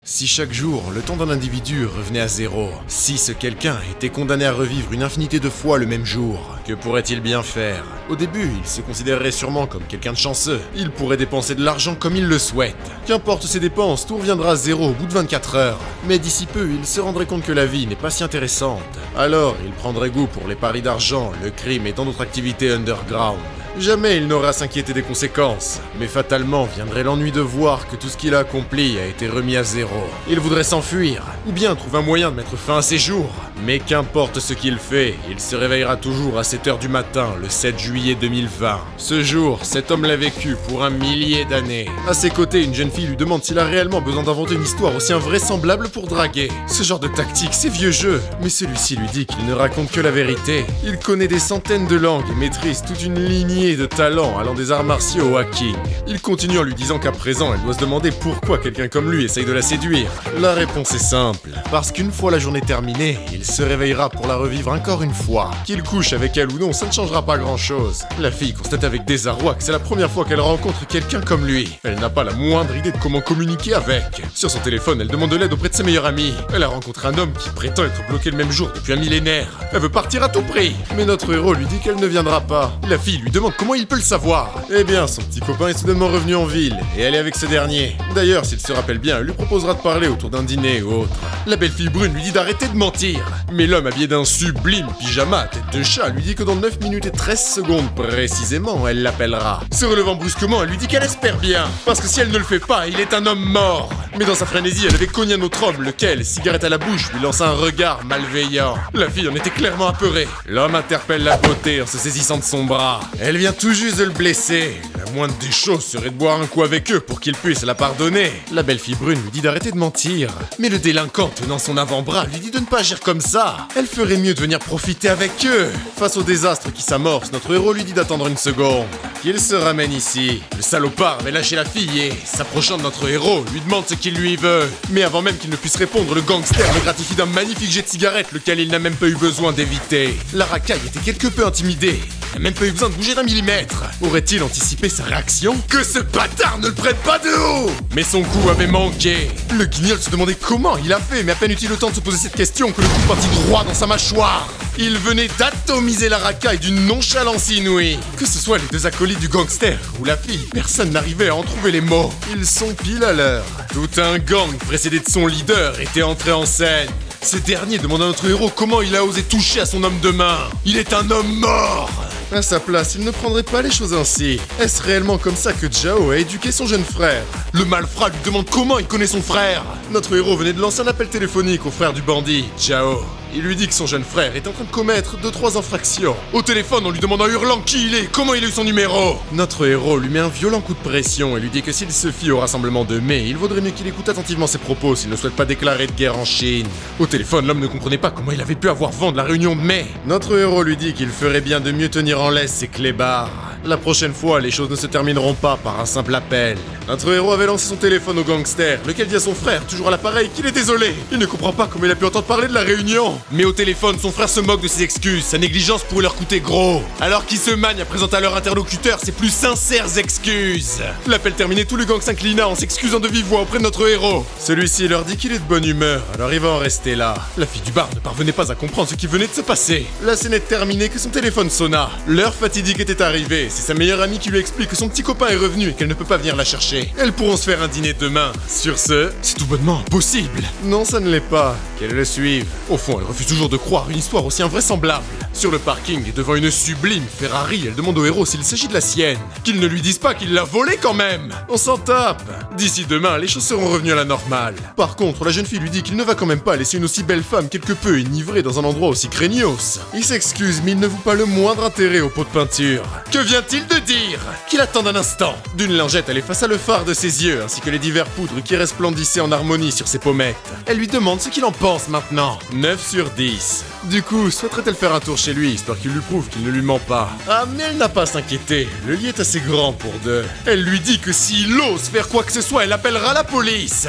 Si chaque jour, le temps d'un individu revenait à zéro, si ce quelqu'un était condamné à revivre une infinité de fois le même jour, que pourrait-il bien faire? Au début, il se considérerait sûrement comme quelqu'un de chanceux. Il pourrait dépenser de l'argent comme il le souhaite. Qu'importe ses dépenses, tout reviendra à zéro au bout de 24 heures. Mais d'ici peu, il se rendrait compte que la vie n'est pas si intéressante. Alors, il prendrait goût pour les paris d'argent, le crime et tant d'autres activités underground. Jamais il n'aura à s'inquiéter des conséquences, mais fatalement viendrait l'ennui de voir que tout ce qu'il a accompli a été remis à zéro. Il voudrait s'enfuir, ou bien trouver un moyen de mettre fin à ses jours. Mais qu'importe ce qu'il fait, il se réveillera toujours à 7h du matin, le 7 juillet 2020. Ce jour, cet homme l'a vécu pour un millier d'années. À ses côtés, une jeune fille lui demande s'il a réellement besoin d'inventer une histoire aussi invraisemblable pour draguer. Ce genre de tactique, c'est vieux jeu. Mais celui-ci lui dit qu'il ne raconte que la vérité. Il connaît des centaines de langues et maîtrise toute une lignée de talents allant des arts martiaux au hacking. Il continue en lui disant qu'à présent, elle doit se demander pourquoi quelqu'un comme lui essaye de la séduire. La réponse est simple. Parce qu'une fois la journée terminée, il se réveillera pour la revivre encore une fois. Qu'il couche avec elle ou non, ça ne changera pas grand-chose. La fille constate avec désarroi que c'est la première fois qu'elle rencontre quelqu'un comme lui. Elle n'a pas la moindre idée de comment communiquer avec. Sur son téléphone, elle demande de l'aide auprès de ses meilleurs amis. Elle a rencontré un homme qui prétend être bloqué le même jour depuis un millénaire. Elle veut partir à tout prix. Mais notre héros lui dit qu'elle ne viendra pas. La fille lui demande comment il peut le savoir. Eh bien, son petit copain est soudainement revenu en ville et elle est avec ce dernier. D'ailleurs, s'il se rappelle bien, elle lui proposera de parler autour d'un dîner ou autre. La belle fille brune lui dit d'arrêter de mentir. Mais l'homme habillé d'un sublime pyjama à tête de chat lui dit que dans 9 minutes et 13 secondes précisément, elle l'appellera. Se relevant brusquement, elle lui dit qu'elle espère bien. Parce que si elle ne le fait pas, il est un homme mort. Mais dans sa frénésie, elle avait cogné un autre homme, lequel, cigarette à la bouche, lui lança un regard malveillant. La fille en était clairement apeurée. L'homme interpelle la beauté en se saisissant de son bras. Elle vient tout juste de le blesser. La moindre des choses serait de boire un coup avec eux pour qu'il puisse la pardonner. La belle fille brune lui dit d'arrêter de mentir. Mais le délinquant tenant son avant-bras lui dit de ne pas agir comme ça. Elle ferait mieux de venir profiter avec eux. Face au désastre qui s'amorce, notre héros lui dit d'attendre une seconde. Qu'il se ramène ici. Le salopard avait lâché la fille et, s'approchant de notre héros, lui demande ce qu'il lui veut. Mais avant même qu'il ne puisse répondre, le gangster le gratifie d'un magnifique jet de cigarette, lequel il n'a même pas eu besoin d'éviter. La racaille était quelque peu intimidée. Il n'a même pas eu besoin de bouger d'un millimètre. Aurait-il anticipé sa réaction? Que ce bâtard ne le prenne pas de haut! Mais son coup avait manqué. Le guignol se demandait comment il a fait, mais à peine eut-il le temps de se poser cette question que le coup partit droit dans sa mâchoire. Il venait d'atomiser la racaille d'une nonchalance inouïe. Que ce soit les deux acolytes du gangster ou la fille, personne n'arrivait à en trouver les mots. Ils sont pile à l'heure. Tout un gang précédé de son leader était entré en scène. Ce dernier demande à notre héros comment il a osé toucher à son homme de main. Il est un homme mort! À sa place, il ne prendrait pas les choses ainsi. Est-ce réellement comme ça que Jao a éduqué son jeune frère? Le malfrat lui demande comment il connaît son frère. Notre héros venait de lancer un appel téléphonique au frère du bandit, Jao. Il lui dit que son jeune frère est en train de commettre 2-3 infractions. Au téléphone, on lui demande en hurlant qui il est, comment il a eu son numéro. Notre héros lui met un violent coup de pression et lui dit que s'il se fie au rassemblement de mai, il vaudrait mieux qu'il écoute attentivement ses propos s'il ne souhaite pas déclarer de guerre en Chine. Au téléphone, l'homme ne comprenait pas comment il avait pu avoir vent de la réunion de mai. Notre héros lui dit qu'il ferait bien de mieux tenir en laisse ses clébards. La prochaine fois, les choses ne se termineront pas par un simple appel. Notre héros avait lancé son téléphone au gangster, lequel dit à son frère, toujours à l'appareil, qu'il est désolé. Il ne comprend pas comment il a pu entendre parler de la réunion. Mais au téléphone, son frère se moque de ses excuses, sa négligence pourrait leur coûter gros. Alors qu'il se magne à présenter à leur interlocuteur ses plus sincères excuses. L'appel terminé, tout le gang s'inclina en s'excusant de vive voix auprès de notre héros. Celui-ci leur dit qu'il est de bonne humeur, alors il va en rester là. La fille du bar ne parvenait pas à comprendre ce qui venait de se passer. La scène est terminée que son téléphone sonna. L'heure fatidique était arrivée. C'est sa meilleure amie qui lui explique que son petit copain est revenu et qu'elle ne peut pas venir la chercher. Elles pourront se faire un dîner demain. Sur ce, c'est tout bonnement impossible. Non, ça ne l'est pas. Qu'elle le suive. Au fond, elle refuse toujours de croire une histoire aussi invraisemblable. Sur le parking, devant une sublime Ferrari, elle demande au héros s'il s'agit de la sienne. Qu'ils ne lui disent pas qu'il l'a volée quand même. On s'en tape. D'ici demain, les choses seront revenues à la normale. Par contre, la jeune fille lui dit qu'il ne va quand même pas laisser une aussi belle femme quelque peu enivrée dans un endroit aussi craignos. Il s'excuse, mais il ne voue pas le moindre intérêt au pot de peinture. Que vient-il de dire? Qu'il attende un instant. D'une lingette, elle effaça le phare de ses yeux, ainsi que les divers poudres qui resplendissaient en harmonie sur ses pommettes. Elle lui demande ce qu'il en pense maintenant. 9 sur 10. Du coup, souhaiterait-elle faire un tour chez lui, histoire qu'il lui prouve qu'il ne lui ment pas? Ah, mais elle n'a pas à s'inquiéter. Le lit est assez grand pour deux. Elle lui dit que s'il ose faire quoi que ce soit, elle appellera la police.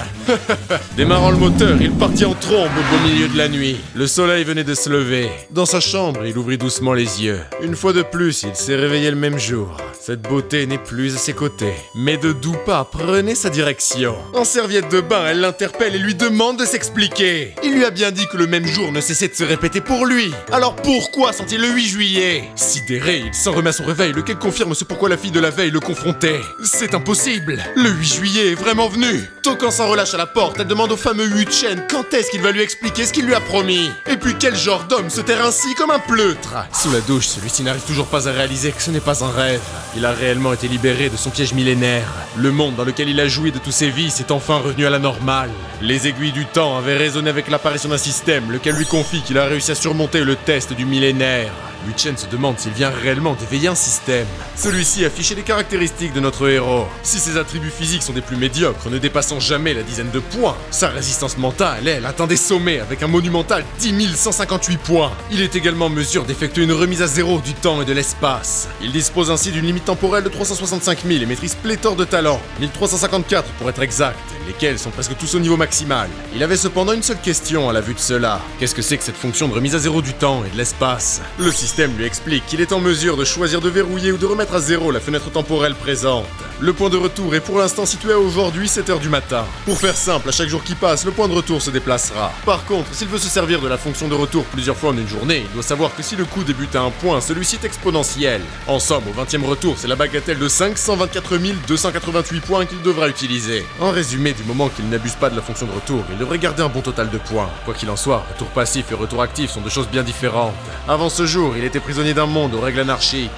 Démarrant le moteur, il partit en trombe au beau milieu de la nuit. Le soleil venait de se lever. Dans sa chambre, il ouvrit doucement les yeux. Une fois de plus, il s'est réveillé le même jour, cette beauté n'est plus à ses côtés. Mais de doux pas prenait sa direction. En serviette de bain, elle l'interpelle et lui demande de s'expliquer. Il lui a bien dit que le même jour ne cessait de se répéter pour lui. Alors pourquoi sont-ils le 8 juillet? Sidéré, il s'en remet à son réveil, lequel confirme ce pourquoi la fille de la veille le confrontait. C'est impossible. Le 8 juillet est vraiment venu. Tokan s'en relâche à la porte, elle demande au fameux Yu Chen quand est-ce qu'il va lui expliquer ce qu'il lui a promis. Et puis quel genre d'homme se terre ainsi comme un pleutre? Sous la douche, celui-ci n'arrive toujours pas à réaliser que ce n'est pas un rêve. Il a réellement été libéré de son piège millénaire. Le monde dans lequel il a joui de tous ses vices est enfin revenu à la normale. Les aiguilles du temps avaient résonné avec l'apparition d'un système, lequel lui confie qu'il a réussi à surmonter le test du millénaire. Yu Chen se demande s'il vient réellement d'éveiller un système. Celui-ci affichait les caractéristiques de notre héros. Si ses attributs physiques sont des plus médiocres, ne dépassant jamais la dizaine de points, sa résistance mentale, elle, atteint des sommets avec un monumental 10 158 points. Il est également en mesure d'effectuer une remise à zéro du temps et de l'espace. Il dispose ainsi d'une limite temporelle de 365 000 et maîtrise pléthore de talents, 1354 pour être exact, lesquels sont presque tous au niveau maximal. Il avait cependant une seule question à la vue de cela. Qu'est-ce que c'est que cette fonction de remise à zéro du temps et de l'espace? Le système lui explique qu'il est en mesure de choisir de verrouiller ou de remettre à zéro la fenêtre temporelle présente. Le point de retour est pour l'instant situé à aujourd'hui 7h du matin. Pour faire simple, à chaque jour qui passe, le point de retour se déplacera. Par contre, s'il veut se servir de la fonction de retour plusieurs fois en une journée, il doit savoir que si le coup débute à un point, celui-ci est exponentiel. En somme, au 20e retour, c'est la bagatelle de 524 288 points qu'il devra utiliser. En résumé, du moment qu'il n'abuse pas de la fonction de retour, il devrait garder un bon total de points. Quoi qu'il en soit, retour passif et retour actif sont deux choses bien différentes. Avant ce jour, il était prisonnier d'un monde aux règles anarchiques.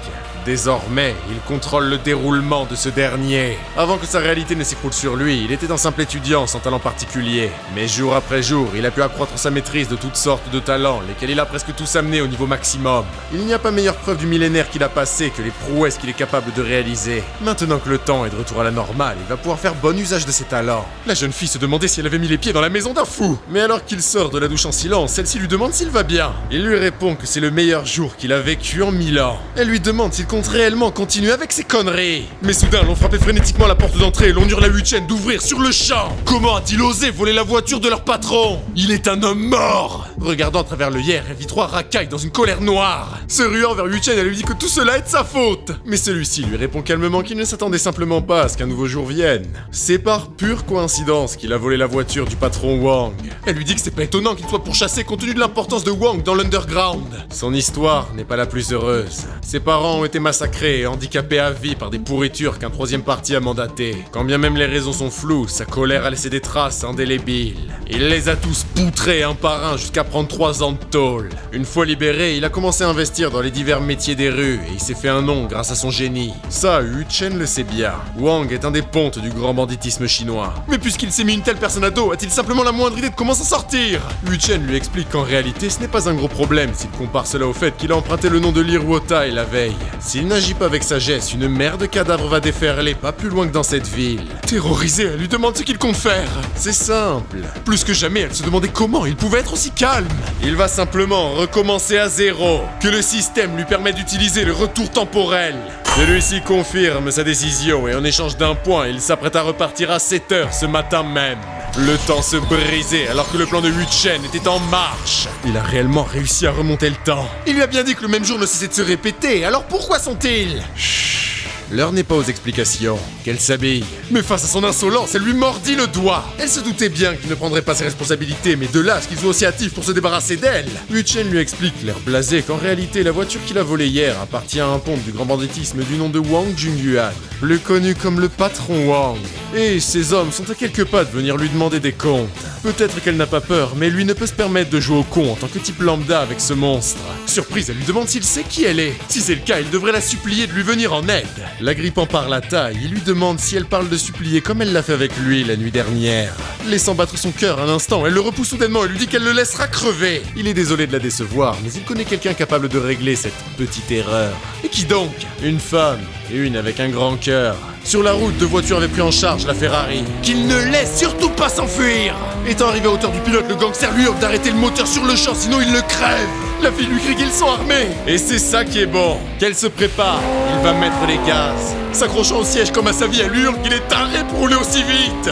Désormais, il contrôle le déroulement de ce dernier. Avant que sa réalité ne s'écroule sur lui, il était un simple étudiant sans talent particulier. Mais jour après jour, il a pu accroître sa maîtrise de toutes sortes de talents, lesquels il a presque tous amenés au niveau maximum. Il n'y a pas meilleure preuve du millénaire qu'il a passé que les prouesses qu'il est capable de réaliser. Maintenant que le temps est de retour à la normale, il va pouvoir faire bon usage de ses talents. La jeune fille se demandait si elle avait mis les pieds dans la maison d'un fou. Mais alors qu'il sort de la douche en silence, celle-ci lui demande s'il va bien. Il lui répond que c'est le meilleur jour qu'il a vécu en 1000 ans. Elle lui demande s'il compte réellement continuer avec ses conneries. Mais soudain, l'on frappait frénétiquement à la porte d'entrée et l'on hurle à Yu Chen d'ouvrir sur le champ. Comment a-t-il osé voler la voiture de leur patron? Il est un homme mort. Regardant à travers l'œillère, elle vit trois racailles dans une colère noire. Se ruant vers Yu Chen, elle lui dit que tout cela est de sa faute. Mais celui-ci lui répond calmement qu'il ne s'attendait simplement pas à ce qu'un nouveau jour vienne. C'est par pure coïncidence qu'il a volé la voiture du patron Wang. Elle lui dit que c'est pas étonnant qu'il soit pourchassé compte tenu de l'importance de Wang dans l'underground. Son histoire n'est pas la plus heureuse. Ses parents ont été massacrés et handicapé à vie par des pourritures qu'un troisième parti a mandaté. Quand bien même les raisons sont floues, sa colère a laissé des traces indélébiles. Il les a tous poutrés un par un jusqu'à prendre 3 ans de tôle. Une fois libéré, il a commencé à investir dans les divers métiers des rues et il s'est fait un nom grâce à son génie. Ça, Yu Chen le sait bien. Wang est un des pontes du grand banditisme chinois. Mais puisqu'il s'est mis une telle personne à dos, a-t-il simplement la moindre idée de comment s'en sortir? Yu Chen lui explique qu'en réalité, ce n'est pas un gros problème s'il compare cela au fait qu'il a emprunté le nom de Li Ruotai la veille. S'il n'agit pas avec sagesse, une mer de cadavres va déferler pas plus loin que dans cette ville. Terrorisée, elle lui demande ce qu'il compte faire. C'est simple. Plus que jamais, elle se demandait comment il pouvait être aussi calme. Il va simplement recommencer à zéro. Que le système lui permet d'utiliser le retour temporel. Celui-ci confirme sa décision et en échange d'un point, il s'apprête à repartir à 7h ce matin même. Le temps se brisait alors que le plan de Yu Chen était en marche. Il a réellement réussi à remonter le temps. Il lui a bien dit que le même jour ne cessait de se répéter, alors pourquoi sont-ils? Chut. L'heure n'est pas aux explications, qu'elle s'habille. Mais face à son insolence, elle lui mordit le doigt. Elle se doutait bien qu'il ne prendrait pas ses responsabilités, mais de là à ce qu'il soit aussi hâtif pour se débarrasser d'elle. Yu Chen lui explique, l'air blasé, qu'en réalité, la voiture qu'il a volée hier appartient à un ponte du grand banditisme du nom de Wang Jungyuan, plus connu comme le patron Wang. Et ces hommes sont à quelques pas de venir lui demander des comptes. Peut-être qu'elle n'a pas peur, mais lui ne peut se permettre de jouer au con en tant que type lambda avec ce monstre. Surprise, elle lui demande s'il sait qui elle est. Si c'est le cas, il devrait la supplier de lui venir en aide. L'agrippant par la taille, il lui demande si elle parle de supplier comme elle l'a fait avec lui la nuit dernière. Laissant battre son cœur un instant, elle le repousse soudainement et lui dit qu'elle le laissera crever. Il est désolé de la décevoir, mais il connaît quelqu'un capable de régler cette petite erreur. Et qui donc? Une femme, et une avec un grand cœur. Sur la route, 2 voitures avaient pris en charge la Ferrari. Qu'il ne laisse surtout pas s'enfuir! Étant arrivé à hauteur du pilote, le gangster lui hurle d'arrêter le moteur sur le champ, sinon il le crève! La fille lui crie qu'ils sont armés! Et c'est ça qui est bon, qu'elle se prépare. elle va mettre les gaz. S'accrochant au siège comme à sa vie, elle hurle qu'il est taré pour rouler aussi vite.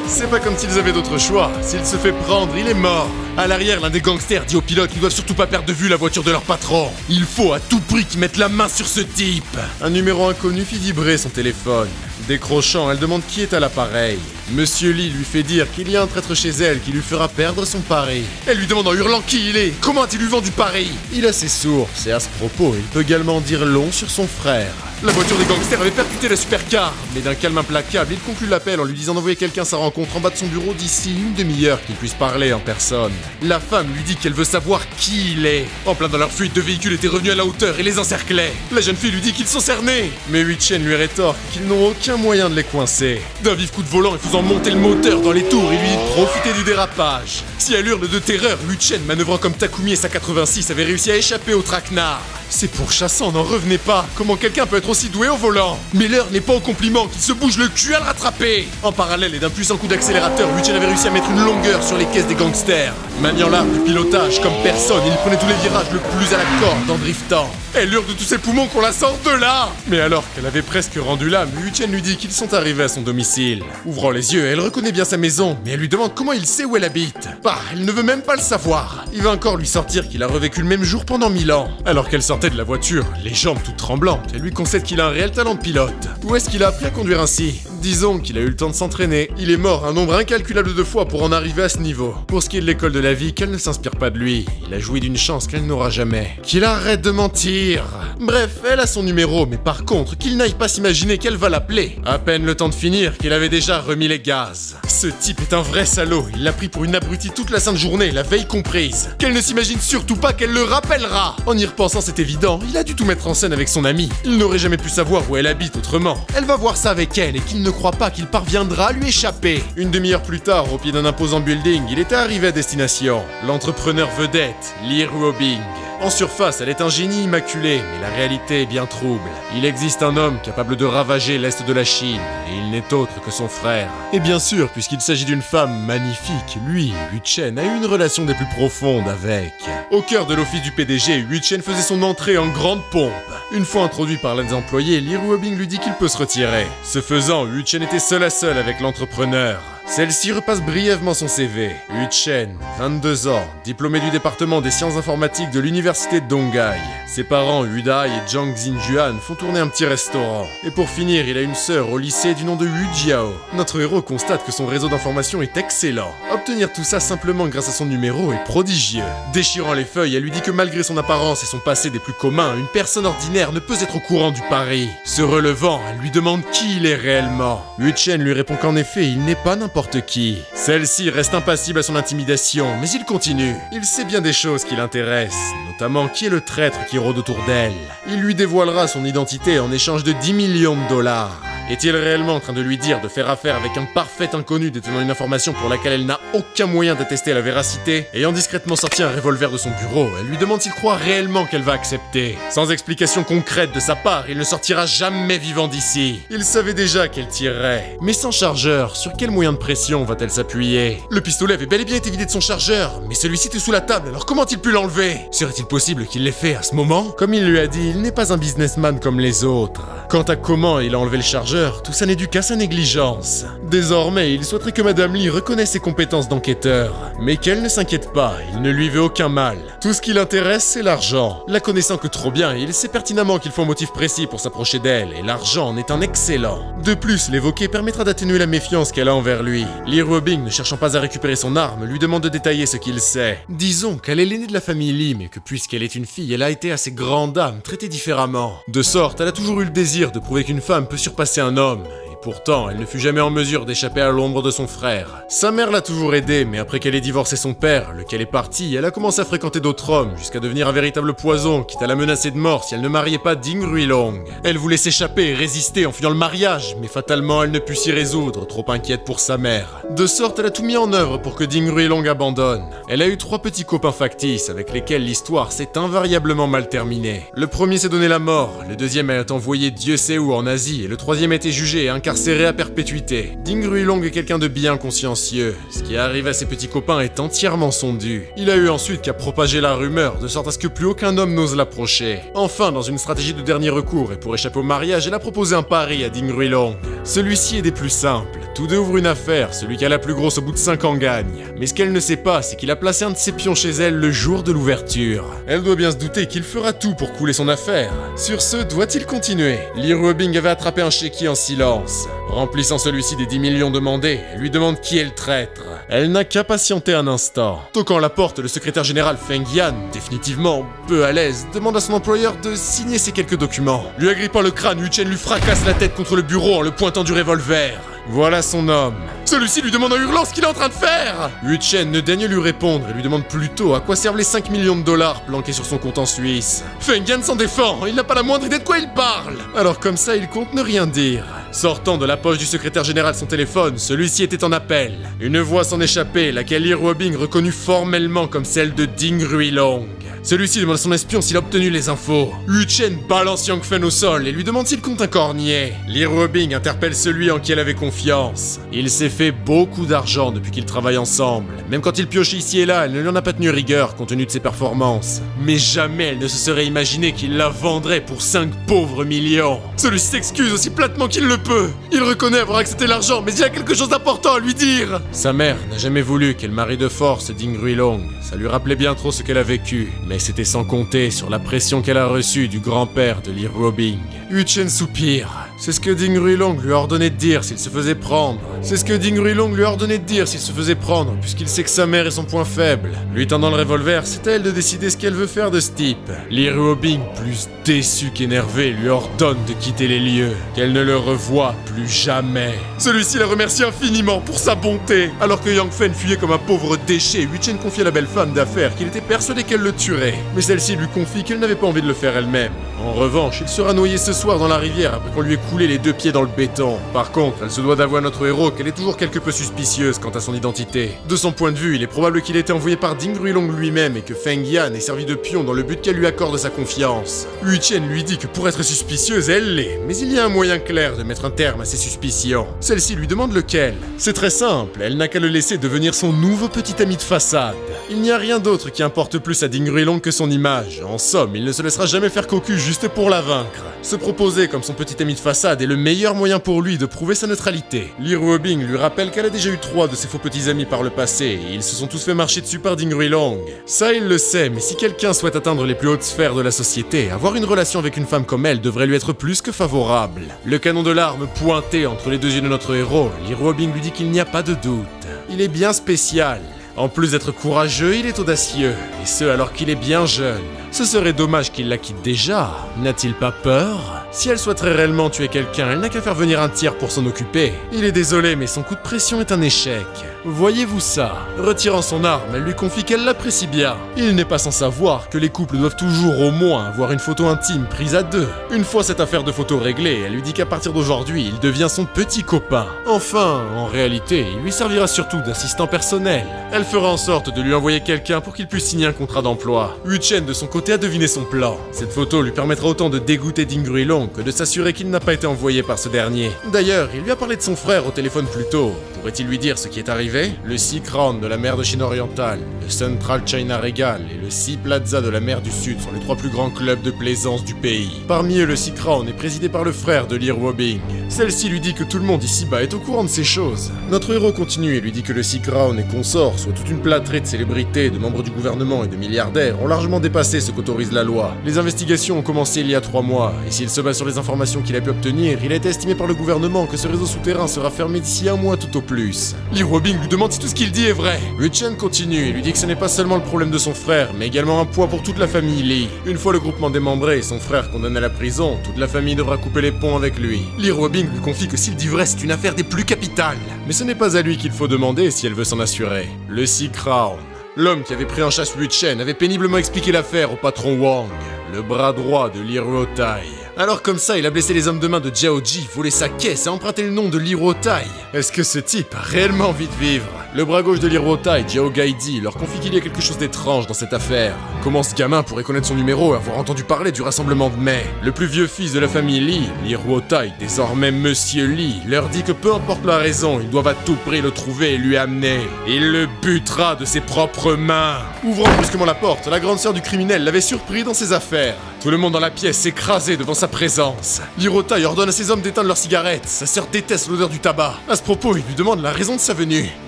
C'est pas comme s'ils avaient d'autre choix. S'il se fait prendre, il est mort. À l'arrière, l'un des gangsters dit aux pilotes qu'ils doivent surtout pas perdre de vue la voiture de leur patron. Il faut à tout prix qu'ils mettent la main sur ce type. Un numéro inconnu fit vibrer son téléphone. Décrochant, elle demande qui est à l'appareil. Monsieur Lee lui fait dire qu'il y a un traître chez elle qui lui fera perdre son pari. Elle lui demande en hurlant qui il est. Comment a-t-il eu vent du pari? Il a ses sources et à ce propos, il peut également dire long sur son frère. La voiture des gangsters avait percuté la supercar, mais d'un calme implacable, il conclut l'appel en lui disant d'envoyer quelqu'un à sa rencontre en bas de son bureau d'ici une demi-heure qu'il puisse parler en personne. La femme lui dit qu'elle veut savoir qui il est. En plein dans leur fuite, deux véhicules étaient revenus à la hauteur et les encerclaient. La jeune fille lui dit qu'ils sont cernés, mais Hui Chen lui rétorque qu'ils n'ont aucun moyen de les coincer. D'un vif coup de volant et faisant monter le moteur dans les tours, il lui dit de profiter du dérapage. Si elle hurle de terreur, Hui Chen, manœuvrant comme Takumi et sa 86, avait réussi à échapper au traquenard. C'est pourchassant, n'en revenez pas. Comment quelqu'un peut être aussi doué au volant? Mais l'heure n'est pas au compliment, qu'il se bouge le cul à le rattraper. En parallèle et d'un puissant coup d'accélérateur, Hui Chen avait réussi à mettre une longueur sur les caisses des gangsters. Maniant l'art du pilotage comme personne, il prenait tous les virages le plus à la corde en driftant. Elle hurle de tous ses poumons qu'on la sorte de là. Mais alors qu'elle avait presque rendu l'âme, Hui Chen lui dit qu'ils sont arrivés à son domicile. Ouvrant les yeux, elle reconnaît bien sa maison, mais elle lui demande comment il sait où elle habite. Bah, elle ne veut même pas le savoir. Il va encore lui sortir qu'il a revécu le même jour pendant 1000 ans. Alors qu'elle sortait de la voiture, les jambes toutes tremblantes, elle lui concède qu'il a un réel talent de pilote. Où est-ce qu'il a appris à conduire ainsi? Disons qu'il a eu le temps de s'entraîner. Il est mort un nombre incalculable de fois pour en arriver à ce niveau. Pour ce qui est de l'école de la vie, qu'elle ne s'inspire pas de lui. Il a joui d'une chance qu'elle n'aura jamais. Qu'il arrête de mentir. Bref, elle a son numéro, mais par contre, qu'il n'aille pas s'imaginer qu'elle va l'appeler. À peine le temps de finir qu'il avait déjà remis les gaz. Ce type est un vrai salaud. Il l'a pris pour une abrutie toute la sainte journée, la veille comprise. Qu'elle ne s'imagine surtout pas qu'elle le rappellera. En y repensant, c'est évident, il a dû tout mettre en scène avec son amie. Il n'aurait jamais pu savoir où elle habite autrement. Elle va voir ça avec elle et qu'il ne croit pas qu'il parviendra à lui échapper. Une demi-heure plus tard, au pied d'un imposant building, il était arrivé à destination. L'entrepreneur vedette, Lee Ruobing. En surface, elle est un génie immaculé, mais la réalité est bien trouble. Il existe un homme capable de ravager l'Est de la Chine, et il n'est autre que son frère. Et bien sûr, puisqu'il s'agit d'une femme magnifique, lui, Hui Chen, a eu une relation des plus profondes avec. Au cœur de l'office du PDG, Hui Chen faisait son entrée en grande pompe. Une fois introduit par l'un des employés, Lee Ruobing lui dit qu'il peut se retirer. Ce faisant, Hui Chen était seul à seul avec l'entrepreneur. Celle-ci repasse brièvement son CV. Hui Chen, 22 ans, diplômé du département des sciences informatiques de l'université de Donghai. Ses parents, Hudai et Zhang Xinjuan, font tourner un petit restaurant. Et pour finir, il a une sœur au lycée du nom de Hu Jiao. Notre héros constate que son réseau d'information est excellent. Obtenir tout ça simplement grâce à son numéro est prodigieux. Déchirant les feuilles, elle lui dit que malgré son apparence et son passé des plus communs, une personne ordinaire ne peut être au courant du pari. Se relevant, elle lui demande qui il est réellement. Hui Chen lui répond qu'en effet, il n'est pas n'importe qui. Celle-ci reste impassible à son intimidation, mais il continue. Il sait bien des choses qui l'intéressent, notamment qui est le traître qui rôde autour d'elle. Il lui dévoilera son identité en échange de 10 millions de dollars. Est-il réellement en train de lui dire de faire affaire avec un parfait inconnu détenant une information pour laquelle elle n'a aucun moyen d'attester la véracité? Ayant discrètement sorti un revolver de son bureau, elle lui demande s'il croit réellement qu'elle va accepter. Sans explication concrète de sa part, il ne sortira jamais vivant d'ici. Il savait déjà qu'elle tirerait. Mais sans chargeur, sur quel moyen de pression va-t-elle s'appuyer? Le pistolet avait bel et bien été vidé de son chargeur, mais celui-ci était sous la table, alors comment a-t-il pu l'enlever? Serait-il possible qu'il l'ait fait à ce moment? Comme il lui a dit, il n'est pas un businessman comme les autres. Quant à comment il a enlevé le chargeur, tout ça n'est dû qu'à sa négligence. Désormais, il souhaiterait que Madame Lee reconnaisse ses compétences d'enquêteur. Mais qu'elle ne s'inquiète pas, il ne lui veut aucun mal. Tout ce qui l'intéresse, c'est l'argent. La connaissant que trop bien, il sait pertinemment qu'il faut un motif précis pour s'approcher d'elle, et l'argent en est un excellent. De plus, l'évoquer permettra d'atténuer la méfiance qu'elle a envers lui. Lee Ruobing, ne cherchant pas à récupérer son arme, lui demande de détailler ce qu'il sait. Disons qu'elle est l'aînée de la famille Lee, mais que puisqu'elle est une fille, elle a été assez grande dame, traitée différemment. De sorte, elle a toujours eu le désir de prouver qu'une femme peut surpasser un homme. Pourtant, elle ne fut jamais en mesure d'échapper à l'ombre de son frère. Sa mère l'a toujours aidée, mais après qu'elle ait divorcé son père, lequel est parti, elle a commencé à fréquenter d'autres hommes, jusqu'à devenir un véritable poison, quitte à la menacer de mort si elle ne mariait pas Ding Ruilong. Elle voulait s'échapper et résister en fuyant le mariage, mais fatalement elle ne put s'y résoudre, trop inquiète pour sa mère. De sorte, elle a tout mis en œuvre pour que Ding Ruilong abandonne. Elle a eu 3 petits copains factices, avec lesquels l'histoire s'est invariablement mal terminée. Le premier s'est donné la mort, le deuxième a été envoyé Dieu sait où en Asie, et le troisième a été jugé et incarcéré incarcéré à perpétuité. Ding Ruilong est quelqu'un de bien consciencieux. Ce qui arrive à ses petits copains est entièrement son dû. Il a eu ensuite qu'à propager la rumeur, de sorte à ce que plus aucun homme n'ose l'approcher. Enfin, dans une stratégie de dernier recours et pour échapper au mariage, elle a proposé un pari à Ding Ruilong. Celui-ci est des plus simples. Tous deux ouvrent une affaire, celui qui a la plus grosse au bout de 5 ans gagne. Mais ce qu'elle ne sait pas, c'est qu'il a placé un de ses pions chez elle le jour de l'ouverture. Elle doit bien se douter qu'il fera tout pour couler son affaire. Sur ce, doit-il continuer? Lee Ruobing avait attrapé un chéquier en silence. Remplissant celui-ci des 10 millions demandés, elle lui demande qui est le traître. Elle n'a qu'à patienter un instant. Toquant la porte, le secrétaire général Feng Yan, définitivement peu à l'aise, demande à son employeur de signer ces quelques documents. Lui agrippant le crâne, Yu Chen lui fracasse la tête contre le bureau en le pointant du revolver. Voilà son homme. Celui-ci lui demande en hurlant ce qu'il est en train de faire. Yu Chen ne daigne lui répondre et lui demande plutôt à quoi servent les 5 millions de dollars planqués sur son compte en Suisse. Feng Yan s'en défend, il n'a pas la moindre idée de quoi il parle. Alors comme ça, il compte ne rien dire. Sortant de la poche du secrétaire général son téléphone, celui-ci était en appel. Une voix s'en échappait, laquelle Lee Ruobing reconnut formellement comme celle de Ding Ruilong. Celui-ci demande à son espion s'il a obtenu les infos. Yu Chen balance Yang Fen au sol et lui demande s'il compte un cornier. Lee Ruobing interpelle celui en qui elle avait confiance. Il s'est fait beaucoup d'argent depuis qu'ils travaillent ensemble. Même quand il piochait ici et là, elle ne lui en a pas tenu rigueur compte tenu de ses performances. Mais jamais elle ne se serait imaginé qu'il la vendrait pour 5 pauvres millions. Celui-ci s'excuse aussi platement qu'il le peut. Il reconnaît avoir accepté l'argent, mais il a quelque chose d'important à lui dire. Sa mère n'a jamais voulu qu'elle marie de force Ding Ruilong. Ça lui rappelait bien trop ce qu'elle a vécu. Mais c'était sans compter sur la pression qu'elle a reçue du grand-père de Lee Ruobing. Yu Chen soupire. C'est ce que Ding Ruilong lui a ordonné de dire s'il se faisait prendre. C'est ce que Ding Ruilong lui a ordonné de dire s'il se faisait prendre, puisqu'il sait que sa mère est son point faible. Lui tendant le revolver, c'est à elle de décider ce qu'elle veut faire de ce type. Lee Ruobing, plus déçu qu'énervé, lui ordonne de quitter les lieux, qu'elle ne le revoie plus jamais. Celui-ci la remercie infiniment pour sa bonté. Alors que Yang Fen fuyait comme un pauvre déchet, Yu Chen confie à la belle femme d'affaires qu'il était persuadé qu'elle le tuerait. Mais celle-ci lui confie qu'elle n'avait pas envie de le faire elle-même. En revanche, il sera noyé ce soir dans la rivière après qu'on lui ait coulé les 2 pieds dans le béton. Par contre, elle se doit d'avouer à notre héros qu'elle est toujours quelque peu suspicieuse quant à son identité. De son point de vue, il est probable qu'il ait été envoyé par Ding Ruilong lui-même et que Feng Yan ait servi de pion dans le but qu'elle lui accorde sa confiance. Yu Chen lui dit que pour être suspicieuse, elle l'est, mais il y a un moyen clair de mettre un terme à ses suspicions. Celle-ci lui demande lequel. C'est très simple, elle n'a qu'à le laisser devenir son nouveau petit ami de façade. Il n'y a rien d'autre qui importe plus à Ding Ruilong que son image. En somme, il ne se laissera jamais faire cocu juste pour la vaincre. Se proposer comme son petit ami de façade est le meilleur moyen pour lui de prouver sa neutralité. Lee Ruobing lui rappelle qu'elle a déjà eu 3 de ses faux petits amis par le passé et ils se sont tous fait marcher dessus par Ding Ruilong. Ça, il le sait, mais si quelqu'un souhaite atteindre les plus hautes sphères de la société, avoir une relation avec une femme comme elle devrait lui être plus que favorable. Le canon de l'arme pointé entre les 2 yeux de notre héros, Lee Ruobing lui dit qu'il n'y a pas de doute. Il est bien spécial. En plus d'être courageux, il est audacieux, et ce alors qu'il est bien jeune. Ce serait dommage qu'il la quitte déjà. N'a-t-il pas peur? Si elle souhaiterait réellement tuer quelqu'un, elle n'a qu'à faire venir un tiers pour s'en occuper. Il est désolé, mais son coup de pression est un échec. Voyez-vous ça? Retirant son arme, elle lui confie qu'elle l'apprécie bien. Il n'est pas sans savoir que les couples doivent toujours au moins avoir une photo intime prise à 2. Une fois cette affaire de photo réglée, elle lui dit qu'à partir d'aujourd'hui, il devient son petit copain. Enfin, en réalité, il lui servira surtout d'assistant personnel. Elle fera en sorte de lui envoyer quelqu'un pour qu'il puisse signer un contrat d'emploi. Yu Chen, de son côté, a deviné son plan. Cette photo lui permettra autant de dégoûter Ding Ruilong que de s'assurer qu'il n'a pas été envoyé par ce dernier. D'ailleurs, il lui a parlé de son frère au téléphone plus tôt. Pourrait-il lui dire ce qui est arrivé? Le Sea Crown de la mer de Chine orientale, le Central China Regal et le Sea Plaza de la mer du Sud sont les 3 plus grands clubs de plaisance du pays. Parmi eux, le Sea Crown est présidé par le frère de Lee Ruobing. Celle-ci lui dit que tout le monde ici-bas est au courant de ces choses. Notre héros continue et lui dit que le Sea Crown et consorts, soit toute une plâtrée de célébrités, de membres du gouvernement et de milliardaires, ont largement dépassé ce qu'autorise la loi. Les investigations ont commencé il y a 3 mois, et s'il se base sur les informations qu'il a pu obtenir, il a été estimé par le gouvernement que ce réseau souterrain sera fermé d'ici 1 mois tout au plus. Lee Ruobing lui demande si tout ce qu'il dit est vrai. Yu Chen continue et lui dit que ce n'est pas seulement le problème de son frère, mais également un poids pour toute la famille Lee. Une fois le groupement démembré et son frère condamné à la prison, toute la famille devra couper les ponts avec lui. Lee Ruobing lui confie que s'il dit vrai, c'est une affaire des plus capitales. Mais ce n'est pas à lui qu'il faut demander si elle veut s'en assurer. Le Sea Crown. L'homme qui avait pris en chasse Yu Chen avait péniblement expliqué l'affaire au patron Wang, le bras droit de Lee Ruotai. Alors comme ça, il a blessé les hommes de main de Jiaoji, volé sa caisse et emprunté le nom de Lee Ruotai. Est-ce que ce type a réellement envie de vivre? Le bras gauche de Lee Ruotai, Jiao Gaidi, leur confie qu'il y a quelque chose d'étrange dans cette affaire. Comment ce gamin pourrait connaître son numéro et avoir entendu parler du rassemblement de mai? Le plus vieux fils de la famille Lee Ruotai, désormais Monsieur Lee, leur dit que peu importe la raison, ils doivent à tout prix le trouver et lui amener. Il le butera de ses propres mains. Ouvrant brusquement la porte, la grande sœur du criminel l'avait surpris dans ses affaires. Tout le monde dans la pièce s'écrasait devant sa présence. Lee Ruotai ordonne à ses hommes d'éteindre leurs cigarettes. Sa sœur déteste l'odeur du tabac. À ce propos, il lui demande la raison de sa venue.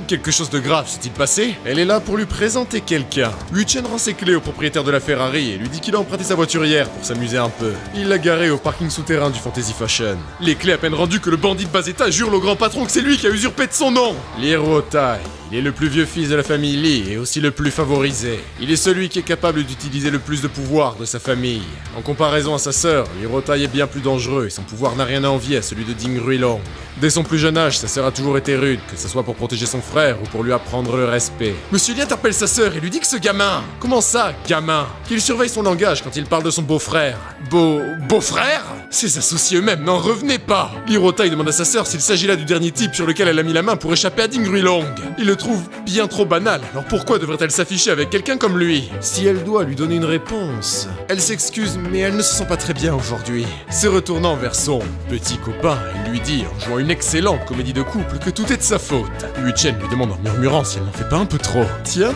Quelque chose de grave s'est-il passé? Elle est là pour lui présenter quelqu'un. Yu Chen rend ses clés au propriétaire de la Ferrari et lui dit qu'il a emprunté sa voiture hier pour s'amuser un peu. Il l'a garée au parking souterrain du Fantasy Fashion. Les clés à peine rendues que le bandit de bas étage jure au grand patron que c'est lui qui a usurpé de son nom. Lee Ruotai. Il est le plus vieux fils de la famille Lee et aussi le plus favorisé. Il est celui qui est capable d'utiliser le plus de pouvoir de sa famille. En comparaison à sa sœur, Lee Ruotai est bien plus dangereux et son pouvoir n'a rien à envier à celui de Ding Ruilong. Dès son plus jeune âge, sa sœur a toujours été rude, que ce soit pour protéger son frère ou pour lui apprendre le respect. Monsieur Lee interpelle sa sœur et lui dit que ce gamin... Comment ça, gamin? Qu'il surveille son langage quand il parle de son beau-frère. Beau-frère? Ses associés eux-mêmes n'en revenaient pas. Lee Ruotai demande à sa sœur s'il s'agit là du dernier type sur lequel elle a mis la main pour échapper à Ding Ruilong. Il le trouve bien trop banal, alors pourquoi devrait-elle s'afficher avec quelqu'un comme lui? Si elle doit lui donner une réponse... Elle s'excuse, mais elle ne se sent pas très bien aujourd'hui. Se retournant vers son petit copain, elle lui dit, en jouant une excellente comédie de couple, que tout est de sa faute. Yu Chen lui demande en murmurant si elle n'en fait pas un peu trop. Tiens,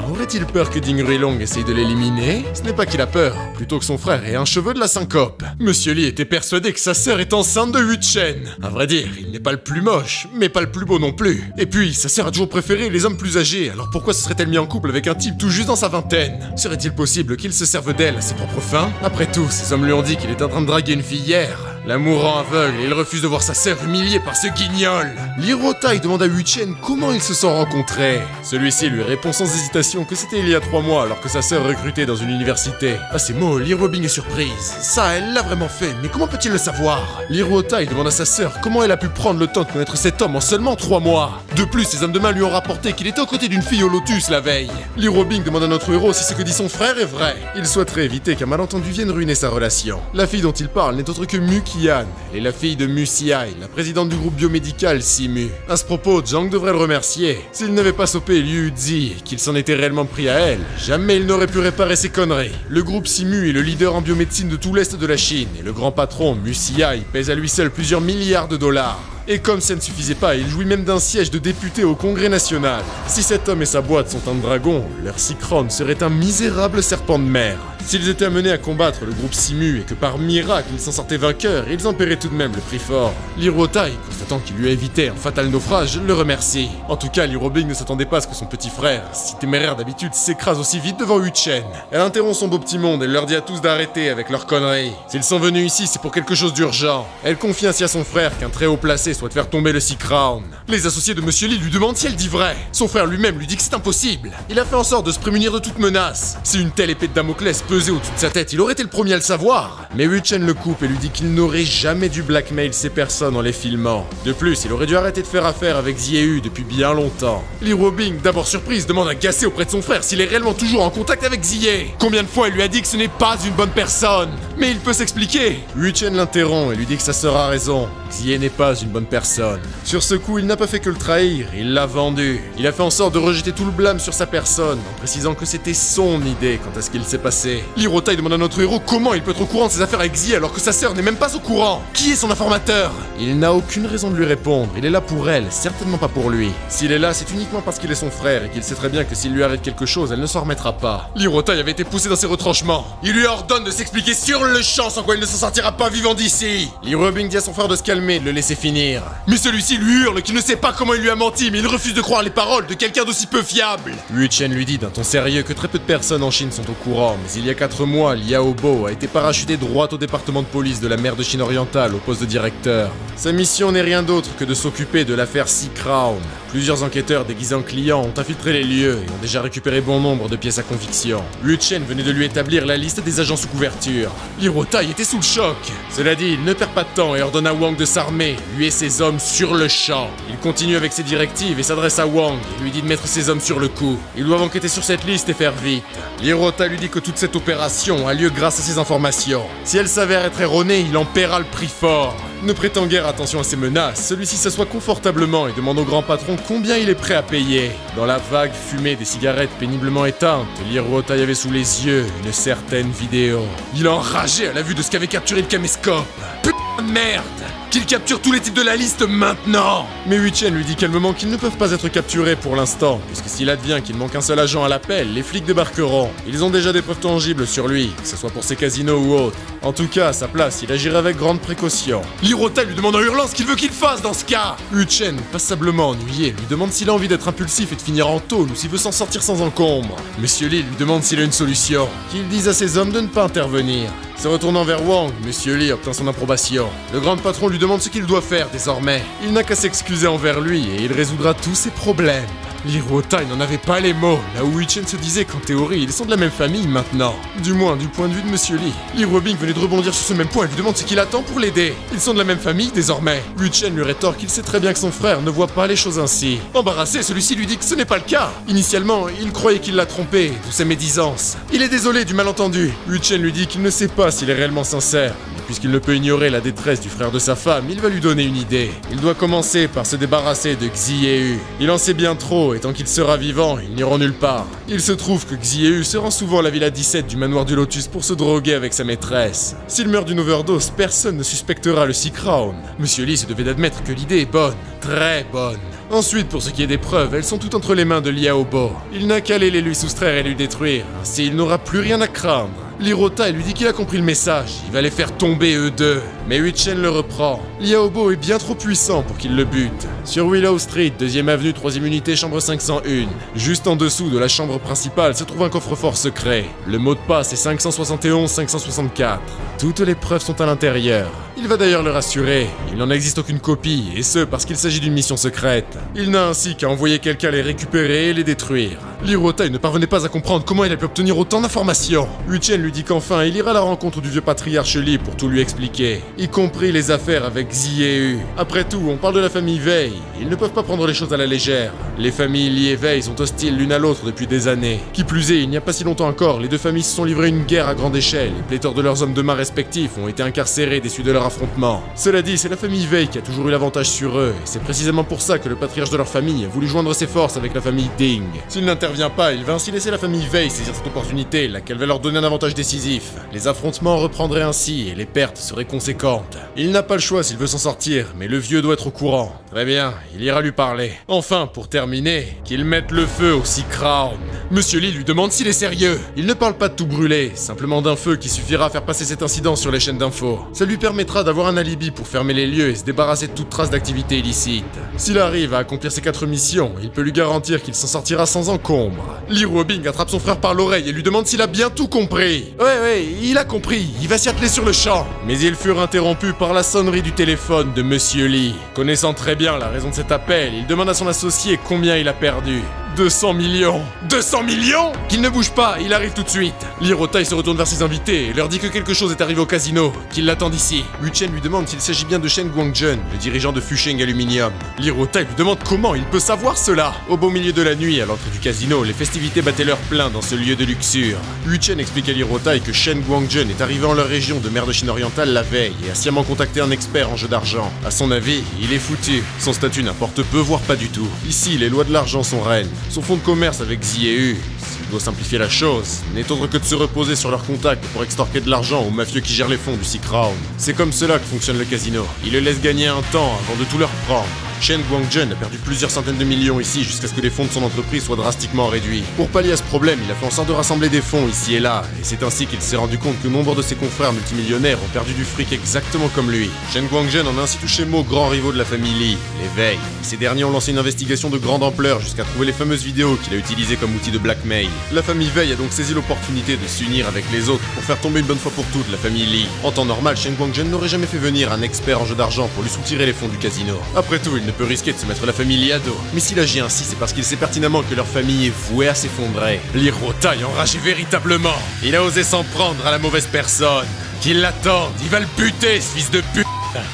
aurait-il peur que Ding Ruilong essaye de l'éliminer? Ce n'est pas qu'il a peur, plutôt que son frère ait un cheveu de la syncope. Monsieur Lee était persuadé que sa sœur est enceinte de Yu Chen. À vrai dire, il n'est pas le plus moche, mais pas le plus beau non plus. Et puis, sa sœur a toujours préféré les hommes plus âgés, alors pourquoi se serait-elle mis en couple avec un type tout juste dans sa vingtaine? Serait-il possible qu'il se serve d'elle à ses propres fins? Après tout, ces hommes lui ont dit qu'il était en train de draguer une fille hier. L'amour rend aveugle et il refuse de voir sa sœur humiliée par ce guignol. Lee Ruotai demande à Yu Chen comment ils se sont rencontrés. Celui-ci lui répond sans hésitation que c'était il y a 3 mois alors que sa sœur recrutait dans une université. À ces mots, Lee Ruobing est surprise. Ça, elle l'a vraiment fait, mais comment peut-il le savoir? Lee Ruotai demande à sa sœur comment elle a pu prendre le temps de connaître cet homme en seulement 3 mois. De plus, ses hommes de main lui ont rapporté qu'il était aux côtés d'une fille au Lotus la veille. Lee Ruobing demande à notre héros si ce que dit son frère est vrai. Il souhaiterait éviter qu'un malentendu vienne ruiner sa relation. La fille dont il parle n'est autre que Mu Qian. Elle est la fille de Mu Xiai, la présidente du groupe biomédical Simu. À ce propos, Zhang devrait le remercier. S'il n'avait pas stoppé Liu Zi et qu'il s'en était réellement pris à elle, jamais il n'aurait pu réparer ses conneries. Le groupe Simu est le leader en biomédecine de tout l'Est de la Chine et le grand patron, Mu Xiai, pèse à lui seul plusieurs milliards de dollars. Et comme ça ne suffisait pas, il jouit même d'un siège de député au Congrès national. Si cet homme et sa boîte sont un dragon, leur Sikron serait un misérable serpent de mer. S'ils étaient amenés à combattre le groupe Simu et que par miracle ils s'en sortaient vainqueurs, ils en paieraient tout de même le prix fort. Lee Ruotai, constatant qu'il lui a évité un fatal naufrage, le remercie. En tout cas, Lee Ruobing ne s'attendait pas à ce que son petit frère, si téméraire d'habitude, s'écrase aussi vite devant Yu Chen. Elle interrompt son beau petit monde et leur dit à tous d'arrêter avec leurs conneries. S'ils sont venus ici, c'est pour quelque chose d'urgent. Elle confie ainsi à son frère qu'un très haut placé souhaite faire tomber le Six Crown. Les associés de Monsieur Lee lui demandent si elle dit vrai. Son frère lui-même lui dit que c'est impossible. Il a fait en sorte de se prémunir de toute menace. Si une telle épée de Damoclès pesait au-dessus de sa tête, il aurait été le premier à le savoir. Mais Yu Chen le coupe et lui dit qu'il n'aurait jamais dû blackmail ces personnes en les filmant. De plus, il aurait dû arrêter de faire affaire avec Ziyu depuis bien longtemps. Lee Ruobing, d'abord surprise, demande agacé auprès de son frère s'il est réellement toujours en contact avec Ziye. Combien de fois il lui a dit que ce n'est pas une bonne personne? Mais il peut s'expliquer. Yu Chen l'interrompt et lui dit que sa sœur a raison. Ziye n'est pas une bonne personne. Sur ce coup, il n'a pas fait que le trahir, il l'a vendu. Il a fait en sorte de rejeter tout le blâme sur sa personne, en précisant que c'était son idée quant à ce qu'il s'est passé. Lee Ruotai demande à notre héros comment il peut être au courant de ses affaires avec Ziye alors que sa sœur n'est même pas au courant. Qui est son informateur? Il n'a aucune raison de lui répondre, il est là pour elle, certainement pas pour lui. S'il est là, c'est uniquement parce qu'il est son frère et qu'il sait très bien que s'il lui arrive quelque chose, elle ne s'en remettra pas. Lee Ruotai avait été poussé dans ses retranchements. Il lui ordonne de s'expliquer sur le champ sans quoi il ne s'en sortira pas vivant d'ici. Lee Ruobing dit à son frère de se calmer, de le laisser finir. Mais celui-ci lui hurle qu'il ne sait pas comment il lui a menti, mais il refuse de croire les paroles de quelqu'un d'aussi peu fiable. Yu Chen lui dit d'un ton sérieux que très peu de personnes en Chine sont au courant, mais il y a 4 mois, Liao Bo a été parachuté droit au département de police de la mer de Chine orientale au poste de directeur. Sa mission n'est rien d'autre que de s'occuper de l'affaire Six Crown. Plusieurs enquêteurs déguisés en clients ont infiltré les lieux et ont déjà récupéré bon nombre de pièces à conviction. Wu Chen venait de lui établir la liste des agents sous couverture. Hirotai était sous le choc. Cela dit, il ne perd pas de temps et ordonne à Wang de s'armer, lui et ses hommes sur le champ. Il continue avec ses directives et s'adresse à Wang et lui dit de mettre ses hommes sur le coup. Ils doivent enquêter sur cette liste et faire vite. Hirotai lui dit que toute cette opération a lieu grâce à ces informations. Si elle s'avère être erronée, il en paiera le prix fort. Ne prêtant guère attention à ses menaces, celui-ci s'assoit confortablement et demande au grand patron combien il est prêt à payer. Dans la vague fumée des cigarettes péniblement éteintes, Hirotai avait sous les yeux une certaine vidéo. Il a enragé à la vue de ce qu'avait capturé le caméscope. Putain de merde! Qu'il capture tous les types de la liste maintenant! Mais Wu Chen lui dit calmement qu'ils ne peuvent pas être capturés pour l'instant, puisque s'il advient qu'il manque un seul agent à l'appel, les flics débarqueront. Ils ont déjà des preuves tangibles sur lui, que ce soit pour ses casinos ou autres. En tout cas, à sa place, il agirait avec grande précaution. Hirotai lui demande en hurlant ce qu'il veut qu'il fasse dans ce cas! Wu Chen, passablement ennuyé, lui demande s'il a envie d'être impulsif et de finir en tôle ou s'il veut s'en sortir sans encombre. Monsieur Lee lui demande s'il a une solution, qu'il dise à ses hommes de ne pas intervenir. Se retournant vers Wang, Monsieur Lee obtint son approbation. Le grand patron lui demande ce qu'il doit faire désormais. Il n'a qu'à s'excuser envers lui et il résoudra tous ses problèmes. Hirotai n'en avait pas les mots, là où Wu Chen se disait qu'en théorie, ils sont de la même famille maintenant. Du moins, du point de vue de Monsieur Lee. Lee Robing venait de rebondir sur ce même point et lui demande ce qu'il attend pour l'aider. Ils sont de la même famille désormais. Wu Chen lui rétorque qu'il sait très bien que son frère ne voit pas les choses ainsi. Embarrassé, celui-ci lui dit que ce n'est pas le cas. Initialement, il croyait qu'il l'a trompé, d'où sa médisance. Il est désolé du malentendu. Wu Chen lui dit qu'il ne sait pas s'il est réellement sincère. Mais puisqu'il ne peut ignorer la détresse du frère de sa femme, il va lui donner une idée. Il doit commencer par se débarrasser de Xieu. Il en sait bien trop et tant qu'il sera vivant, ils n'iront nulle part. Il se trouve que Xieu se rend souvent à la villa 17 du manoir du Lotus pour se droguer avec sa maîtresse. S'il meurt d'une overdose, personne ne suspectera le Sea Crown. Monsieur Lee se devait d'admettre que l'idée est bonne, très bonne. Ensuite, pour ce qui est des preuves, elles sont toutes entre les mains de Liaobo. Il n'a qu'à les lui soustraire et lui détruire, ainsi il n'aura plus rien à craindre. Hirotai lui dit qu'il a compris le message, il va les faire tomber eux deux. Mais Wu Chen le reprend. Liaobo est bien trop puissant pour qu'il le bute. Sur Willow Street, 2ème avenue, 3ème unité, chambre 501. Juste en dessous de la chambre principale se trouve un coffre-fort secret. Le mot de passe est 571-564. Toutes les preuves sont à l'intérieur. Il va d'ailleurs le rassurer, il n'en existe aucune copie, et ce parce qu'il s'agit d'une mission secrète. Il n'a ainsi qu'à envoyer quelqu'un les récupérer et les détruire. Hirotai ne parvenait pas à comprendre comment il a pu obtenir autant d'informations. Wu Chen lui dit qu'enfin il ira à la rencontre du vieux patriarche Lee pour tout lui expliquer, y compris les affaires avec Xieu. Après tout, on parle de la famille Wei, ils ne peuvent pas prendre les choses à la légère. Les familles Lee et Wei sont hostiles l'une à l'autre depuis des années. Qui plus est, il n'y a pas si longtemps encore, les deux familles se sont livrées une guerre à grande échelle, et pléthore de leurs hommes de main respectifs ont été incarcérés déçus de leur affrontement. Cela dit, c'est la famille Wei qui a toujours eu l'avantage sur eux, et c'est précisément pour ça que le patriarche de leur famille a voulu joindre ses forces avec la famille Ding. S'il n'intervient pas, il va ainsi laisser la famille Wei saisir cette opportunité, laquelle va leur donner un avantage décisif. Les affrontements reprendraient ainsi, et les pertes seraient conséquentes. Il n'a pas le choix s'il veut s'en sortir, mais le vieux doit être au courant. Très bien, il ira lui parler. Enfin, pour terminer, qu'il mette le feu au Sea Crown. Monsieur Lee lui demande s'il est sérieux. Il ne parle pas de tout brûler, simplement d'un feu qui suffira à faire passer cet incident sur les chaînes d'infos. Ça lui permettra d'avoir un alibi pour fermer les lieux et se débarrasser de toute trace d'activité illicite. S'il arrive à accomplir ses 4 missions, il peut lui garantir qu'il s'en sortira sans encombre. Lee Robing attrape son frère par l'oreille et lui demande s'il a bien tout compris. Ouais, il a compris, il va s'y atteler sur le champ. Mais ils furent interrompus par la sonnerie du téléphone de Monsieur Lee. Connaissant très bien la raison de cet appel, il demande à son associé combien il a perdu. 200 millions. 200 millions? Qu'il ne bouge pas, il arrive tout de suite. Hirotai se retourne vers ses invités et leur dit que quelque chose est arrivé au casino, qu'ils l'attendent ici. Wu Chen lui demande s'il s'agit bien de Shen Guangjun, le dirigeant de Fusheng Aluminium. Hirotai lui demande comment il peut savoir cela. Au beau milieu de la nuit, à l'entrée du casino, les festivités battaient leur plein dans ce lieu de luxure. Wu Chen explique à Hirotai que Shen Guangjun est arrivé en leur région de mer de Chine orientale la veille et a sciemment contacté un expert en jeu d'argent. À son avis, il est foutu. Son statut n'importe peu, voire pas du tout. Ici, les lois de l'argent sont reines. Son fonds de commerce avec Xieu, s'il doit simplifier la chose, n'est autre que de se reposer sur leurs contacts pour extorquer de l'argent aux mafieux qui gèrent les fonds du Sea Crown. C'est comme cela que fonctionne le casino. Il les laisse gagner un temps avant de tout leur prendre. Shen Guangjun a perdu plusieurs centaines de millions ici jusqu'à ce que les fonds de son entreprise soient drastiquement réduits. Pour pallier à ce problème, il a fait en sorte de rassembler des fonds ici et là, et c'est ainsi qu'il s'est rendu compte que nombre de ses confrères multimillionnaires ont perdu du fric exactement comme lui. Shen Guangjun en a ainsi touché mot aux grands rivaux de la famille Lee, les Wei. Ces derniers ont lancé une investigation de grande ampleur jusqu'à trouver les fameuses vidéos qu'il a utilisées comme outil de blackmail. La famille Wei a donc saisi l'opportunité de s'unir avec les autres pour faire tomber une bonne fois pour toutes la famille Lee. En temps normal, Shen Guangjun n'aurait jamais fait venir un expert en jeu d'argent pour lui soutirer les fonds du casino. Après tout, il ne ne peut risquer de se mettre la famille à dos. Mais s'il agit ainsi, c'est parce qu'il sait pertinemment que leur famille est vouée à s'effondrer. L'Hirotai est enragé véritablement. Il a osé s'en prendre à la mauvaise personne. Qu'il l'attende, il va le buter, ce fils de pute.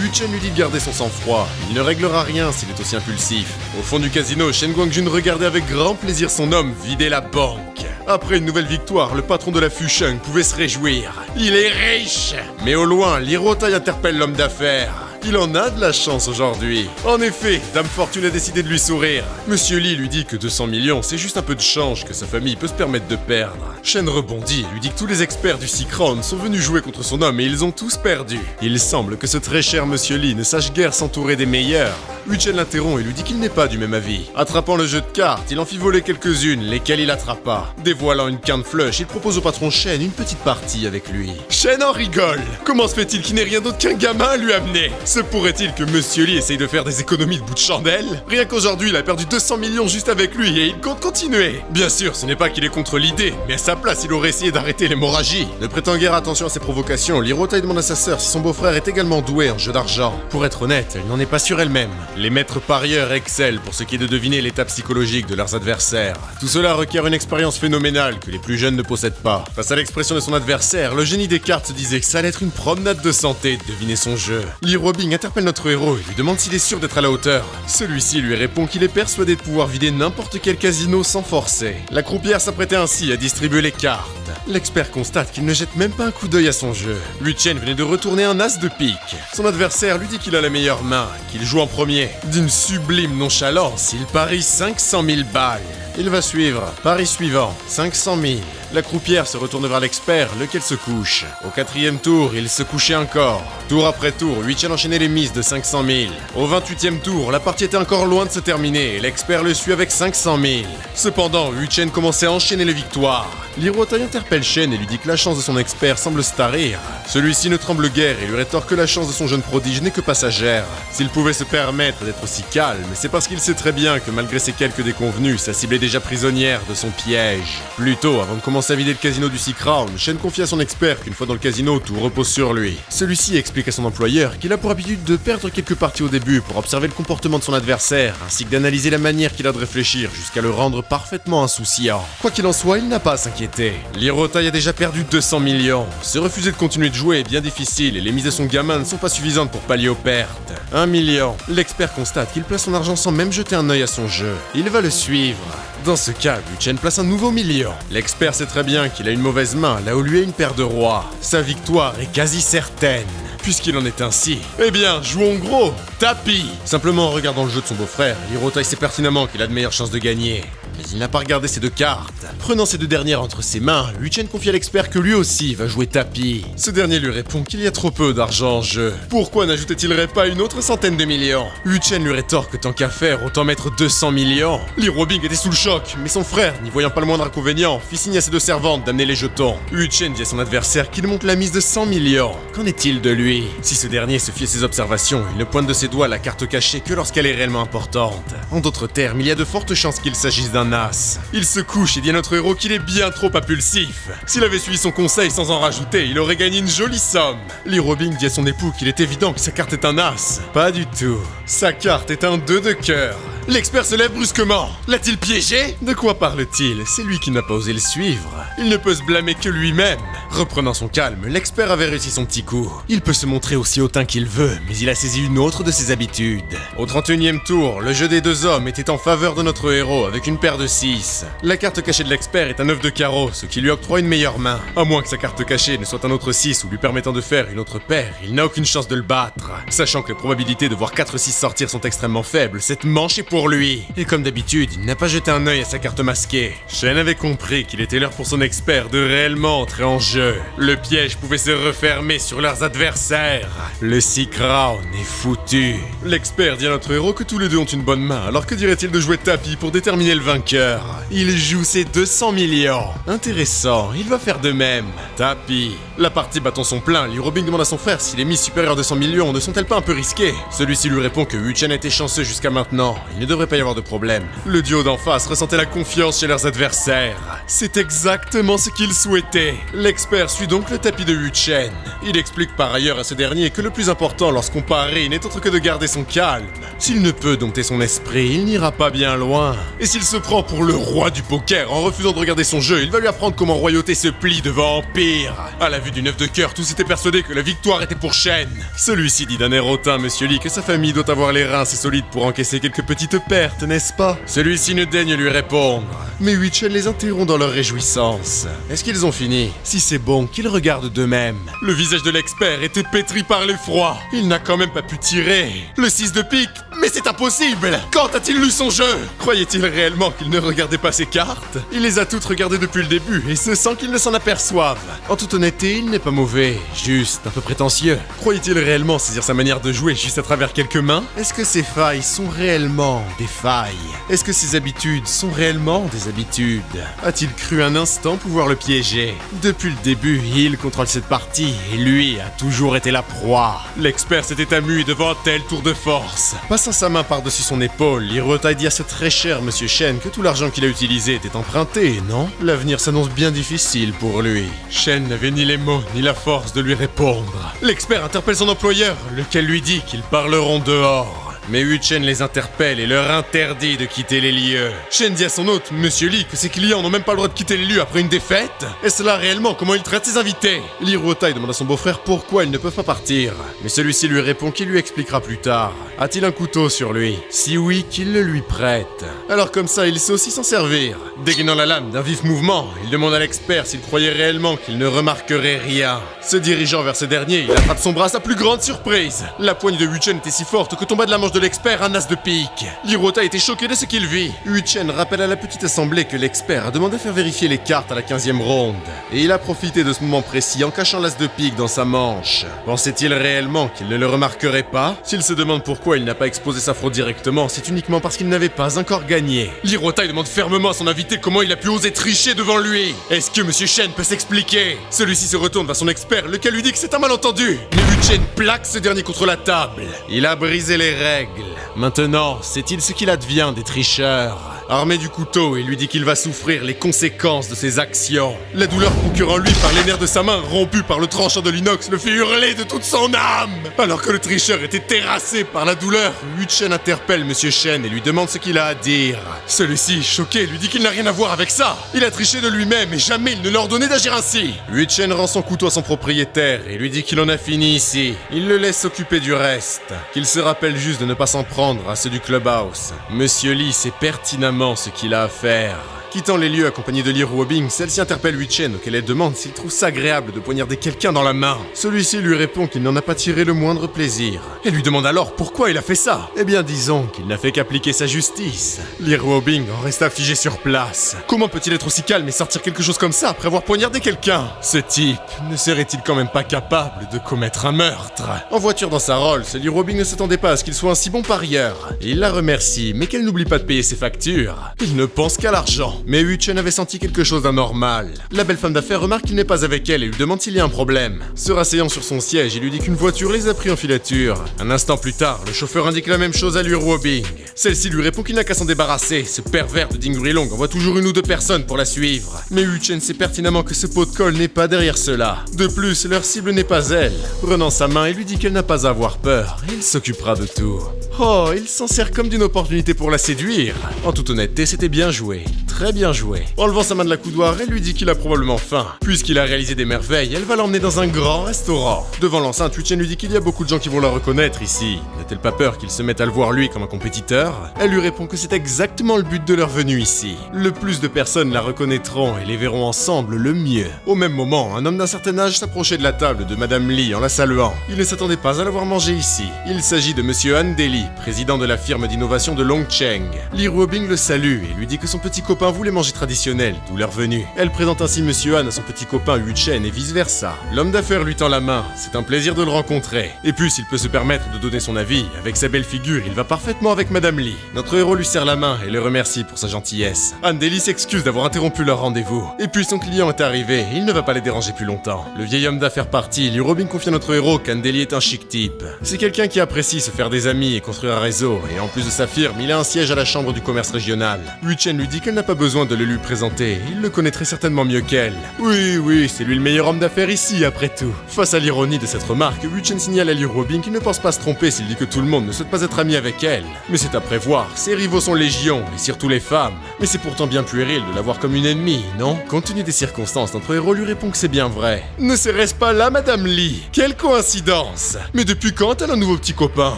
Yu-Chen lui dit de garder son sang-froid. Il ne réglera rien s'il est aussi impulsif. Au fond du casino, Shen Guangjun regardait avec grand plaisir son homme vider la banque. Après une nouvelle victoire, le patron de la Fusheng pouvait se réjouir. Il est riche. Mais au loin, l'Hirotai interpelle l'homme d'affaires. Il en a de la chance aujourd'hui. En effet, Dame Fortune a décidé de lui sourire. Monsieur Lee lui dit que 200 millions, c'est juste un peu de change que sa famille peut se permettre de perdre. Shen rebondit et lui dit que tous les experts du Six Rounds sont venus jouer contre son homme et ils ont tous perdu. Il semble que ce très cher Monsieur Lee ne sache guère s'entourer des meilleurs. Yu-Chen l'interrompt et lui dit qu'il n'est pas du même avis. Attrapant le jeu de cartes, il en fit voler quelques-unes, lesquelles il attrapa. Dévoilant une quinte flush, il propose au patron Shen une petite partie avec lui. Shen en rigole. Comment se fait-il qu'il n'ait rien d'autre qu'un gamin à lui amener? Se pourrait-il que Monsieur Lee essaye de faire des économies de bout de chandelle? Rien qu'aujourd'hui, il a perdu 200 millions juste avec lui et il compte continuer. Bien sûr, ce n'est pas qu'il est contre l'idée, mais à sa place, il aurait essayé d'arrêter l'hémorragie. Ne prêtant guère attention à ses provocations, l'Hirotai demande à sa sœur si son beau-frère est également doué en jeu d'argent. Pour être honnête, elle n'en est pas sûre elle-même. Les maîtres parieurs excellent pour ce qui est de deviner l'état psychologique de leurs adversaires. Tout cela requiert une expérience phénoménale que les plus jeunes ne possèdent pas. Face à l'expression de son adversaire, le génie des cartes se disait que ça allait être une promenade de santé de deviner son jeu. Lee Robing interpelle notre héros et lui demande s'il est sûr d'être à la hauteur. Celui-ci lui répond qu'il est persuadé de pouvoir vider n'importe quel casino sans forcer. La croupière s'apprêtait ainsi à distribuer les cartes. L'expert constate qu'il ne jette même pas un coup d'œil à son jeu. Yu-Chen venait de retourner un as de pique. Son adversaire lui dit qu'il a la meilleure main, qu'il joue en premier. D'une sublime nonchalance, il parie 500 000 balles. Il va suivre. Pari suivant, 500 000. La croupière se retourne vers l'expert, lequel se couche. Au 4e tour, il se couchait encore. Tour après tour, Yu-Chen enchaînait les mises de 500 000. Au 28e tour, la partie était encore loin de se terminer et l'expert le suit avec 500 000. Cependant, Yu-Chen commençait à enchaîner les victoires. L'Hirotai interpelle Shen et lui dit que la chance de son expert semble se tarir. Celui-ci ne tremble guère et lui rétorque que la chance de son jeune prodige n'est que passagère. S'il pouvait se permettre d'être aussi calme, c'est parce qu'il sait très bien que malgré ses quelques déconvenues, sa cible est déjà prisonnière de son piège. Plus tôt, avant de commencer à vider le casino du Six Rounds, Shen confie à son expert qu'une fois dans le casino, tout repose sur lui. Celui-ci explique à son employeur qu'il a pour habitude de perdre quelques parties au début pour observer le comportement de son adversaire, ainsi que d'analyser la manière qu'il a de réfléchir jusqu'à le rendre parfaitement insouciant. Quoi qu'il en soit, il n'a pas à s'inquiéter. L'Hirotai a déjà perdu 200 millions. Se refuser de continuer de jouer est bien difficile et les mises de son gamin ne sont pas suffisantes pour pallier aux pertes. 1 million. L'expert constate qu'il place son argent sans même jeter un œil à son jeu. Il va le suivre. Dans ce cas, Yu-Chen place un nouveau million. L'expert sait très bien qu'il a une mauvaise main là où lui a une paire de rois. Sa victoire est quasi certaine. Puisqu'il en est ainsi, eh bien, jouons gros. Tapis. Simplement en regardant le jeu de son beau-frère, l'Hirotai sait pertinemment qu'il a de meilleures chances de gagner. Mais il n'a pas regardé ces deux cartes. Prenant ces deux dernières entre ses mains, Yu-Chen confie à l'expert que lui aussi va jouer tapis. Ce dernier lui répond qu'il y a trop peu d'argent en jeu. Pourquoi n'ajoutait-il pas une autre centaine de millions? Yu-Chen lui rétorque que tant qu'à faire, autant mettre 200 millions. Lee Robing était sous le choc, mais son frère, n'y voyant pas le moindre inconvénient, fit signe à ses deux servantes d'amener les jetons. Yu-Chen dit à son adversaire qu'il monte la mise de 100 millions. Qu'en est-il de lui? Si ce dernier se fie à ses observations, il ne pointe de ses doigts la carte cachée que lorsqu'elle est réellement importante. En d'autres termes, il y a de fortes chances qu'il s'agisse d'un as. Il se couche et dit à notre héros qu'il est bien trop impulsif. S'il avait suivi son conseil sans en rajouter, il aurait gagné une jolie somme. Lee Robing dit à son époux qu'il est évident que sa carte est un as. Pas du tout. Sa carte est un 2 de cœur. L'expert se lève brusquement. L'a-t-il piégé? De quoi parle-t-il? C'est lui qui n'a pas osé le suivre. Il ne peut se blâmer que lui-même. Reprenant son calme, l'expert avait réussi son petit coup. Il peut se montrer aussi hautain qu'il veut, mais il a saisi une autre de ses habitudes. Au 31e tour, le jeu des deux hommes était en faveur de notre héros avec une paire de 6. La carte cachée de l'expert est un 9 de carreau, ce qui lui octroie une meilleure main. À moins que sa carte cachée ne soit un autre 6 ou lui permettant de faire une autre paire, il n'a aucune chance de le battre. Sachant que les probabilités de voir 4-6 sortir sont extrêmement faibles, cette manche est pour lui. Et comme d'habitude, il n'a pas jeté un œil à sa carte masquée. Shen avait compris qu'il était l'heure pour son expert de réellement entrer en jeu. Le piège pouvait se refermer sur leurs adversaires. Le Six Rounds est foutu. L'expert dit à notre héros que tous les deux ont une bonne main, alors que dirait-il de jouer tapis pour déterminer le vainqueur? Il joue ses 200 millions. Intéressant, il va faire de même. Tapis. La partie battant son plein, Lee Robing demande à son frère si les mises supérieures de 100 millions ne sont-elles pas un peu risquées. Celui-ci lui répond que Wu Chen était chanceux jusqu'à maintenant, il ne devrait pas y avoir de problème. Le duo d'en face ressentait la confiance chez leurs adversaires. C'est exactement ce qu'ils souhaitaient. L'expert suit donc le tapis de Wu Chen. Il explique par ailleurs à ce dernier que le plus important lorsqu'on parie n'est autre que de garder son calme. S'il ne peut dompter son esprit, il n'ira pas bien loin. Et s'il se prend pour le roi du poker en refusant de regarder son jeu, il va lui apprendre comment royauté se plie devant empire. À la vue du 9 de cœur, tous étaient persuadés que la victoire était pour Shen. Celui-ci dit d'un air hautain, Monsieur Lee, que sa famille doit avoir les reins assez solides pour encaisser quelques petites pertes, n'est-ce pas? Celui-ci ne daigne lui répondre. Mais Wu Chen les interrompt dans leur réjouissance. Est-ce qu'ils ont fini? Si c'est bon, qu'ils regardent d'eux-mêmes. Le visage de l'expert était pétri par l'effroi. Il n'a quand même pas pu tirer. Le 6 de pique? Mais c'est impossible! Quand a-t-il lu son jeu? Croyait-il réellement qu'il ne regardait pas ses cartes? Il les a toutes regardées depuis le début, et ce sans qu'il ne s'en aperçoive. En toute honnêteté, il n'est pas mauvais, juste un peu prétentieux. Croyait-il réellement saisir sa manière de jouer juste à travers quelques mains? Est-ce que ses failles sont réellement des failles? Est-ce que ses habitudes sont réellement des habitudes? A-t-il cru un instant pouvoir le piéger? Depuis le début, il contrôle cette partie, et lui a toujours été la proie. L'expert s'était amui devant un tel tour de force. Passant sa main par-dessus son épaule, Lee Ruotai dit à ce très cher Monsieur Shen que tout l'argent qu'il a utilisé était emprunté, non? L'avenir s'annonce bien difficile pour lui. Shen n'avait ni les mots ni la force de lui répondre. L'expert interpelle son employeur, lequel lui dit qu'ils parleront dehors. Mais Wu Chen les interpelle et leur interdit de quitter les lieux. Shen dit à son hôte, Monsieur Lee, que ses clients n'ont même pas le droit de quitter les lieux après une défaite. Est-ce là réellement comment il traite ses invités? Lee Ruotai demande à son beau-frère pourquoi ils ne peuvent pas partir. Mais celui-ci lui répond qu'il lui expliquera plus tard. A-t-il un couteau sur lui? Si oui, qu'il le lui prête. Alors comme ça, il sait aussi s'en servir. Dégainant la lame d'un vif mouvement, il demande à l'expert s'il croyait réellement qu'il ne remarquerait rien. Se dirigeant vers ce dernier, il attrape son bras à sa plus grande surprise. La poigne de Wu Chen était si forte que tomba de la manche de l'expert un as de pique. Lee Ruotai était choqué de ce qu'il vit. Wu Chen rappelle à la petite assemblée que l'expert a demandé à faire vérifier les cartes à la 15e ronde. Et il a profité de ce moment précis en cachant l'as de pique dans sa manche. Pensait-il réellement qu'il ne le remarquerait pas? S'il se demande pourquoi il n'a pas exposé sa fraude directement, c'est uniquement parce qu'il n'avait pas encore gagné. Lee Ruotai demande fermement à son invité comment il a pu oser tricher devant lui. Est-ce que Monsieur Shen peut s'expliquer? Celui-ci se retourne vers son expert, lequel lui dit que c'est un malentendu. Mais Wu Chen plaque ce dernier contre la table. Il a brisé les règles. Maintenant, sait-il ce qu'il advient des tricheurs? Armé du couteau, il lui dit qu'il va souffrir les conséquences de ses actions. La douleur procurant lui par les nerfs de sa main, rompue par le tranchant de l'inox, le fit hurler de toute son âme. Alors que le tricheur était terrassé par la douleur, Wu Chen interpelle Monsieur Shen et lui demande ce qu'il a à dire. Celui-ci, choqué, lui dit qu'il n'a rien à voir avec ça. Il a triché de lui-même et jamais il ne leur donnait d'agir ainsi. Wu Chen rend son couteau à son propriétaire et lui dit qu'il en a fini ici. Il le laisse s'occuper du reste, qu'il se rappelle juste de ne pas s'en prendre à ceux du clubhouse. Monsieur Lee sait pertinemment ce qu'il a à faire. Quittant les lieux accompagné de Lee Ruobing, celle-ci interpelle Wu Chen auquel elle demande s'il trouve ça agréable de poignarder quelqu'un dans la main. Celui-ci lui répond qu'il n'en a pas tiré le moindre plaisir. Elle lui demande alors pourquoi il a fait ça. Eh bien disons qu'il n'a fait qu'appliquer sa justice. Lee Ruobing en resta figé sur place. Comment peut-il être aussi calme et sortir quelque chose comme ça après avoir poignardé quelqu'un? Ce type ne serait-il quand même pas capable de commettre un meurtre? En voiture dans sa Rolls, Lee Ruobing ne s'attendait pas à ce qu'il soit un si bon parieur. Il la remercie, mais qu'elle n'oublie pas de payer ses factures. Il ne pense qu'à l'argent. Mais Wu Chen avait senti quelque chose d'anormal. La belle femme d'affaires remarque qu'il n'est pas avec elle et lui demande s'il y a un problème. Se rasseyant sur son siège, il lui dit qu'une voiture les a pris en filature. Un instant plus tard, le chauffeur indique la même chose à Lee Ruobing. Celle-ci lui répond qu'il n'a qu'à s'en débarrasser. Ce pervers de Ding Ruilong envoie toujours une ou deux personnes pour la suivre. Mais Wu Chen sait pertinemment que ce pot de colle n'est pas derrière cela. De plus, leur cible n'est pas elle. Prenant sa main, il lui dit qu'elle n'a pas à avoir peur. Il s'occupera de tout. Oh, il s'en sert comme d'une opportunité pour la séduire. En toute honnêteté, c'était bien joué. Très bien joué. Enlevant sa main de la coudoir, elle lui dit qu'il a probablement faim. Puisqu'il a réalisé des merveilles, elle va l'emmener dans un grand restaurant. Devant l'enceinte, Wu Chen lui dit qu'il y a beaucoup de gens qui vont la reconnaître ici. N'a-t-elle pas peur qu'il se mette à le voir lui comme un compétiteur? Elle lui répond que c'est exactement le but de leur venue ici. Le plus de personnes la reconnaîtront et les verront ensemble le mieux. Au même moment, un homme d'un certain âge s'approchait de la table de Madame Lee en la saluant. Il ne s'attendait pas à la voir manger ici. Il s'agit de Monsieur Han Deli, président de la firme d'innovation de Longcheng. Li Ruobing le salue et lui dit que son petit copain voulait manger traditionnel, d'où leur venue. Elle présente ainsi Monsieur Han à son petit copain Yu Chen et vice-versa. L'homme d'affaires lui tend la main, c'est un plaisir de le rencontrer. Et puis s'il peut se permettre de donner son avis, avec sa belle figure, il va parfaitement avec Madame Li. Notre héros lui serre la main et le remercie pour sa gentillesse. Han Deli s'excuse d'avoir interrompu leur rendez-vous. Et puis son client est arrivé, il ne va pas les déranger plus longtemps. Le vieil homme d'affaires parti, Li Ruobing confie à notre héros qu'Han Deli est un chic type. C'est quelqu'un qui apprécie se faire des amis et construire un réseau, et en plus de sa firme, il a un siège à la chambre du commerce régional. Yu Chen lui dit qu'elle n'a pas besoin de le lui présenter, il le connaît très certainement mieux qu'elle. Oui, c'est lui le meilleur homme d'affaires ici, après tout. Face à l'ironie de cette remarque, Yu Chen signale à Li Ruobing qu'il ne pense pas se tromper s'il dit que tout le monde ne souhaite pas être ami avec elle. Mais c'est à prévoir, ses rivaux sont légion, et surtout les femmes. Mais c'est pourtant bien puéril de la voir comme une ennemie, non? Compte tenu des circonstances, notre héros lui répond que c'est bien vrai. Ne serait-ce pas là, Madame Li? Quelle coïncidence! Mais depuis quand elle a un nouveau petit copain?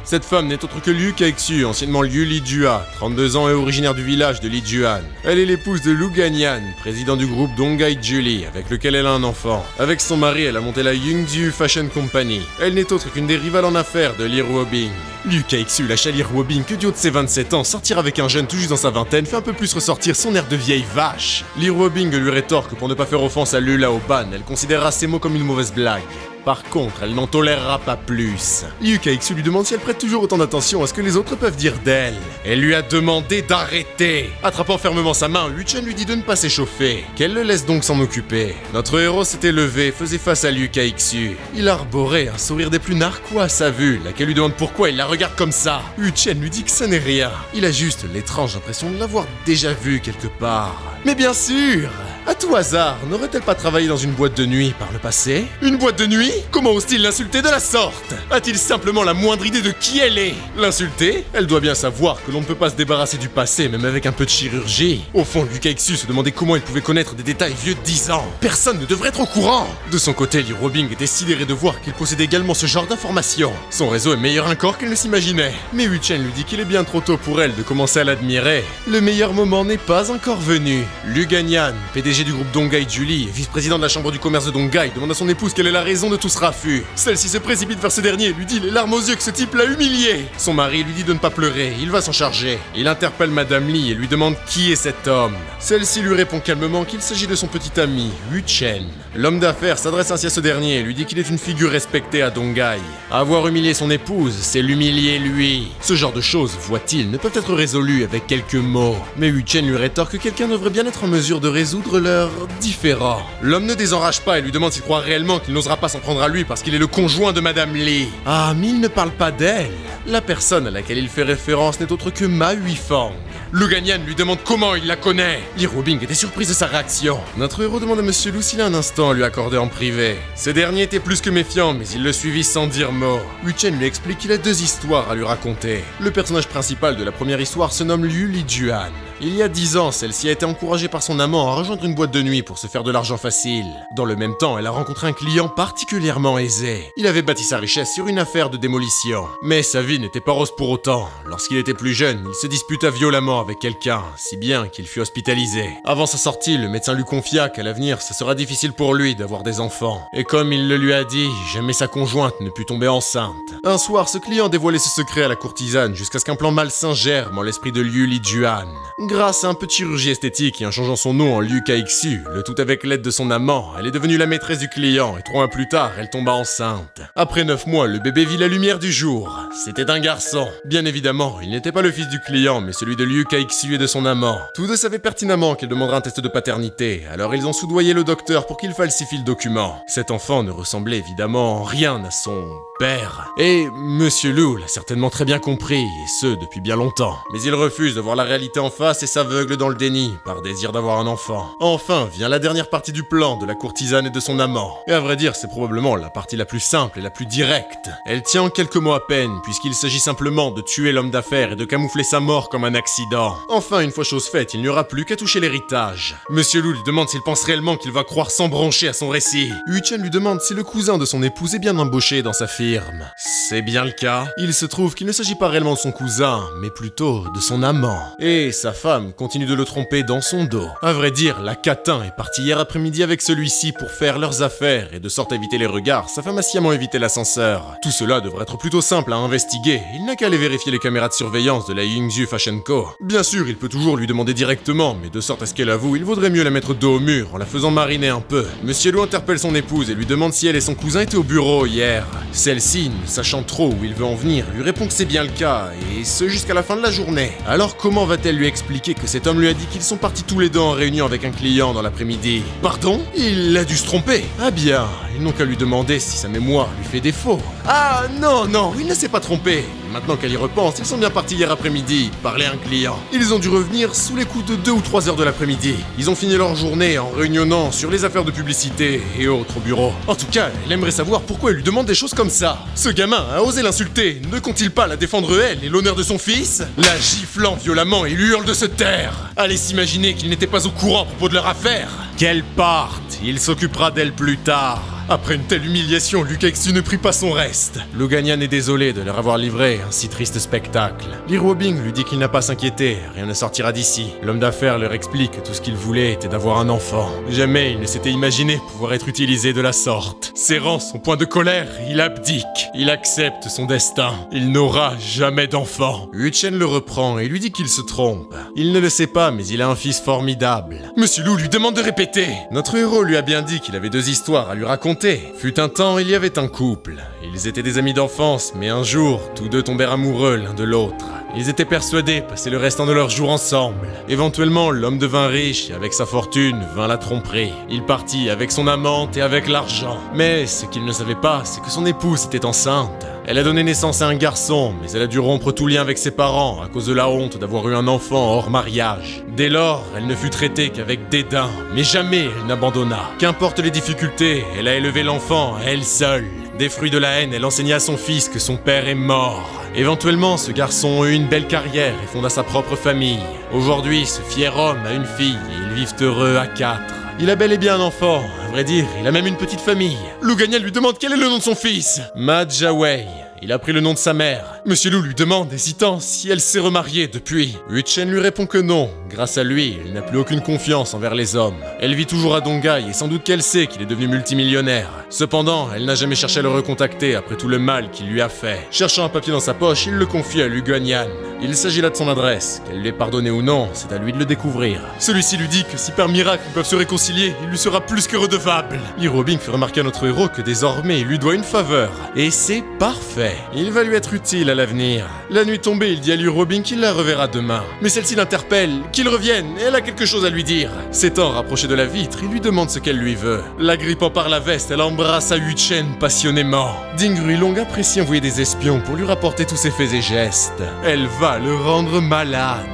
Cette femme n'est autre que Liu Kaixu, anciennement Liu Lijua, 32 ans et originaire du village de Lijuan. Elle est l'épouse de Lu Ganyan, président du groupe Donghai Julie, avec lequel elle a un enfant. Avec son mari, elle a monté la Yungju Fashion Company. Elle n'est autre qu'une des rivales en affaires de Li Ruobing. Liu Kaixu lâche à Li Ruobing que du haut de ses 27 ans, sortir avec un jeune tout juste dans sa vingtaine fait un peu plus ressortir son air de vieille vache. Li Ruobing lui rétorque que pour ne pas faire offense à Liu Laoban, elle considérera ces mots comme une mauvaise blague. Par contre, elle n'en tolérera pas plus. Liu Kaixu lui demande si elle prête toujours autant d'attention à ce que les autres peuvent dire d'elle. Elle lui a demandé d'arrêter. Attrapant fermement sa main, Yu Chen lui dit de ne pas s'échauffer, qu'elle le laisse donc s'en occuper. Notre héros s'était levé et faisait face à Liu Kaixu. Il arborait un sourire des plus narquois à sa vue, laquelle lui demande pourquoi il la regarde comme ça. Yu Chen lui dit que ça n'est rien. Il a juste l'étrange impression de l'avoir déjà vue quelque part. Mais bien sûr! À tout hasard, n'aurait-elle pas travaillé dans une boîte de nuit par le passé? Une boîte de nuit? Comment ose-t-il l'insulter de la sorte? A-t-il simplement la moindre idée de qui elle est? L'insulter? Elle doit bien savoir que l'on ne peut pas se débarrasser du passé, même avec un peu de chirurgie. Au fond, Liu Kaixu se demandait comment il pouvait connaître des détails vieux de 10 ans. Personne ne devrait être au courant. De son côté, Li Ruobing était sidéré de voir qu'il possédait également ce genre d'informations. Son réseau est meilleur encore qu'elle ne s'imaginait. Mais Yu Chen lui dit qu'il est bien trop tôt pour elle de commencer à l'admirer. Le meilleur moment n'est pas encore venu. Lu Ganyan, PDG du groupe Donghai Julie et vice-président de la chambre du commerce de Donghai, demande à son épouse quelle est la raison de tout ce raffut. Celle-ci se précipite vers ce dernier et lui dit les larmes aux yeux que ce type l'a humilié. Son mari lui dit de ne pas pleurer, il va s'en charger. Il interpelle Madame Li et lui demande qui est cet homme. Celle-ci lui répond calmement qu'il s'agit de son petit ami, Yu Chen. L'homme d'affaires s'adresse ainsi à ce dernier et lui dit qu'il est une figure respectée à Donghai. Avoir humilié son épouse, c'est l'humilier lui. Ce genre de choses, voit-il, ne peuvent être résolues avec quelques mots. Mais Yu Chen lui rétorque que quelqu'un devrait bien être en mesure de résoudre leurs différends. L'homme ne désenrage pas et lui demande s'il croit réellement qu'il n'osera pas s'en prendre à lui parce qu'il est le conjoint de Madame Li. Ah, mais il ne parle pas d'elle. La personne à laquelle il fait référence n'est autre que Ma Huifang. Lu Ganyan lui demande comment il la connaît. Li Ruobing était surprise de sa réaction. Notre héros demande à Monsieur Lu s'il a un instant à lui accorder en privé. Ce dernier était plus que méfiant, mais il le suivit sans dire mot. Yu Chen lui explique qu'il a 2 histoires à lui raconter. Le personnage principal de la première histoire se nomme Liu Lijuan. Il y a 10 ans, celle-ci a été encouragée par son amant à rejoindre une boîte de nuit pour se faire de l'argent facile. Dans le même temps, elle a rencontré un client particulièrement aisé. Il avait bâti sa richesse sur une affaire de démolition. Mais sa vie n'était pas rose pour autant. Lorsqu'il était plus jeune, il se disputa violemment avec quelqu'un, si bien qu'il fut hospitalisé. Avant sa sortie, le médecin lui confia qu'à l'avenir, ce sera difficile pour lui d'avoir des enfants. Et comme il le lui a dit, jamais sa conjointe ne put tomber enceinte. Un soir, ce client dévoilait ce secret à la courtisane jusqu'à ce qu'un plan malsain germe en l'esprit de Liu Lijuan. Grâce à un peu de chirurgie esthétique et en changeant son nom en Liu Kaixu, le tout avec l'aide de son amant, elle est devenue la maîtresse du client et 3 mois plus tard, elle tomba enceinte. Après 9 mois, le bébé vit la lumière du jour. C'était un garçon. Bien évidemment, il n'était pas le fils du client, mais celui de Liu Kaixu et de son amant. Tous deux savaient pertinemment qu'elle demanderait un test de paternité, alors ils ont soudoyé le docteur pour qu'il falsifie le document. Cet enfant ne ressemblait évidemment en rien à son père. Et Monsieur Lu l'a certainement très bien compris, et ce depuis bien longtemps. Mais il refuse de voir la réalité en face et s'aveugle dans le déni, par désir d'avoir un enfant. Enfin vient la dernière partie du plan de la courtisane et de son amant. Et à vrai dire, c'est probablement la partie la plus simple et la plus directe. Elle tient en quelques mots à peine, puisqu'il s'agit simplement de tuer l'homme d'affaires et de camoufler sa mort comme un accident. Enfin, une fois chose faite, il n'y aura plus qu'à toucher l'héritage. Monsieur Lu lui demande s'il pense réellement qu'il va croire sans broncher à son récit. Yu Chen lui demande si le cousin de son épouse est bien embauché dans sa firme. C'est bien le cas. Il se trouve qu'il ne s'agit pas réellement de son cousin, mais plutôt de son amant. Et sa femme continue de le tromper dans son dos. À vrai dire, la catin est parti hier après-midi avec celui-ci pour faire leurs affaires et de sorte à éviter les regards, sa femme a sciemment évité l'ascenseur. Tout cela devrait être plutôt simple à investiguer, il n'a qu'à aller vérifier les caméras de surveillance de la Yingzhu Fashion Co. Bien sûr, il peut toujours lui demander directement, mais de sorte à ce qu'elle avoue, il vaudrait mieux la mettre dos au mur en la faisant mariner un peu. Monsieur Lu interpelle son épouse et lui demande si elle et son cousin étaient au bureau hier. Celle-ci, ne sachant trop où il veut en venir, lui répond que c'est bien le cas, et ce jusqu'à la fin de la journée. Alors comment va-t-elle lui expliquer que cet homme lui a dit qu'ils sont partis tous les deux en réunion avec un client dans l'après-midi? Pardon? Il a dû se tromper. Ah bien, ils n'ont qu'à lui demander si sa mémoire lui fait défaut. Ah non, non, il ne s'est pas trompé. Maintenant qu'elle y repense, ils sont bien partis hier après-midi, parler à un client. Ils ont dû revenir sous les coups de 2 ou 3 heures de l'après-midi. Ils ont fini leur journée en réunionnant sur les affaires de publicité et autres au bureau. En tout cas, elle aimerait savoir pourquoi elle lui demande des choses comme ça. Ce gamin a osé l'insulter, ne compte-t-il pas la défendre elle et l'honneur de son fils? La giflant violemment et lui hurle de se taire. Allez s'imaginer qu'il n'était pas au courant à propos de leur affaire. Qu'elle parte, il s'occupera d'elle plus tard. Après une telle humiliation, Lu Kexu ne prit pas son reste. Lu Ganyan est désolé de leur avoir livré un si triste spectacle. Li Ruobing lui dit qu'il n'a pas à s'inquiéter, rien ne sortira d'ici. L'homme d'affaires leur explique que tout ce qu'il voulait était d'avoir un enfant. Jamais il ne s'était imaginé pouvoir être utilisé de la sorte. Serrant son point de colère, il abdique. Il accepte son destin. Il n'aura jamais d'enfant. Yu-Chen le reprend et lui dit qu'il se trompe. Il ne le sait pas, mais il a un fils formidable. Monsieur Lu lui demande de répéter. Notre héros lui a bien dit qu'il avait 2 histoires à lui raconter. Fut un temps, il y avait un couple. Ils étaient des amis d'enfance, mais un jour, tous deux tombèrent amoureux l'un de l'autre. Ils étaient persuadés passer le restant de leurs jours ensemble. Éventuellement, l'homme devint riche et avec sa fortune vint la tromperie. Il partit avec son amante et avec l'argent. Mais ce qu'il ne savait pas, c'est que son épouse était enceinte. Elle a donné naissance à un garçon, mais elle a dû rompre tout lien avec ses parents à cause de la honte d'avoir eu un enfant hors mariage. Dès lors, elle ne fut traitée qu'avec dédain, mais jamais elle n'abandonna. Qu'importe les difficultés, elle a élevé l'enfant à elle seule. Des fruits de la haine, elle enseigna à son fils que son père est mort. Éventuellement, ce garçon eut une belle carrière et fonda sa propre famille. Aujourd'hui, ce fier homme a une fille et ils vivent heureux à 4. Il a bel et bien un enfant, à vrai dire, il a même une petite famille. Lu Ganyan lui demande quel est le nom de son fils. Ma Jiawei. Il a pris le nom de sa mère. Monsieur Lu lui demande, hésitant, si elle s'est remariée depuis. Yu-Chen lui répond que non. Grâce à lui, elle n'a plus aucune confiance envers les hommes. Elle vit toujours à Dongai et sans doute qu'elle sait qu'il est devenu multimillionnaire. Cependant, elle n'a jamais cherché à le recontacter après tout le mal qu'il lui a fait. Cherchant un papier dans sa poche, il le confie à Lu Ganyan. Il s'agit là de son adresse. Qu'elle l'ait pardonné ou non, c'est à lui de le découvrir. Celui-ci lui dit que si par miracle ils peuvent se réconcilier, il lui sera plus que redevable. Li Ruobing fait remarquer à notre héros que désormais il lui doit une faveur. Et c'est parfait. Il va lui être utile à l'avenir. La nuit tombée, il dit à Li Ruobing qu'il la reverra demain. Mais celle-ci l'interpelle, qu'il revienne, et elle a quelque chose à lui dire. S'étant rapprochée de la vitre, il lui demande ce qu'elle lui veut. La grippant par la veste, elle embrasse à Yu-Chen passionnément. Ding Ruilong apprécie envoyer des espions pour lui rapporter tous ses faits et gestes. Elle va le rendre malade.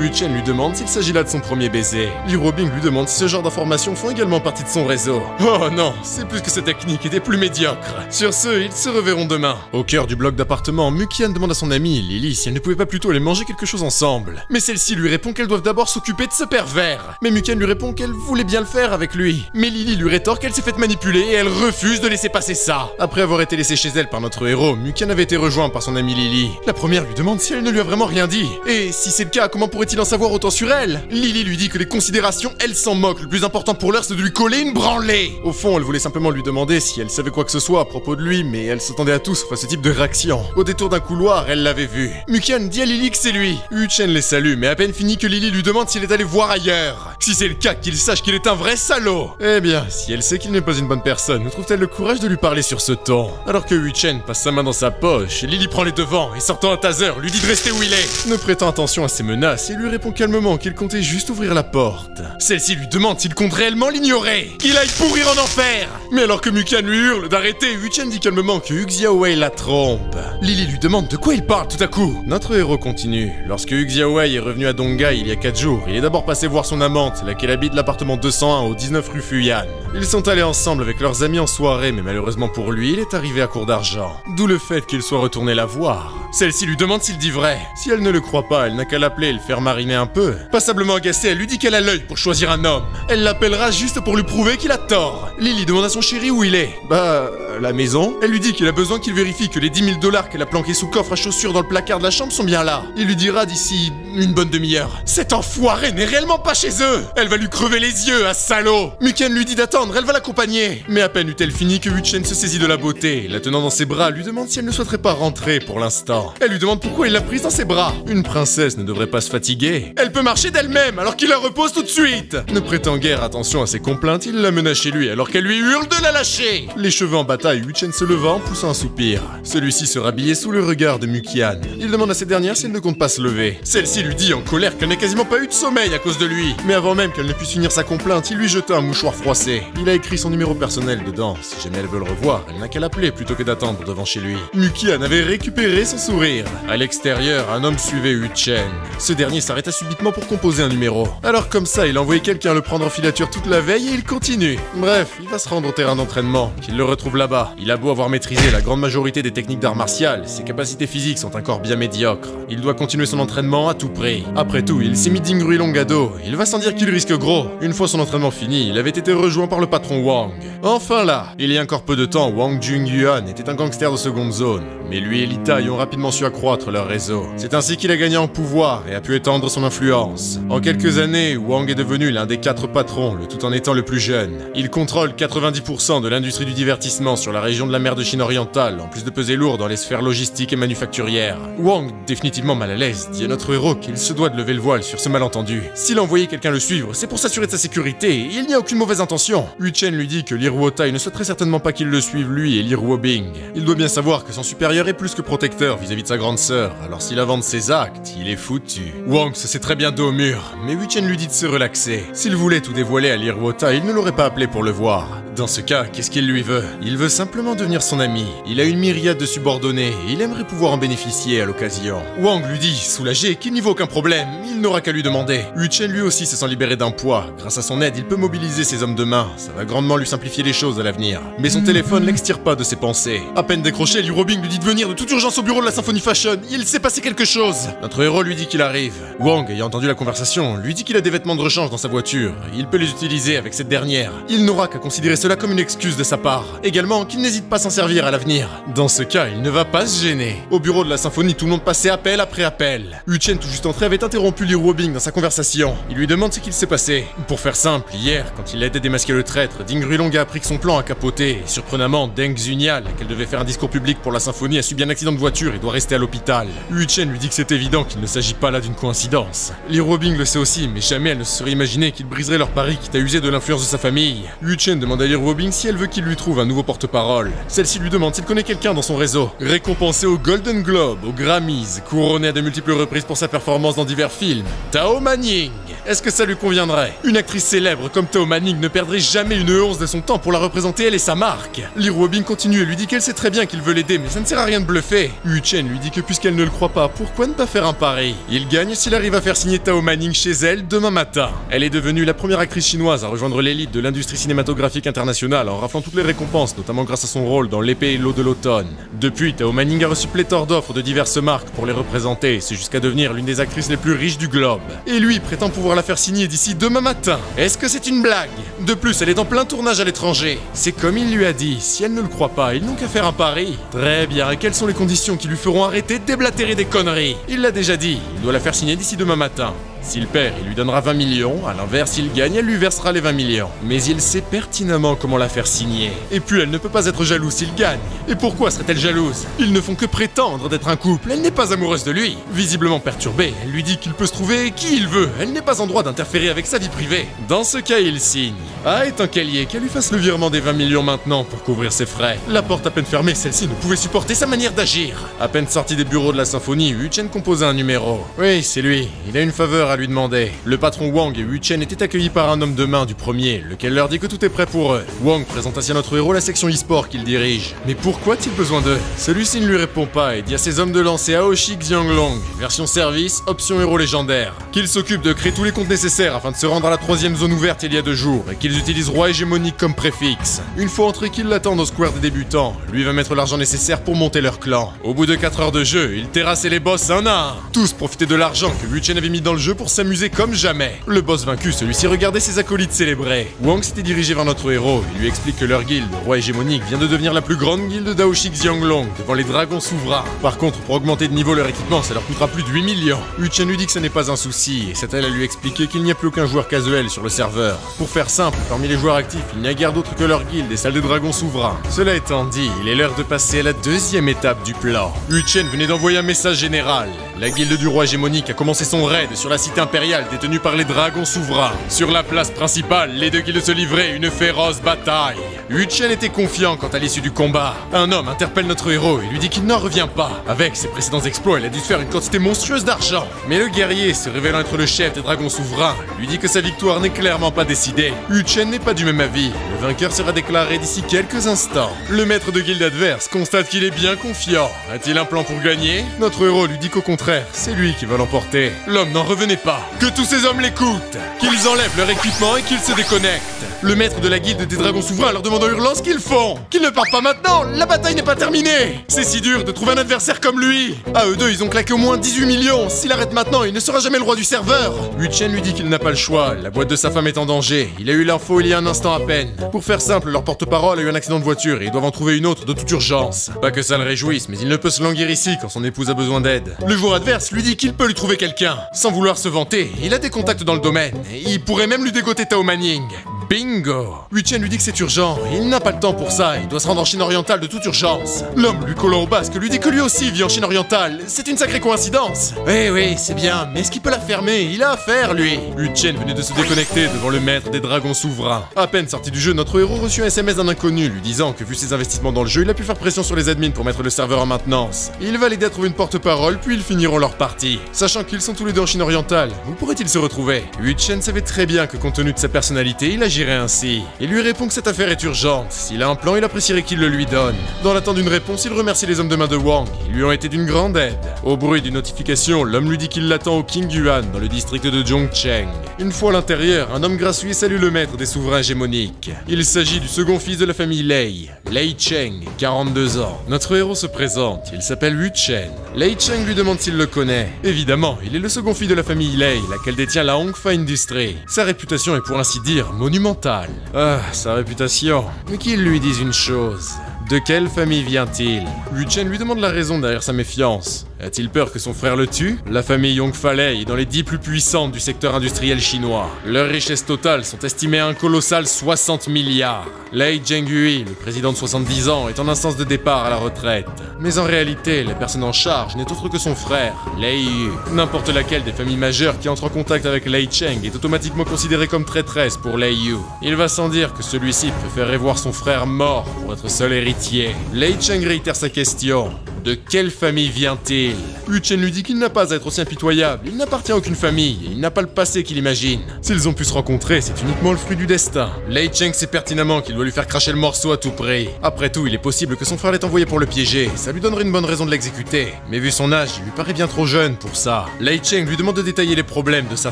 Yu-Chen lui demande s'il s'agit là de son premier baiser. Li Ruobing lui demande si ce genre d'informations font également partie de son réseau. Oh non, c'est plus que cette technique était plus médiocre. Sur ce, ils se reverront demain. Au cœur du bloc d'appartement, Mukian demande à son amie Lily si elle ne pouvait pas plutôt aller manger quelque chose ensemble. Mais celle-ci lui répond qu'elle doit d'abord s'occuper de ce pervers. Mais Mukian lui répond qu'elle voulait bien le faire avec lui. Mais Lily lui rétorque qu'elle s'est faite manipuler et elle refuse de laisser passer ça. Après avoir été laissée chez elle par notre héros, Mukian avait été rejoint par son amie Lily. La première lui demande si elle ne lui a vraiment rien dit. Et si c'est le cas, comment pourrait-il en savoir autant sur elle? Lily lui dit que les considérations, elle s'en moque. Le plus important pour l'heure, c'est de lui coller une branlée. Au fond, elle voulait simplement lui demander si elle savait quoi que ce soit à propos de lui, mais elle s'attendait à tout sauf à ce type de réaction. Au détour d'un couloir, elle l'avait vu. Mukian dit à Lily que c'est lui. Yu-Chen les salue, mais à peine fini que Lily lui demande s'il est allé voir ailleurs. Si c'est le cas, qu'il sache qu'il est un vrai salaud. Eh bien, si elle sait qu'il n'est pas une bonne personne, ne trouve-t-elle le courage de lui parler sur ce ton? Alors que Yu-Chen passe sa main dans sa poche, Lily prend les devants et sortant un taser, lui dit de rester où il est. Ne prêtant attention à ses menaces et lui répond calmement qu'il comptait juste ouvrir la porte. Celle-ci lui demande s'il compte réellement l'ignorer, qu'il aille pourrir en enfer. Mais alors que Mukian lui hurle d'arrêter, Yu-Chen dit calmement que Hu Xiaowei la trompe. Lily lui demande de quoi il parle tout à coup. Notre héros continue. Lorsque Hu Xiaowei est revenu à Dongai il y a 4 jours, il est d'abord passé voir son amante, laquelle habite l'appartement 201 au 19 rue Fuyan. Ils sont allés ensemble avec leurs amis en soirée, mais malheureusement pour lui, il est arrivé à court d'argent. D'où le fait qu'il soit retourné la voir. Celle-ci lui demande s'il dit vrai. Si elle ne le croit pas, elle n'a qu'à l'appeler et le faire mariner un peu. Passablement agacée, elle lui dit qu'elle a l'œil pour choisir un homme. Elle l'appellera juste pour lui prouver qu'il a tort. Lily demande à son chéri où il est. Bah, à la maison. Elle lui dit qu'il a besoin qu'il vérifie que les 10 000 $ qu'elle a planqués sous coffre à chaussures dans le placard de la chambre sont bien là. Il lui dira d'ici une bonne demi-heure. Cet enfoiré n'est réellement pas chez eux. Elle va lui crever les yeux, à salaud. Muken lui dit d'attendre, elle va l'accompagner. Mais à peine eut-elle fini que Wu-Chen se saisit de la beauté, la tenant dans ses bras, lui demande si elle ne souhaiterait pas rentrer pour l'instant. Elle lui demande pourquoi il l'a prise dans ses bras. Une princesse ne devrait pas se fatiguer. Elle peut marcher d'elle-même alors qu'il la repose tout de suite. Ne prêtant guère attention à ses complaintes, il la mena chez lui alors qu'elle lui hurle de la lâcher. Les cheveux en bataille, Wu-Chen se leva en poussant un soupir. Celui-ci se rhabillait sous le regard de Mukian. Il demande à cette dernière si elle ne compte pas se lever. Celle-ci lui dit en colère qu'elle n'a quasiment pas eu de sommeil à cause de lui. Mais avant même qu'elle ne puisse finir sa complainte, il lui jeta un mouchoir froissé. Il a écrit son numéro personnel dedans. Si jamais elle veut le revoir, elle n'a qu'à l'appeler plutôt que d'attendre devant chez lui. Mukian avait récupéré son sourire. À l'extérieur, un homme suivait Wu-Chen. Ce dernier s'arrêta subitement pour composer un numéro. Alors comme ça, il a envoyé quelqu'un le prendre en filature toute la veille et il continue. Bref, il va se rendre au terrain d'entraînement, qu'il le retrouve là-bas. Il a beau avoir maîtrisé la grande majorité des techniques d'art martial, ses capacités physiques sont encore bien médiocres. Il doit continuer son entraînement à tout prix. Après tout, il s'est mis Dingru Long à dos. Il va sans dire qu'il risque gros. Une fois son entraînement fini, il avait été rejoint par le patron Wang. Enfin là, il y a encore peu de temps, Wang Jungyuan était un gangster de seconde zone. Mais lui et Lita y ont rapidement su accroître leur réseau. C'est ainsi qu'il a gagné en pouvoir et a pu étendre son influence. En quelques années, Wang est devenu l'un des 4 patrons, le tout en étant le plus jeune. Il contrôle 90% de l'industrie du divertissement sur la région de la mer de Chine orientale, en plus de peser lourd dans les sphères logistiques et manufacturières. Wang, définitivement mal à l'aise, dit à notre héros qu'il se doit de lever le voile sur ce malentendu. S'il a envoyé quelqu'un le suivre, c'est pour s'assurer de sa sécurité, et il n'y a aucune mauvaise intention. Wu-Chen lui dit que Liruo Tai ne souhaiterait certainement pas qu'il le suive lui et Liruo Bing. Il doit bien savoir que son supérieur est plus que protecteur vis-à-vis de sa grande sœur, alors s'il avance ses actes, il est foutu. Wang se sait très bien dos au mur, mais Wu-Chen lui dit de se relaxer. S'il voulait tout dévoiler à Liruo Tai, il ne l'aurait pas appelé pour le voir. Dans ce cas, qu'est-ce qu'il lui veut? Il veut simplement devenir son ami. Il a une myriade de subordonnés et il aimerait pouvoir en bénéficier à l'occasion. Wang lui dit, soulagé, qu'il n'y voit aucun problème, il n'aura qu'à lui demander. Wu-Chen lui aussi se sent libéré d'un poids. Grâce à son aide, il peut mobiliser ses hommes de main. Ça va grandement lui simplifier les choses à l'avenir. Mais son téléphone l'extire pas de ses pensées. À peine décroché, Liruo Bing lui dit de venir de toute urgence au bureau de la Symphony Fashion. Il s'est passé quelque chose. Notre héros lui dit qu'il arrive. Wang, ayant entendu la conversation, lui dit qu'il a des vêtements de rechange dans sa voiture. Il peut les utiliser avec cette dernière. Il n'aura qu'à considérer cela comme une excuse de sa part. Également, qu'il n'hésite pas à s'en servir à l'avenir. Dans ce cas, il ne va pas se gêner. Au bureau de la symphonie, tout le monde passait appel après appel. Wu-Chen, tout juste entré, avait interrompu Liruo Bing dans sa conversation. Il lui demande ce qu'il s'est passé. Pour faire simple, hier, quand il aidait à démasquer le traître, Dingru Long a appris que son plan a capoté. Et surprenamment, Deng Xunya, laquelle devait faire un discours public pour la symphonie, a subi un accident de voiture et doit rester à l'hôpital. Wu-Chen lui dit que c'est évident qu'il ne s'agit pas là d'une coïncidence. Liruo Bing le sait aussi, mais jamais elle ne se serait imaginé qu'il briserait leur pari quitte à user de l'influence de sa famille. Wu-Chen demande à Liruo Bing si elle veut qu'il lui trouve un nouveau porte-parole. Celle-ci lui demande s'il connaît quelqu'un dans son réseau. Récompensé au Golden Globe, aux Grammys, couronné à de multiples reprises pour sa performance dans divers films, Tao Manning. Est-ce que ça lui conviendrait? Une actrice célèbre comme Tao Manning ne perdrait jamais une once de son temps pour la représenter elle et sa marque. Liruo Bing continue et lui dit qu'elle sait très bien qu'il veut l'aider, mais ça ne sert à rien de bluffer. Wu-Chen lui dit que puisqu'elle ne le croit pas, pourquoi ne pas faire un pari? Il gagne s'il arrive à faire signer Tao Manning chez elle demain matin. Elle est devenue la première actrice chinoise à rejoindre l'élite de l'industrie cinématographique internationale en raflant toutes les récompenses, notamment grâce à son rôle dans L'épée et l'eau de l'automne. Depuis, Tao Manning a reçu pléthore d'offres de diverses marques pour les représenter, c'est jusqu'à devenir l'une des actrices les plus riches du globe. Et lui prétend pouvoir la faire signer d'ici demain matin. Est-ce que c'est une blague? De plus, elle est en plein tournage à l'étranger. C'est comme il lui a dit, si elle ne le croit pas, ils n'ont qu'à faire un pari. Très bien, et quelles sont les conditions qui lui feront arrêter de déblatérer des conneries? Il l'a déjà dit, il doit la faire signer d'ici demain matin. S'il perd, il lui donnera 20 millions, à l'inverse, s'il gagne, elle lui versera les 20 millions. Mais il sait pertinemment comment la faire signer. Et puis elle ne peut pas être jalouse s'il gagne. Et pourquoi serait-elle jalouse? Ils ne font que prétendre d'être un couple, elle n'est pas amoureuse de lui. Visiblement perturbée, elle lui dit qu'il peut se trouver qui il veut, elle n'est pas en droit d'interférer avec sa vie privée. Dans ce cas, il signe. Ah, et tant qu'elle y est, qu'elle lui fasse le virement des 20 millions maintenant pour couvrir ses frais. La porte à peine fermée, celle-ci ne pouvait supporter sa manière d'agir. À peine sorti des bureaux de la symphonie, Wu-Chen composait un numéro. Oui, c'est lui, il a une faveur à lui demander. Le patron Wang et Wu-Chen étaient accueillis par un homme de main du premier, lequel leur dit que tout est prêt pour eux. Wang présente ainsi à notre héros la section e-sport qu'il dirige. Mais pourquoi a-t-il besoin d'eux? Celui-ci ne lui répond pas et dit à ses hommes de lancer Aoshi Xianglong, version service, option héros légendaire. Qu'ils s'occupent de créer tous les comptes nécessaires afin de se rendre à la 3ème zone ouverte il y a 2 jours, et qu'ils utilisent roi hégémonique comme préfixe. Une fois entrés, qu'ils l'attendent au square des débutants. Lui va mettre l'argent nécessaire pour monter leur clan. Au bout de 4 heures de jeu, ils terrassaient les boss un à un. Tous profitaient de l'argent que Wu-Chen avait mis dans le jeu pour s'amuser comme jamais. Le boss vaincu, celui-ci regardait ses acolytes célébrer. Wang s'était dirigé vers notre héros et lui explique que leur guilde, le roi hégémonique, vient de devenir la plus grande guilde d'Aoshik Xianglong devant les dragons souverains. Par contre, pour augmenter de niveau leur équipement, ça leur coûtera plus de 8 millions. Yu Chen lui dit que ça n'est pas un souci et s'attelle à lui expliquer qu'il n'y a plus aucun joueur casuel sur le serveur. Pour faire simple, parmi les joueurs actifs, il n'y a guère d'autre que leur guilde et celle des dragons souverains. Cela étant dit, il est l'heure de passer à la deuxième étape du plan. Yu Chen venait d'envoyer un message général. La guilde du roi hégémonique a commencé son raid sur la cité impériale détenue par les dragons souverains. Sur la place principale, les deux guildes se livraient une féroce bataille. Yu Chen était confiant quant à l'issue du combat. Un homme interpelle notre héros et lui dit qu'il n'en revient pas. Avec ses précédents exploits, il a dû se faire une quantité monstrueuse d'argent. Mais le guerrier, se révélant être le chef des dragons souverains, lui dit que sa victoire n'est clairement pas décidée. Yu Chen n'est pas du même avis. Le vainqueur sera déclaré d'ici quelques instants. Le maître de guilde adverse constate qu'il est bien confiant. A-t-il un plan pour gagner? Notre héros lui dit qu'au contraire, c'est lui qui va l'emporter. L'homme n'en revenait pas. Que tous ces hommes l'écoutent. Qu'ils enlèvent leur équipement et qu'ils se déconnectent. Le maître de la guilde des dragons souverains leur demande en hurlant ce qu'ils font. Qu'ils ne partent pas maintenant, la bataille n'est pas terminée. C'est si dur de trouver un adversaire comme lui. À eux deux, ils ont claqué au moins 18 millions. S'il arrête maintenant, il ne sera jamais le roi du serveur. Yu Chen lui dit qu'il n'a pas le choix. La boîte de sa femme est en danger. Il a eu l'info il y a un instant à peine. Pour faire simple, leur porte-parole a eu un accident de voiture et ils doivent en trouver une autre de toute urgence. Pas que ça le réjouisse, mais il ne peut se languir ici quand son épouse a besoin d'aide. Le joueur adverse lui dit qu'il peut lui trouver quelqu'un. Sans vouloir se vanter, il a des contacts dans le domaine. Il pourrait même lui dégoter Tao Manning. Bingo! Yu Chen lui dit que c'est urgent, et il n'a pas le temps pour ça, il doit se rendre en Chine orientale de toute urgence. L'homme lui collant au basque lui dit que lui aussi vit en Chine orientale, c'est une sacrée coïncidence. Oui, c'est bien, mais est-ce qu'il peut la fermer? Il a affaire, lui. Yu Chen venait de se déconnecter devant le maître des dragons souverains. À peine sorti du jeu, notre héros reçut un SMS d'un inconnu lui disant que vu ses investissements dans le jeu, il a pu faire pression sur les admins pour mettre le serveur en maintenance. Il va l'aider à trouver une porte-parole, puis ils finiront leur partie. Sachant qu'ils sont tous les deux en Chine orientale, où pourraient-ils se retrouver? Yu Chen savait très bien que compte tenu de sa personnalité, il agirait ainsi. Il lui répond que cette affaire est urgente. S'il a un plan, il apprécierait qu'il le lui donne. Dans l'attente d'une réponse, il remercie les hommes de main de Wang. Ils lui ont été d'une grande aide. Au bruit d'une notification, l'homme lui dit qu'il l'attend au King Yuan, dans le district de Zhongcheng. Une fois à l'intérieur, un homme grassouillet salue le maître des souverains hégémoniques. Il s'agit du second fils de la famille Lei, Lei Cheng, 42 ans. Notre héros se présente, il s'appelle Yu Chen. Lei Cheng lui demande s'il le connaît. Évidemment, il est le second fils de la famille Lei, laquelle détient la Hongfa Industry. Sa réputation est pour ainsi dire monumentale. Ah, sa réputation. Mais qu'il lui dise une chose. De quelle famille vient-il? Yu Chen lui demande la raison derrière sa méfiance. A-t-il peur que son frère le tue? La famille Hongfa Lei est dans les 10 plus puissantes du secteur industriel chinois. Leurs richesses totales sont estimées à un colossal 60 milliards. Lei Zhengyue, le président de 70 ans, est en instance de départ à la retraite. Mais en réalité, la personne en charge n'est autre que son frère, Lei Yu. N'importe laquelle des familles majeures qui entre en contact avec Lei Cheng est automatiquement considérée comme traîtresse pour Lei Yu. Il va sans dire que celui-ci préférerait voir son frère mort pour être seul héritier. Lei Cheng réitère sa question. De quelle famille vient-il? Yu Chen lui dit qu'il n'a pas à être aussi impitoyable, il n'appartient à aucune famille, et il n'a pas le passé qu'il imagine. S'ils ont pu se rencontrer, c'est uniquement le fruit du destin. Lei Cheng sait pertinemment qu'il doit lui faire cracher le morceau à tout prix. Après tout, il est possible que son frère l'ait envoyé pour le piéger, ça lui donnerait une bonne raison de l'exécuter. Mais vu son âge, il lui paraît bien trop jeune pour ça. Lei Cheng lui demande de détailler les problèmes de sa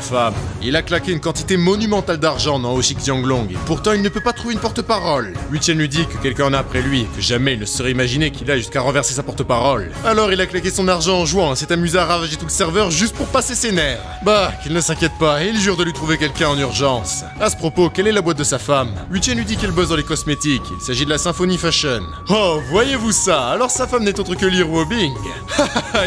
femme. Il a claqué une quantité monumentale d'argent dans Aoshik Xianglong, et pourtant il ne peut pas trouver une porte-parole. Yu Chen lui dit que quelqu'un en a après lui, et que jamais il ne serait imaginé qu'il aille jusqu'à renverser sa porte-parole. Alors il a claqué son argent en jouant, s'est amusé à ravager tout le serveur juste pour passer ses nerfs. Bah, qu'il ne s'inquiète pas, et il jure de lui trouver quelqu'un en urgence. À ce propos, quelle est la boîte de sa femme? Yu Chen lui dit qu'elle bosse dans les cosmétiques, il s'agit de la Symphony Fashion. Oh, voyez-vous ça? Alors sa femme n'est autre que Li Ruobing.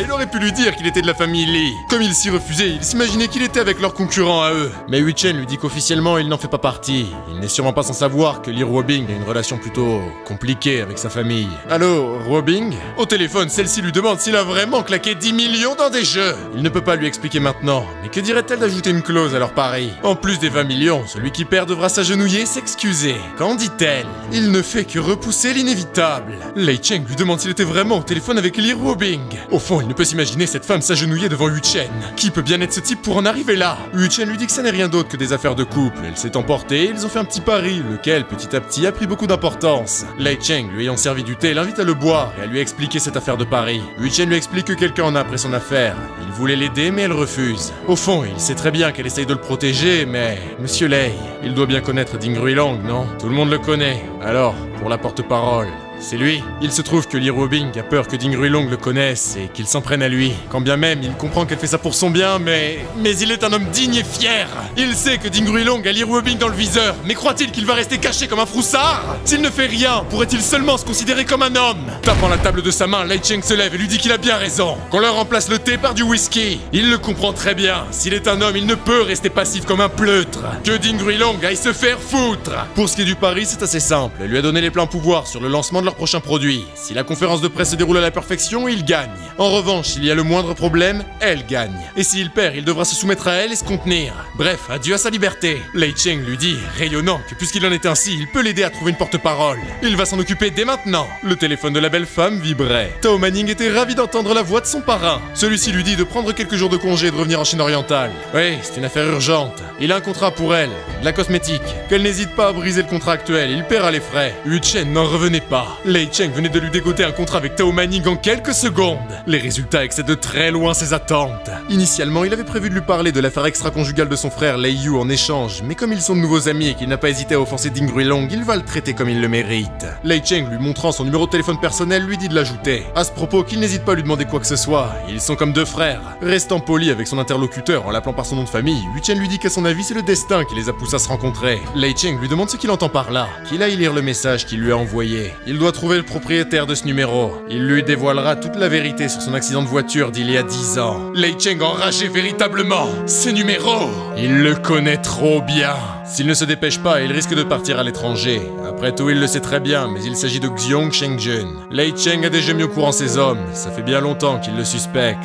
Il aurait pu lui dire qu'il était de la famille Li. Comme il s'y refusait, il s'imaginait qu'il était avec leurs concurrents à eux. Mais Yu Chen lui dit qu'officiellement il n'en fait pas partie. Il n'est sûrement pas sans savoir que Li Ruobing a une relation plutôt compliquée avec sa famille. Allô, Ruobing? Au téléphone, celle-ci lui demande s'il a vraiment claqué 10 millions dans des jeux. Il ne peut pas lui expliquer maintenant, mais que dirait-elle d'ajouter une clause à leur pari? En plus des 20 millions, celui qui perd devra s'agenouiller et s'excuser. Qu'en dit-elle? Il ne fait que repousser l'inévitable. Lei Cheng lui demande s'il était vraiment au téléphone avec Li Ruobing. Au fond, il ne peut s'imaginer cette femme s'agenouiller devant Yu Chen. Qui peut bien être ce type pour en arriver là? Yu Chen lui dit que ça n'est rien d'autre que des affaires de couple. Elle s'est emportée et ils ont fait un petit pari, lequel, petit à petit, a pris beaucoup d'importance. Lei Cheng, lui ayant servi du thé, l'invite à le boire et à lui expliquer cette affaire de pari. Yu Chen lui explique que quelqu'un en a après son affaire. Il voulait l'aider, mais elle refuse. Au fond, il sait très bien qu'elle essaye de le protéger, mais... Monsieur Lei, il doit bien connaître Ding Ruilang, non? Tout le monde le connaît. Alors, pour la porte-parole, c'est lui. Il se trouve que Li Ruobing a peur que Ding Ruilong le connaisse et qu'il s'en prenne à lui. Quand bien même, il comprend qu'elle fait ça pour son bien, mais il est un homme digne et fier. Il sait que Ding Ruilong a Li Ruobing dans le viseur, mais croit-il qu'il va rester caché comme un froussard? S'il ne fait rien, pourrait-il seulement se considérer comme un homme? Tapant la table de sa main, Lei Cheng se lève et lui dit qu'il a bien raison. Qu'on leur remplace le thé par du whisky. Il le comprend très bien. S'il est un homme, il ne peut rester passif comme un pleutre. Que Ding Ruilong aille se faire foutre. Pour ce qui est du pari, c'est assez simple. Elle lui a donné les pleins pouvoirs sur le lancement de leur prochain produit. Si la conférence de presse se déroule à la perfection, il gagne. En revanche, s'il y a le moindre problème, elle gagne. Et s'il perd, il devra se soumettre à elle et se contenir. Bref, adieu à sa liberté. Lei Cheng lui dit, rayonnant, que puisqu'il en est ainsi, il peut l'aider à trouver une porte-parole. Il va s'en occuper dès maintenant. Le téléphone de la belle femme vibrait. Tao Manning était ravi d'entendre la voix de son parrain. Celui-ci lui dit de prendre quelques jours de congé et de revenir en Chine orientale. Oui, c'est une affaire urgente. Il a un contrat pour elle, de la cosmétique. Qu'elle n'hésite pas à briser le contrat actuel, il paiera les frais. Yu Chen n'en revenait pas. Lei Cheng venait de lui dégoter un contrat avec Tao Manning en quelques secondes. Les résultats excèdent de très loin ses attentes. Initialement, il avait prévu de lui parler de l'affaire extra-conjugale de son frère Lei Yu en échange, mais comme ils sont de nouveaux amis et qu'il n'a pas hésité à offenser Ding Ruilong, il va le traiter comme il le mérite. Lei Cheng, lui montrant son numéro de téléphone personnel, lui dit de l'ajouter. À ce propos, qu'il n'hésite pas à lui demander quoi que ce soit. Ils sont comme deux frères. Restant poli avec son interlocuteur en l'appelant par son nom de famille, Yu Chen lui dit qu'à son avis, c'est le destin qui les a poussés à se rencontrer. Lei Cheng lui demande ce qu'il entend par là, qu'il aille lire le message qu'il lui a envoyé. Il doit trouver le propriétaire de ce numéro. Il lui dévoilera toute la vérité sur son accident de voiture d'il y a 10 ans. Lei Cheng enragé véritablement. Ce numéro, il le connaît trop bien. S'il ne se dépêche pas, il risque de partir à l'étranger. Après tout, il le sait très bien, mais il s'agit de Xiong Chengjun. Lei Cheng a déjà mis au courant ses hommes. Ça fait bien longtemps qu'il le suspecte.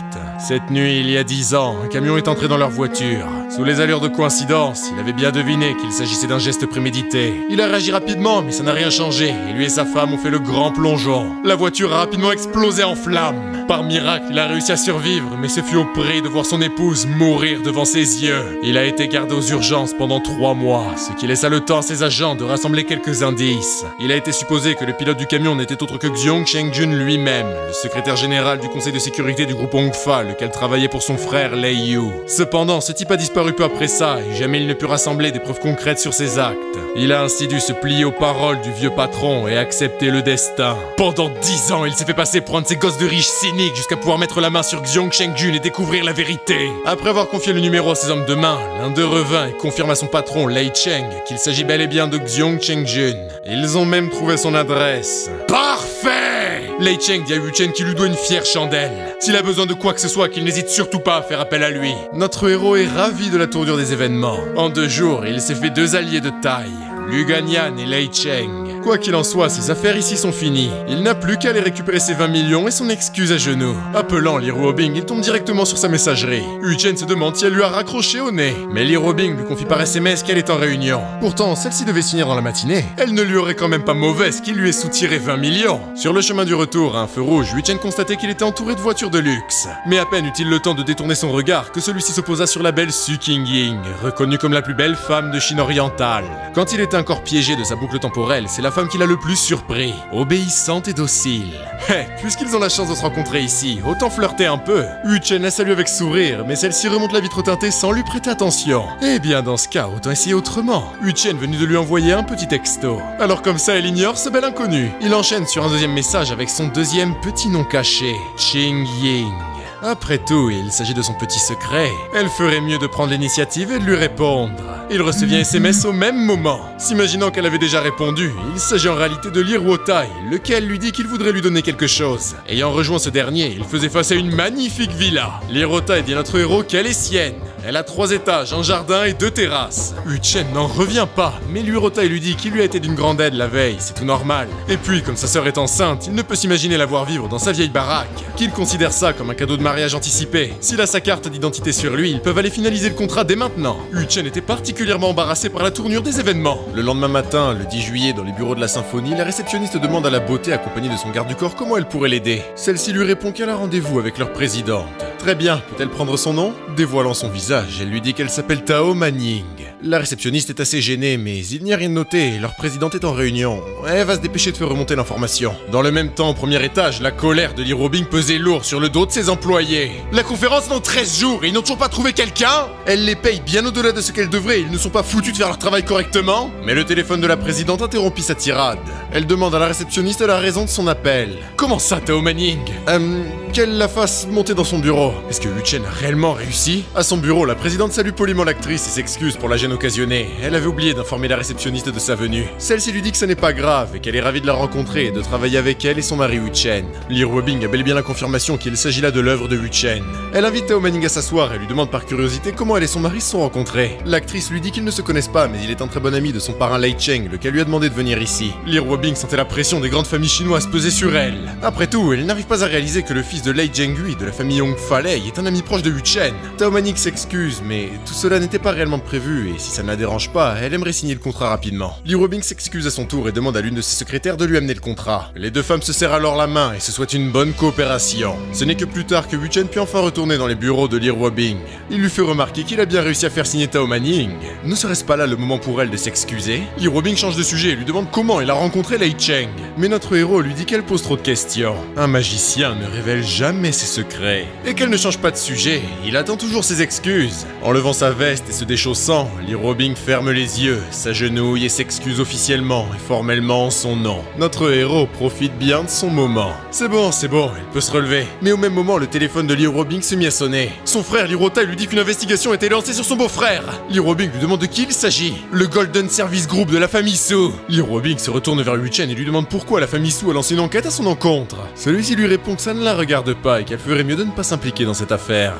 Cette nuit, il y a 10 ans, un camion est entré dans leur voiture. Sous les allures de coïncidence, il avait bien deviné qu'il s'agissait d'un geste prémédité. Il a réagi rapidement, mais ça n'a rien changé, et lui et sa femme ont fait le grand plongeon. La voiture a rapidement explosé en flammes. Par miracle, il a réussi à survivre, mais ce fut au prix de voir son épouse mourir devant ses yeux. Il a été gardé aux urgences pendant 3 mois, ce qui laissa le temps à ses agents de rassembler quelques indices. Il a été supposé que le pilote du camion n'était autre que Xiong Chengjun lui-même, le secrétaire général du conseil de sécurité du groupe Hongfa, lequel travaillait pour son frère Lei Yu. Cependant, ce type a disparu peu après ça, et jamais il ne put rassembler des preuves concrètes sur ses actes. Il a ainsi dû se plier aux paroles du vieux patron et accepter le destin. Pendant 10 ans, il s'est fait passer pour un de ces gosses de riches cyniques jusqu'à pouvoir mettre la main sur Xiong Chengjun et découvrir la vérité. Après avoir confié le numéro à ses hommes de main, l'un d'eux revint et confirme à son patron Lei Cheng qu'il s'agit bel et bien de Xiong Chengjun. Ils ont même trouvé son adresse. Parfait! Lei Cheng dit à Yu Chen qu'il lui doit une fière chandelle. S'il a besoin de quoi que ce soit, qu'il n'hésite surtout pas à faire appel à lui. Notre héros est ravi de la tournure des événements. En 2 jours, il s'est fait 2 alliés de taille. Lu Ganyan et Lei Cheng. Quoi qu'il en soit, ses affaires ici sont finies. Il n'a plus qu'à aller récupérer ses 20 millions et son excuse à genoux. Appelant Li Ruobing, il tombe directement sur sa messagerie. Yu Chen se demande si elle lui a raccroché au nez. Mais Li Ruobing lui confie par SMS qu'elle est en réunion. Pourtant, celle-ci devait finir dans la matinée. Elle ne lui aurait quand même pas mauvaise qu'il lui ait soutiré 20 millions. Sur le chemin du retour, à un feu rouge, Yu Chen constatait qu'il était entouré de voitures de luxe. Mais à peine eut-il le temps de détourner son regard que celui-ci se posa sur la belle Su Qingying, reconnue comme la plus belle femme de Chine orientale. Quand il était encore piégé de sa boucle temporelle, c'est la femme qui l'a le plus surpris, obéissante et docile. Puisqu'ils ont la chance de se rencontrer ici, autant flirter un peu. Yu Chen la salue avec sourire, mais celle-ci remonte la vitre teintée sans lui prêter attention. Eh bien dans ce cas, autant essayer autrement. Yu Chen venait de lui envoyer un petit texto. Alors comme ça, elle ignore ce bel inconnu. Il enchaîne sur un deuxième message avec son deuxième petit nom caché, Ching Ying. Après tout, il s'agit de son petit secret. Elle ferait mieux de prendre l'initiative et de lui répondre. Il recevait un SMS au même moment. S'imaginant qu'elle avait déjà répondu, il s'agit en réalité de Li Ruotai, lequel lui dit qu'il voudrait lui donner quelque chose. Ayant rejoint ce dernier, il faisait face à une magnifique villa. Li Ruotai dit à notre héros qu'elle est sienne. Elle a 3 étages, un jardin et 2 terrasses. Yu Chen n'en revient pas, mais Li Ruotai lui dit qu'il lui a été d'une grande aide la veille, c'est tout normal. Et puis, comme sa sœur est enceinte, il ne peut s'imaginer la voir vivre dans sa vieille baraque. Qu'il considère ça comme un cadeau de mariage anticipé. S'il a sa carte d'identité sur lui, ils peuvent aller finaliser le contrat dès maintenant. Yu Chen était particulièrement embarrassé par la tournure des événements. Le lendemain matin, le 10 juillet, dans les bureaux de la symphonie, la réceptionniste demande à la beauté accompagnée de son garde du corps comment elle pourrait l'aider. Celle-ci lui répond qu'elle a rendez-vous avec leur présidente. Très bien, peut-elle prendre son nom? Dévoilant son visage, elle lui dit qu'elle s'appelle Tao Manning. La réceptionniste est assez gênée, mais il n'y a rien de noté, leur présidente est en réunion. Elle va se dépêcher de faire remonter l'information. Dans le même temps, au premier étage, la colère de Lee Robing pesait lourd sur le dos de ses employés. La conférence dans 13 jours et ils n'ont toujours pas trouvé quelqu'un? Elle les paye bien au-delà de ce qu'elle devrait, ils ne sont pas foutus de faire leur travail correctement? Mais le téléphone de la présidente interrompit sa tirade. Elle demande à la réceptionniste la raison de son appel. Comment ça, Tao Manning? Qu'elle la fasse monter dans son bureau. Est-ce que Wu Chen a réellement réussi? À son bureau, la présidente salue poliment l'actrice et s'excuse pour la gêne occasionnée. Elle avait oublié d'informer la réceptionniste de sa venue. Celle-ci lui dit que ce n'est pas grave et qu'elle est ravie de la rencontrer et de travailler avec elle et son mari Wu Chen. Lee Robing a bel et bien la confirmation qu'il s'agit là de l'œuvre de Wu Chen. Elle invite Tao Manning à s'asseoir et lui demande par curiosité comment elle et son mari se sont rencontrés. L'actrice lui dit qu'ils ne se connaissent pas, mais il est un très bon ami de son parrain Lei Cheng, lequel lui a demandé de venir ici. Lee Robing sentait la pression des grandes familles chinoises peser sur elle. Après tout, elle n'arrive pas à réaliser que le fils de Lei Zhenggui de la famille Yong Falei est un ami proche de Wu Chen. Tao Manning s'excuse, mais tout cela n'était pas réellement prévu et si ça ne la dérange pas, elle aimerait signer le contrat rapidement. Lee Robing s'excuse à son tour et demande à l'une de ses secrétaires de lui amener le contrat. Les deux femmes se serrent alors la main et se souhaitent une bonne coopération. Ce n'est que plus tard que Wu Chen put enfin retourner dans les bureaux de Lee Robing. Il lui fait remarquer qu'il a bien réussi à faire signer Tao Manning. Ne serait-ce pas là le moment pour elle de s'excuser? Lee Robing change de sujet et lui demande comment il a rencontré Lei Cheng. Mais notre héros lui dit qu'elle pose trop de questions. Un magicien ne révèle jamais ses secrets. Et qu'elle ne change pas de sujet, il attend toujours ses excuses. En levant sa veste et se déchaussant, Lee Robing ferme les yeux, s'agenouille et s'excuse officiellement et formellement en son nom. Notre héros profite bien de son moment. C'est bon, il peut se relever. Mais au même moment, le téléphone de Lee Robing se mit à sonner. Son frère Lee Rota lui dit qu'une investigation a été lancée sur son beau-frère. Lee Robing lui demande de qui il s'agit. Le Golden Service Group de la famille Su. Lee Robing se retourne vers Wu Chen et lui demande pourquoi la famille Su a lancé une enquête à son encontre. Celui-ci lui répond que ça ne la regarde pas et qu'elle ferait mieux de ne pas s'impliquer dans cette affaire.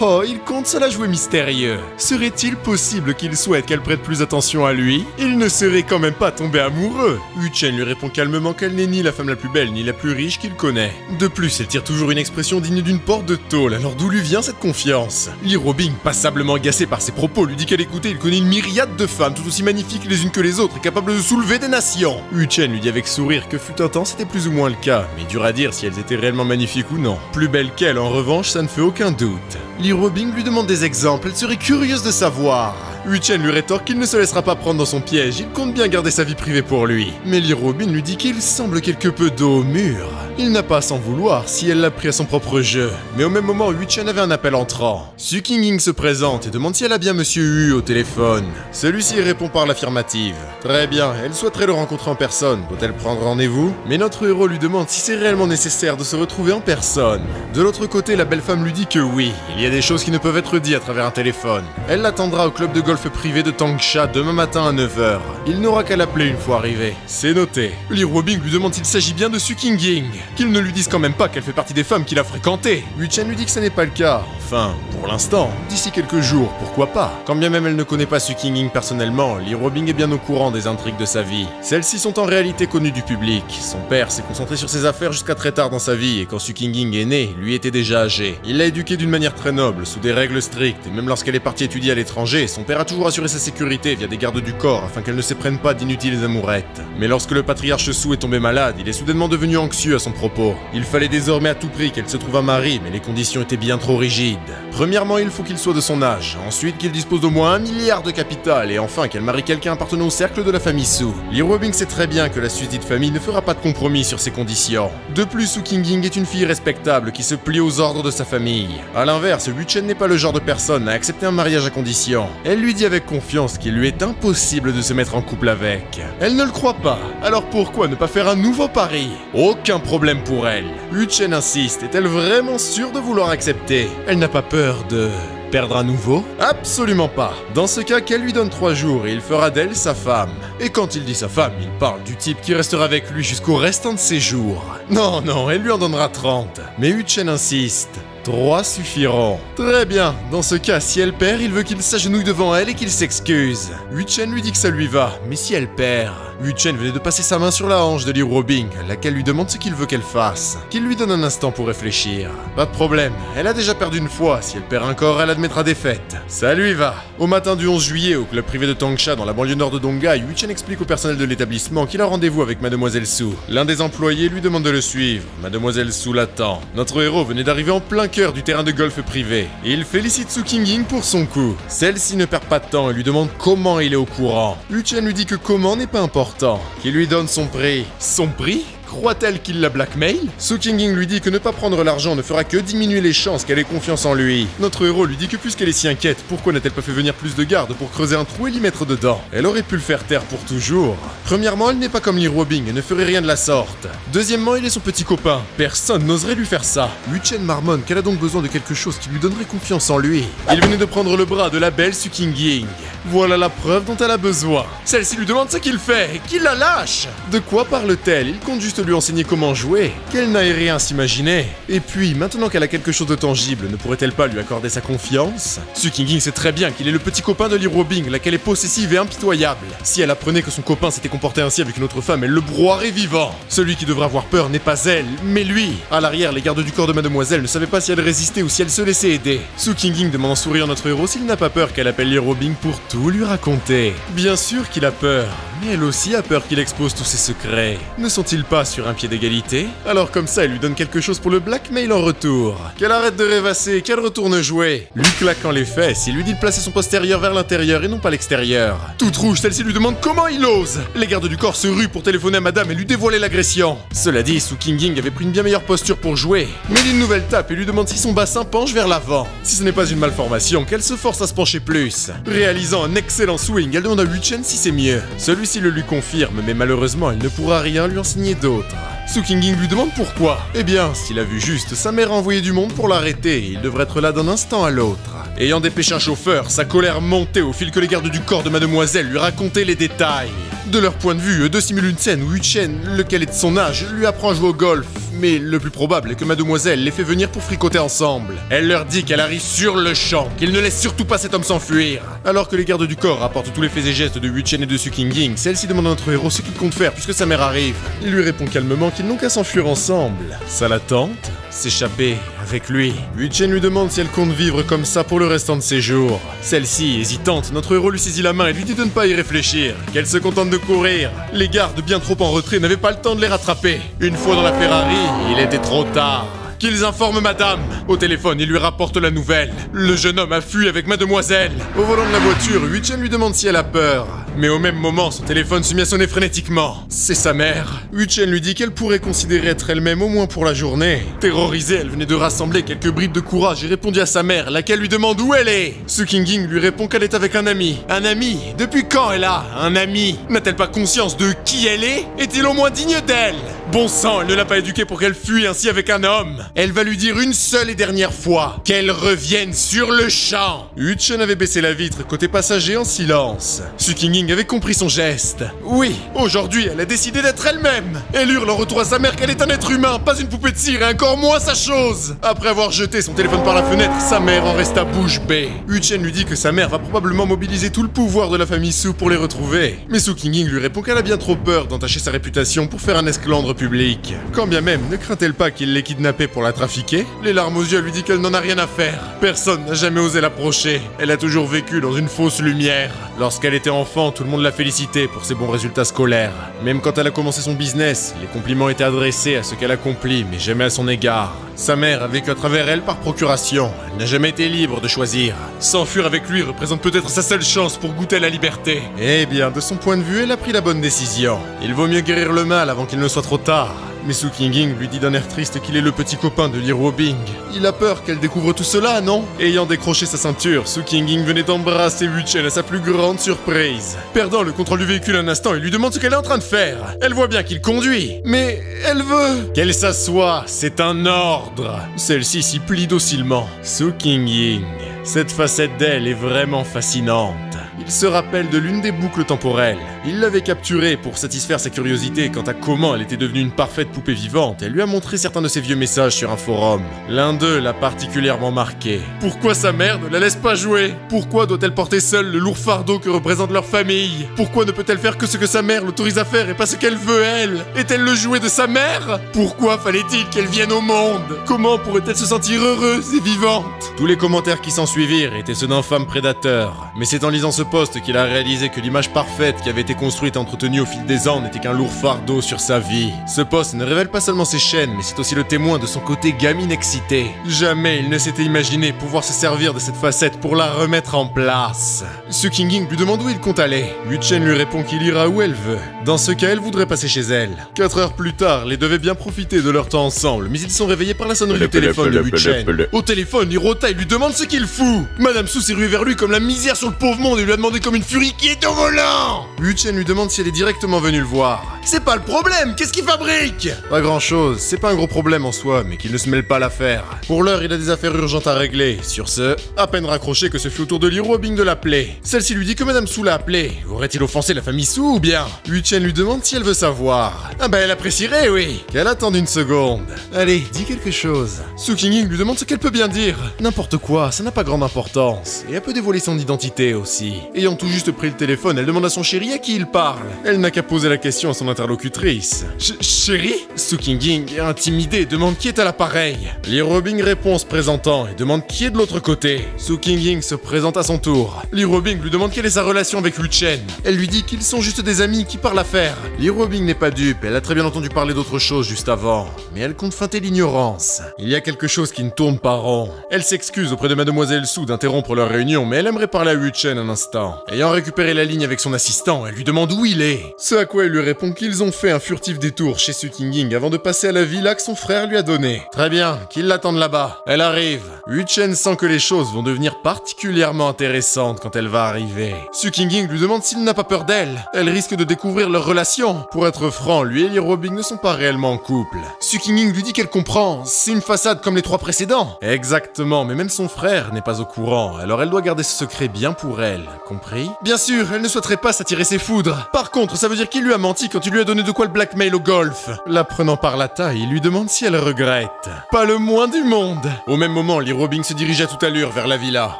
Oh, il compte se la jouer mystérieux. Serait-il possible qu'il souhaite qu'elle prête plus attention à lui? Il ne serait quand même pas tombé amoureux. Wu Chen lui répond calmement qu'elle n'est ni la femme la plus belle ni la plus riche qu'il connaît. De plus, elle tire toujours une expression digne d'une porte de tôle, alors d'où lui vient cette confiance? Lee Robing, passablement agacé par ses propos, lui dit qu'à l'écouter, il connaît une myriade de femmes tout aussi magnifiques les unes que les autres et capables de soulever des nations. Wu Chen lui dit avec sourire que fut un temps c'était plus ou moins le cas, mais dur à dire si elles étaient réellement magnifiques ou non. Plus belles qu'elle, en revanche, ça ne fait aucun doute. Lee Robing lui demande des exemples, elle serait curieuse de savoir. Wu Chen lui rétorque qu'il ne se laissera pas prendre dans son piège, il compte bien garder sa vie privée pour lui. Mais Lee Robing lui dit qu'il semble quelque peu dos au mur. Il n'a pas à s'en vouloir si elle l'a pris à son propre jeu. Mais au même moment, Wu Chen avait un appel entrant. Su Qingying se présente et demande si elle a bien Monsieur Hu au téléphone. Celui-ci répond par l'affirmative. Très bien, elle souhaiterait le rencontrer en personne. Doit-elle prendre rendez-vous? Mais notre héros lui demande si c'est réellement nécessaire de se retrouver en personne. De l'autre côté, la belle femme lui dit que oui, il y a des choses qui ne peuvent être dites à travers un téléphone. Elle l'attendra au club de golf privé de Tangsha demain matin à 9h. Il n'aura qu'à l'appeler une fois arrivé. C'est noté. Lee Robing lui demande s'il s'agit bien de Su Qingying. Qu'il ne lui dise quand même pas qu'elle fait partie des femmes qu'il a fréquentées. Wu Chen lui dit que ce n'est pas le cas. Enfin, pour l'instant. D'ici quelques jours, pourquoi pas? Quand bien même elle ne connaît pas Su Qingying personnellement, Lee Robing est bien au courant des intrigues de sa vie. Celles-ci sont en réalité connues du public. Son père s'est concentré sur ses affaires jusqu'à très tard dans sa vie et quand Su Qingying est né, lui était déjà âgé. Il l'a éduqué d'une manière très noble, sous des règles strictes, et même lorsqu'elle est partie étudier à l'étranger, son père a toujours assuré sa sécurité via des gardes du corps afin qu'elle ne s'éprenne pas d'inutiles amourettes. Mais lorsque le patriarche Su est tombé malade, il est soudainement devenu anxieux à son propos. Il fallait désormais à tout prix qu'elle se trouve un mari, mais les conditions étaient bien trop rigides. Premièrement, il faut qu'il soit de son âge, ensuite qu'il dispose d'au moins 1 milliard de capital, et enfin qu'elle marie quelqu'un appartenant au cercle de la famille Su. Lee Robing sait très bien que la susdite famille ne fera pas de compromis sur ces conditions. De plus, Su Qingying est une fille respectable qui se plie aux ordres de sa famille. A l'inverse, Wu Chen n'est pas le genre de personne à accepter un mariage à condition. Elle lui dit avec confiance qu'il lui est impossible de se mettre en couple avec. Elle ne le croit pas, alors pourquoi ne pas faire un nouveau pari? Aucun problème pour elle. Wu Chen insiste, est-elle vraiment sûre de vouloir accepter? Elle n'a pas peur de perdre à nouveau? Absolument pas. Dans ce cas, qu'elle lui donne 3 jours et il fera d'elle sa femme. Et quand il dit sa femme, il parle du type qui restera avec lui jusqu'au restant de ses jours. Non, elle lui en donnera 30. Mais Wu Chen insiste. 3 suffiront. Très bien, dans ce cas, si elle perd, il veut qu'il s'agenouille devant elle et qu'il s'excuse. Wu Chen lui dit que ça lui va, mais si elle perd... Wu Chen venait de passer sa main sur la hanche de Li Ruobing, laquelle lui demande ce qu'il veut qu'elle fasse. Qu'il lui donne un instant pour réfléchir. Pas de problème, elle a déjà perdu une fois, si elle perd un corps, elle admettra défaite. Ça lui va. Au matin du 11 juillet, au club privé de Tangsha, dans la banlieue nord de Donghai, Wu Chen explique au personnel de l'établissement qu'il a rendez-vous avec Mademoiselle Su. L'un des employés lui demande de le suivre. Mademoiselle Su l'attend. Notre héros venait d'arriver en plein cœur du terrain de golf privé, et il félicite Su Qingying pour son coup. Celle-ci ne perd pas de temps et lui demande comment il est au courant. Wu Chen lui dit que comment n'est pas important, qu'il lui donne son prix. Son prix ? Croit-elle qu'il la blackmail? Su Qingying lui dit que ne pas prendre l'argent ne fera que diminuer les chances qu'elle ait confiance en lui. Notre héros lui dit que puisqu'elle est si inquiète, pourquoi n'a-t-elle pas fait venir plus de gardes pour creuser un trou et l'y mettre dedans? Elle aurait pu le faire taire pour toujours. Premièrement, elle n'est pas comme Li Ruobing et ne ferait rien de la sorte. Deuxièmement, il est son petit copain. Personne n'oserait lui faire ça. Wu Chen marmonne qu'elle a donc besoin de quelque chose qui lui donnerait confiance en lui. Il venait de prendre le bras de la belle Su Qingying. Voilà la preuve dont elle a besoin. Celle-ci lui demande ce qu'il fait et qu'il la lâche. De quoi parle-t-elle? Il compte juste lui enseigner comment jouer, qu'elle n'aille rien s'imaginer. Et puis, maintenant qu'elle a quelque chose de tangible, ne pourrait-elle pas lui accorder sa confiance? Su Qingying sait très bien qu'il est le petit copain de Li Ruobing, laquelle est possessive et impitoyable. Si elle apprenait que son copain s'était comporté ainsi avec une autre femme, elle le broierait vivant. Celui qui devrait avoir peur n'est pas elle, mais lui. À l'arrière, les gardes du corps de Mademoiselle ne savaient pas si elle résistait ou si elle se laissait aider. Su Qingying demande en souriant notre héros s'il n'a pas peur qu'elle appelle Li Ruobing pour tout lui raconter. Bien sûr qu'il a peur, mais elle aussi a peur qu'il expose tous ses secrets. Ne sont-ils pas sur un pied d'égalité? Alors comme ça, elle lui donne quelque chose pour le blackmail en retour. Qu'elle arrête de rêvasser, qu'elle retourne jouer. Lui claquant les fesses, il lui dit de placer son postérieur vers l'intérieur et non pas l'extérieur. Toute rouge, celle-ci lui demande comment il ose. Les gardes du corps se ruent pour téléphoner à madame et lui dévoiler l'agression. Cela dit, Su Qingying avait pris une bien meilleure posture pour jouer. Mais une nouvelle tape et lui demande si son bassin penche vers l'avant. Si ce n'est pas une malformation, qu'elle se force à se pencher plus. Réalisant un excellent swing, elle demande à Wu Chen si c'est mieux. Celui-ci le lui confirme, mais malheureusement, elle ne pourra rien lui enseigner d'autre. Su Qingying lui demande pourquoi. Eh bien, s'il a vu juste, sa mère a envoyé du monde pour l'arrêter et il devrait être là d'un instant à l'autre. Ayant dépêché un chauffeur, sa colère montait au fil que les gardes du corps de Mademoiselle lui racontaient les détails. De leur point de vue, eux deux simulent une scène où Wu Chen, lequel est de son âge, lui apprend à jouer au golf. Mais le plus probable est que Mademoiselle les fait venir pour fricoter ensemble. Elle leur dit qu'elle arrive sur le champ, qu'ils ne laissent surtout pas cet homme s'enfuir. Alors que les gardes du corps rapportent tous les faits et gestes de Wu Chen et de Su Qingying, celle-ci demande à notre héros ce qu'il compte faire puisque sa mère arrive. Il lui répond calmement qu'ils n'ont qu'à s'enfuir ensemble. Ça la tente? S'échapper avec lui. Wu Chen lui demande si elle compte vivre comme ça pour le restant de ses jours. Celle-ci, hésitante, notre héros lui saisit la main et lui dit de ne pas y réfléchir, qu'elle se contente de courir. Les gardes, bien trop en retrait, n'avaient pas le temps de les rattraper. Une fois dans la Ferrari, il était trop tard. Qu'ils informent madame. Au téléphone, il lui rapporte la nouvelle. Le jeune homme a fui avec mademoiselle. Au volant de la voiture, Wu Chen lui demande si elle a peur. Mais au même moment, son téléphone se mit à sonner frénétiquement. C'est sa mère. Wu Chen lui dit qu'elle pourrait considérer être elle-même au moins pour la journée. Terrorisée, elle venait de rassembler quelques bribes de courage et répondit à sa mère, laquelle lui demande où elle est. Su Qingying lui répond qu'elle est avec un ami. Un ami? Depuis quand elle a un ami? N'a-t-elle pas conscience de qui elle est? Est-il au moins digne d'elle? Bon sang, elle ne l'a pas éduquée pour qu'elle fuit ainsi avec un homme. Elle va lui dire une seule et dernière fois qu'elle revienne sur le champ. Wu Chen avait baissé la vitre côté passager en silence. Su Qingying avait compris son geste. Oui, aujourd'hui, elle a décidé d'être elle-même. Elle hurle en retour à sa mère qu'elle est un être humain, pas une poupée de cire et encore moins sa chose. Après avoir jeté son téléphone par la fenêtre, sa mère en resta bouche bée. Wu Chen lui dit que sa mère va probablement mobiliser tout le pouvoir de la famille Su pour les retrouver. Mais Su Qingying lui répond qu'elle a bien trop peur d'entacher sa réputation pour faire un esclandre public. Quand bien même, ne craint-elle pas qu'il l'ait kidnappée pour la trafiquer? Les larmes aux yeux lui dit qu'elle n'en a rien à faire. Personne n'a jamais osé l'approcher. Elle a toujours vécu dans une fausse lumière. Lorsqu'elle était enfant, tout le monde l'a félicitée pour ses bons résultats scolaires. Même quand elle a commencé son business, les compliments étaient adressés à ce qu'elle accomplit, mais jamais à son égard. Sa mère a vécu à travers elle par procuration. Elle n'a jamais été libre de choisir. S'enfuir avec lui représente peut-être sa seule chance pour goûter à la liberté. Eh bien, de son point de vue, elle a pris la bonne décision. Il vaut mieux guérir le mal avant qu'il ne soit trop tard. Mais Su Qingying lui dit d'un air triste qu'il est le petit copain de Li Ruobing. Il a peur qu'elle découvre tout cela, non? Ayant décroché sa ceinture, Su Qingying venait d'embrasser Wu Chen à sa plus grande surprise. Perdant le contrôle du véhicule un instant, il lui demande ce qu'elle est en train de faire. Elle voit bien qu'il conduit, mais elle veut qu'elle s'assoie, c'est un ordre. Celle-ci s'y plie docilement. Su Qingying, Cette facette d'elle est vraiment fascinante. Il se rappelle de l'une des boucles temporelles. Il l'avait capturée pour satisfaire sa curiosité quant à comment elle était devenue une parfaite poupée vivante et lui a montré certains de ses vieux messages sur un forum. L'un d'eux l'a particulièrement marqué. Pourquoi sa mère ne la laisse pas jouer? Pourquoi doit-elle porter seule le lourd fardeau que représente leur famille? Pourquoi ne peut-elle faire que ce que sa mère l'autorise à faire et pas ce qu'elle veut elle? Est-elle le jouet de sa mère? Pourquoi fallait-il qu'elle vienne au monde? Comment pourrait-elle se sentir heureuse et vivante? Tous les commentaires qui s'en suivirent étaient ceux d'un femme prédateur. Mais c'est en lisant ce post qu'il a réalisé que l'image parfaite qui avait été construite et entretenue au fil des ans n'était qu'un lourd fardeau sur sa vie. Ce post ne révèle pas seulement ses chaînes, mais c'est aussi le témoin de son côté gamine excitée. Jamais il ne s'était imaginé pouvoir se servir de cette facette pour la remettre en place. Suking Ying lui demande où il compte aller. Yu Chen lui répond qu'il ira où elle veut. Dans ce cas, elle voudrait passer chez elle. 4 heures plus tard, les devaient bien profiter de leur temps ensemble, mais ils sont réveillés par la sonnerie du téléphone de Yu Chen. Au téléphone, Hirota lui demande ce qu'il fout. Madame Su s'est ruée vers lui comme la misère sur le pauvre monde et lui a demandé comme une furie qui est au volant. Yu Chen lui demande si elle est directement venue le voir. C'est pas le problème, qu'est-ce qu'il fabrique? Pas grand chose, c'est pas un gros problème en soi, mais qu'il ne se mêle pas à l'affaire. Pour l'heure, il a des affaires urgentes à régler. Sur ce, à peine raccroché que ce fut au tour de Li Ruobing de l'appeler. Celle-ci lui dit que Madame Su l'a appelé. Aurait-il offensé la famille Su ou bien? Yu Chen lui demande si elle veut savoir. Ah bah elle apprécierait, oui. Qu'elle attende une seconde. Allez, dis quelque chose. Suking Ying lui demande ce qu'elle peut bien dire. N'importe quoi, ça n'a pas grande importance. Et elle peut dévoiler son identité aussi. Ayant tout juste pris le téléphone, elle demande à son chéri à qui il parle. Elle n'a qu'à poser la question à son interlocutrice. Chéri? Suking Ying, intimidé, demande qui est à l'appareil. Li Ruobing répond en se présentant et demande qui est de l'autre côté. Suking Ying se présente à son tour. Li Ruobing lui demande quelle est sa relation avec Yu Chen. Elle lui dit qu'ils sont juste des amis qui parlent affaires. Li Ruobing n'est pas dupe, elle a très bien entendu parler d'autre chose juste avant. Mais elle compte feinter l'ignorance. Il y a quelque chose qui ne tourne pas rond. Elle s'excuse auprès de Mademoiselle Su d'interrompre leur réunion, mais elle aimerait parler à Yu Chen un instant. Ayant récupéré la ligne avec son assistant, elle lui demande où il est. Ce à quoi elle lui répond qu'ils ont fait un furtif détour chez Suking Ying avant de passer à la villa que son frère lui a donnée. Très bien, qu'ils l'attendent là-bas. Elle arrive. Yu Chen sent que les choses vont devenir particulièrement intéressantes quand elle va arriver. Suking Ying lui demande s'il n'a pas peur d'elle. Elle risque de découvrir leur relation. Pour être franc, lui et Li Ruobing ne sont pas réellement en couple. Suking Ying lui dit qu'elle comprend. C'est une façade comme les 3 précédents. Exactement, mais même son frère n'est pas au courant, alors elle doit garder ce secret bien pour elle. Compris? Bien sûr, elle ne souhaiterait pas s'attirer ses foudres. Par contre, ça veut dire qu'il lui a menti quand il lui a donné de quoi le blackmail au golf. La prenant par la taille, il lui demande si elle regrette. Pas le moins du monde. Au même moment, Li Ruobing se dirige à toute allure vers la villa.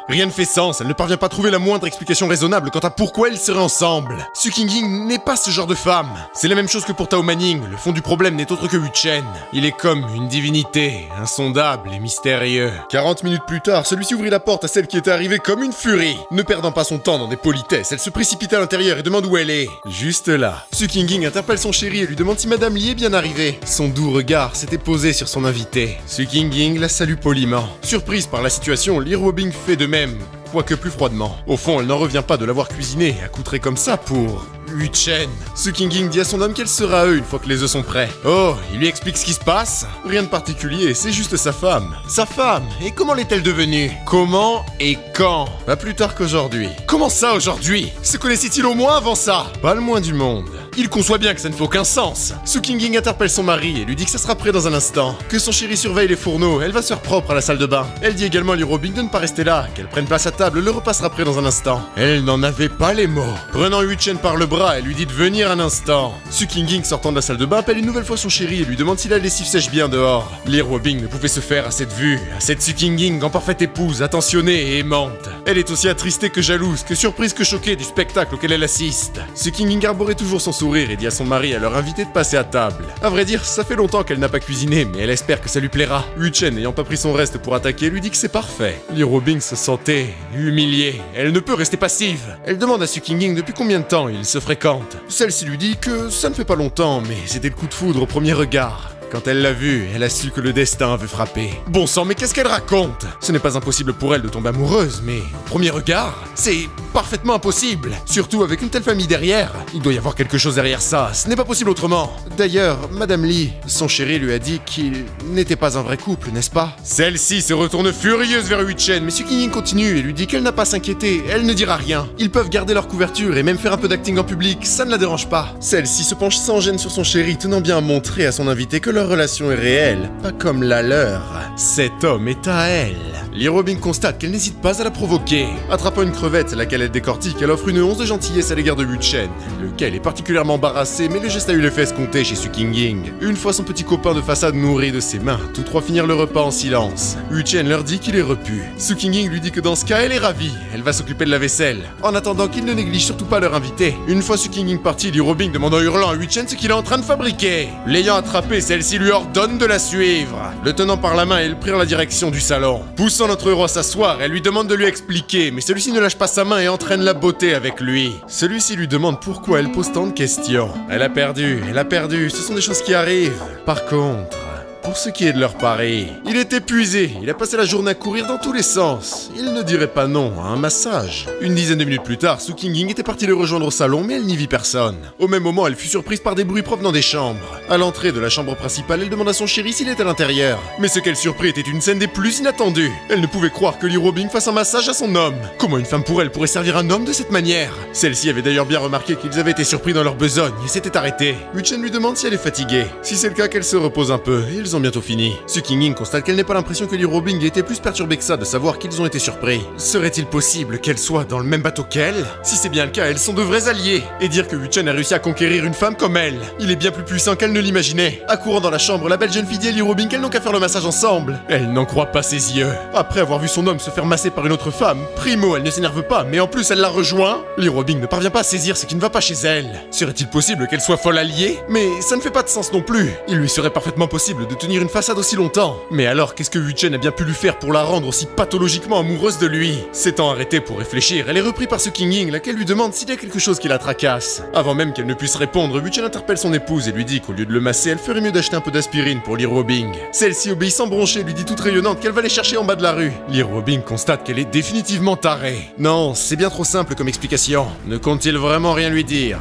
Rien ne fait sens, elle ne parvient pas à trouver la moindre explication raisonnable quant à pourquoi ils seraient ensemble. Suking Ying n'est pas ce genre de femme. C'est la même chose que pour Tao Manning, le fond du problème n'est autre que Yu Chen. Il est comme une divinité, insondable et mystérieux. 40 minutes plus tard, celui-ci ouvrit la porte à celle qui était arrivée comme une furie. Ne perdant pas son temps dans des politesses, elle se précipite à l'intérieur et demande où elle est. Juste là. Suking Ying interpelle son chéri et lui demande si Madame Li est bien arrivée. Son doux regard s'était posé sur son invité. Suking Ying la salue poliment. Surprise par la situation, Li Ruobing fait de même, quoique plus froidement. Au fond, elle n'en revient pas de l'avoir cuisiné et accoutré comme ça pour Yu Chen. Suking Ying dit à son homme qu'elle sera à eux une fois que les œufs sont prêts. Oh, il lui explique ce qui se passe? Rien de particulier, c'est juste sa femme. Sa femme? Et comment l'est-elle devenue? Comment et quand? Pas plus tard qu'aujourd'hui. Comment ça aujourd'hui? Se connaissait-il au moins avant ça? Pas le moins du monde. Il conçoit bien que ça ne fait aucun sens. Suking Ying interpelle son mari et lui dit que ça sera prêt dans un instant. Que son chéri surveille les fourneaux, elle va se faire propre à la salle de bain. Elle dit également à Li Ruobing de ne pas rester là, qu'elle prenne place à table, le repas sera prêt dans un instant. Elle n'en avait pas les mots. Prenant Yu Chen par le bras, elle lui dit de venir un instant. Suking Ying sortant de la salle de bain appelle une nouvelle fois son chéri et lui demande si la lessive sèche bien dehors. Li Ruobing ne pouvait se faire à cette vue, à cette Suking Ying en parfaite épouse, attentionnée et aimante. Elle est aussi attristée que jalouse, que surprise que choquée du spectacle auquel elle assiste. Suking Ying arborait toujours son sourire et dit à son mari à leur inviter de passer à table. À vrai dire, ça fait longtemps qu'elle n'a pas cuisiné, mais elle espère que ça lui plaira. Yu Chen, n'ayant pas pris son reste pour attaquer, lui dit que c'est parfait. Li Ruobing se sentait humiliée. Elle ne peut rester passive. Elle demande à Suking Ying depuis combien de temps ils se fréquentent. Celle-ci lui dit que ça ne fait pas longtemps, mais c'était le coup de foudre au premier regard. Quand elle l'a vu, elle a su que le destin avait frappé. Bon sang, mais qu'est-ce qu'elle raconte? Ce n'est pas impossible pour elle de tomber amoureuse, mais au premier regard, c'est parfaitement impossible. Surtout avec une telle famille derrière. Il doit y avoir quelque chose derrière ça, ce n'est pas possible autrement. D'ailleurs, Madame Li, son chéri lui a dit qu'il n'était pas un vrai couple, n'est-ce pas? Celle-ci se retourne furieuse vers Yu Chen, mais Suking Ying continue et lui dit qu'elle n'a pas à s'inquiéter, elle ne dira rien. Ils peuvent garder leur couverture et même faire un peu d'acting en public, ça ne la dérange pas. Celle-ci se penche sans gêne sur son chéri, tenant bien à montrer à son invité que leur leur relation est réelle, pas comme la leur. Cet homme est à elle. Lee Robing constate qu'elle n'hésite pas à la provoquer. Attrapant une crevette, laquelle elle décortique, elle offre une once de gentillesse à l'égard de Wu Chen, lequel est particulièrement embarrassé, mais le geste a eu l'effet escompté chez Su Qingying. Une fois son petit copain de façade nourri de ses mains, tous trois finirent le repas en silence. Wu Chen leur dit qu'il est repu. Su Qingying lui dit que dans ce cas, elle est ravie. Elle va s'occuper de la vaisselle. En attendant qu'ils ne négligent surtout pas leur invité. Une fois Su Qingying parti, Lee Robing demande en hurlant à Wu Chen ce qu'il est en train de fabriquer. L'ayant attrapé, celle-ci lui ordonne de la suivre. Le tenant par la main, ils prirent la direction du salon. Poussant notre héros à s'asseoir, elle lui demande de lui expliquer, mais celui-ci ne lâche pas sa main et entraîne la beauté avec lui. Celui-ci lui demande pourquoi elle pose tant de questions. Elle a perdu, ce sont des choses qui arrivent. Par contre, pour ce qui est de leur pari, il est épuisé, il a passé la journée à courir dans tous les sens. Il ne dirait pas non à un massage. Une dizaine de minutes plus tard, Su Qingying était partie le rejoindre au salon, mais elle n'y vit personne. Au même moment, elle fut surprise par des bruits provenant des chambres. À l'entrée de la chambre principale, elle demande à son chéri s'il est à l'intérieur. Mais ce qu'elle surprit était une scène des plus inattendues. Elle ne pouvait croire que Lee Robing fasse un massage à son homme. Comment une femme pour elle pourrait servir un homme de cette manière? Celle-ci avait d'ailleurs bien remarqué qu'ils avaient été surpris dans leur besogne et s'était arrêtée. Wu Chen lui demande si elle est fatiguée. Si c'est le cas, qu'elle se repose un peu, et ils ont bientôt fini. Su Qingying constate qu'elle n'a pas l'impression que Lee Robing ait été plus perturbée que ça de savoir qu'ils ont été surpris. Serait-il possible qu'elle soit dans le même bateau qu'elle? Si c'est bien le cas, elles sont de vrais alliés. Et dire que Wu Chen a réussi à conquérir une femme comme elle. Il est bien plus puissant qu'elle ne l'imaginait. Accourant dans la chambre, la belle jeune fille dit à Lee Robing qu'elles n'ont qu'à faire le massage ensemble. Elle n'en croit pas ses yeux. Après avoir vu son homme se faire masser par une autre femme, primo, elle ne s'énerve pas, mais en plus elle la rejoint. Lee Robing ne parvient pas à saisir ce qui ne va pas chez elle. Serait-il possible qu'elle soit folle alliée? Mais ça ne fait pas de sens non plus. Il lui serait parfaitement possible de tenir une façade aussi longtemps. Mais alors, qu'est-ce que Wu Chen a bien pu lui faire pour la rendre aussi pathologiquement amoureuse de lui? S'étant arrêtée pour réfléchir, elle est reprise par Su Qingying, laquelle lui demande s'il y a quelque chose qui la tracasse. Avant même qu'elle ne puisse répondre, Wu Chen interpelle son épouse et lui dit qu'au lieu de le masser, elle ferait mieux d'acheter un peu d'aspirine pour Lee Robing. Celle-ci obéit sans broncher, lui dit toute rayonnante qu'elle va les chercher en bas de la rue. Lee Robing constate qu'elle est définitivement tarée. Non, c'est bien trop simple comme explication. Ne compte-t-il vraiment rien lui dire?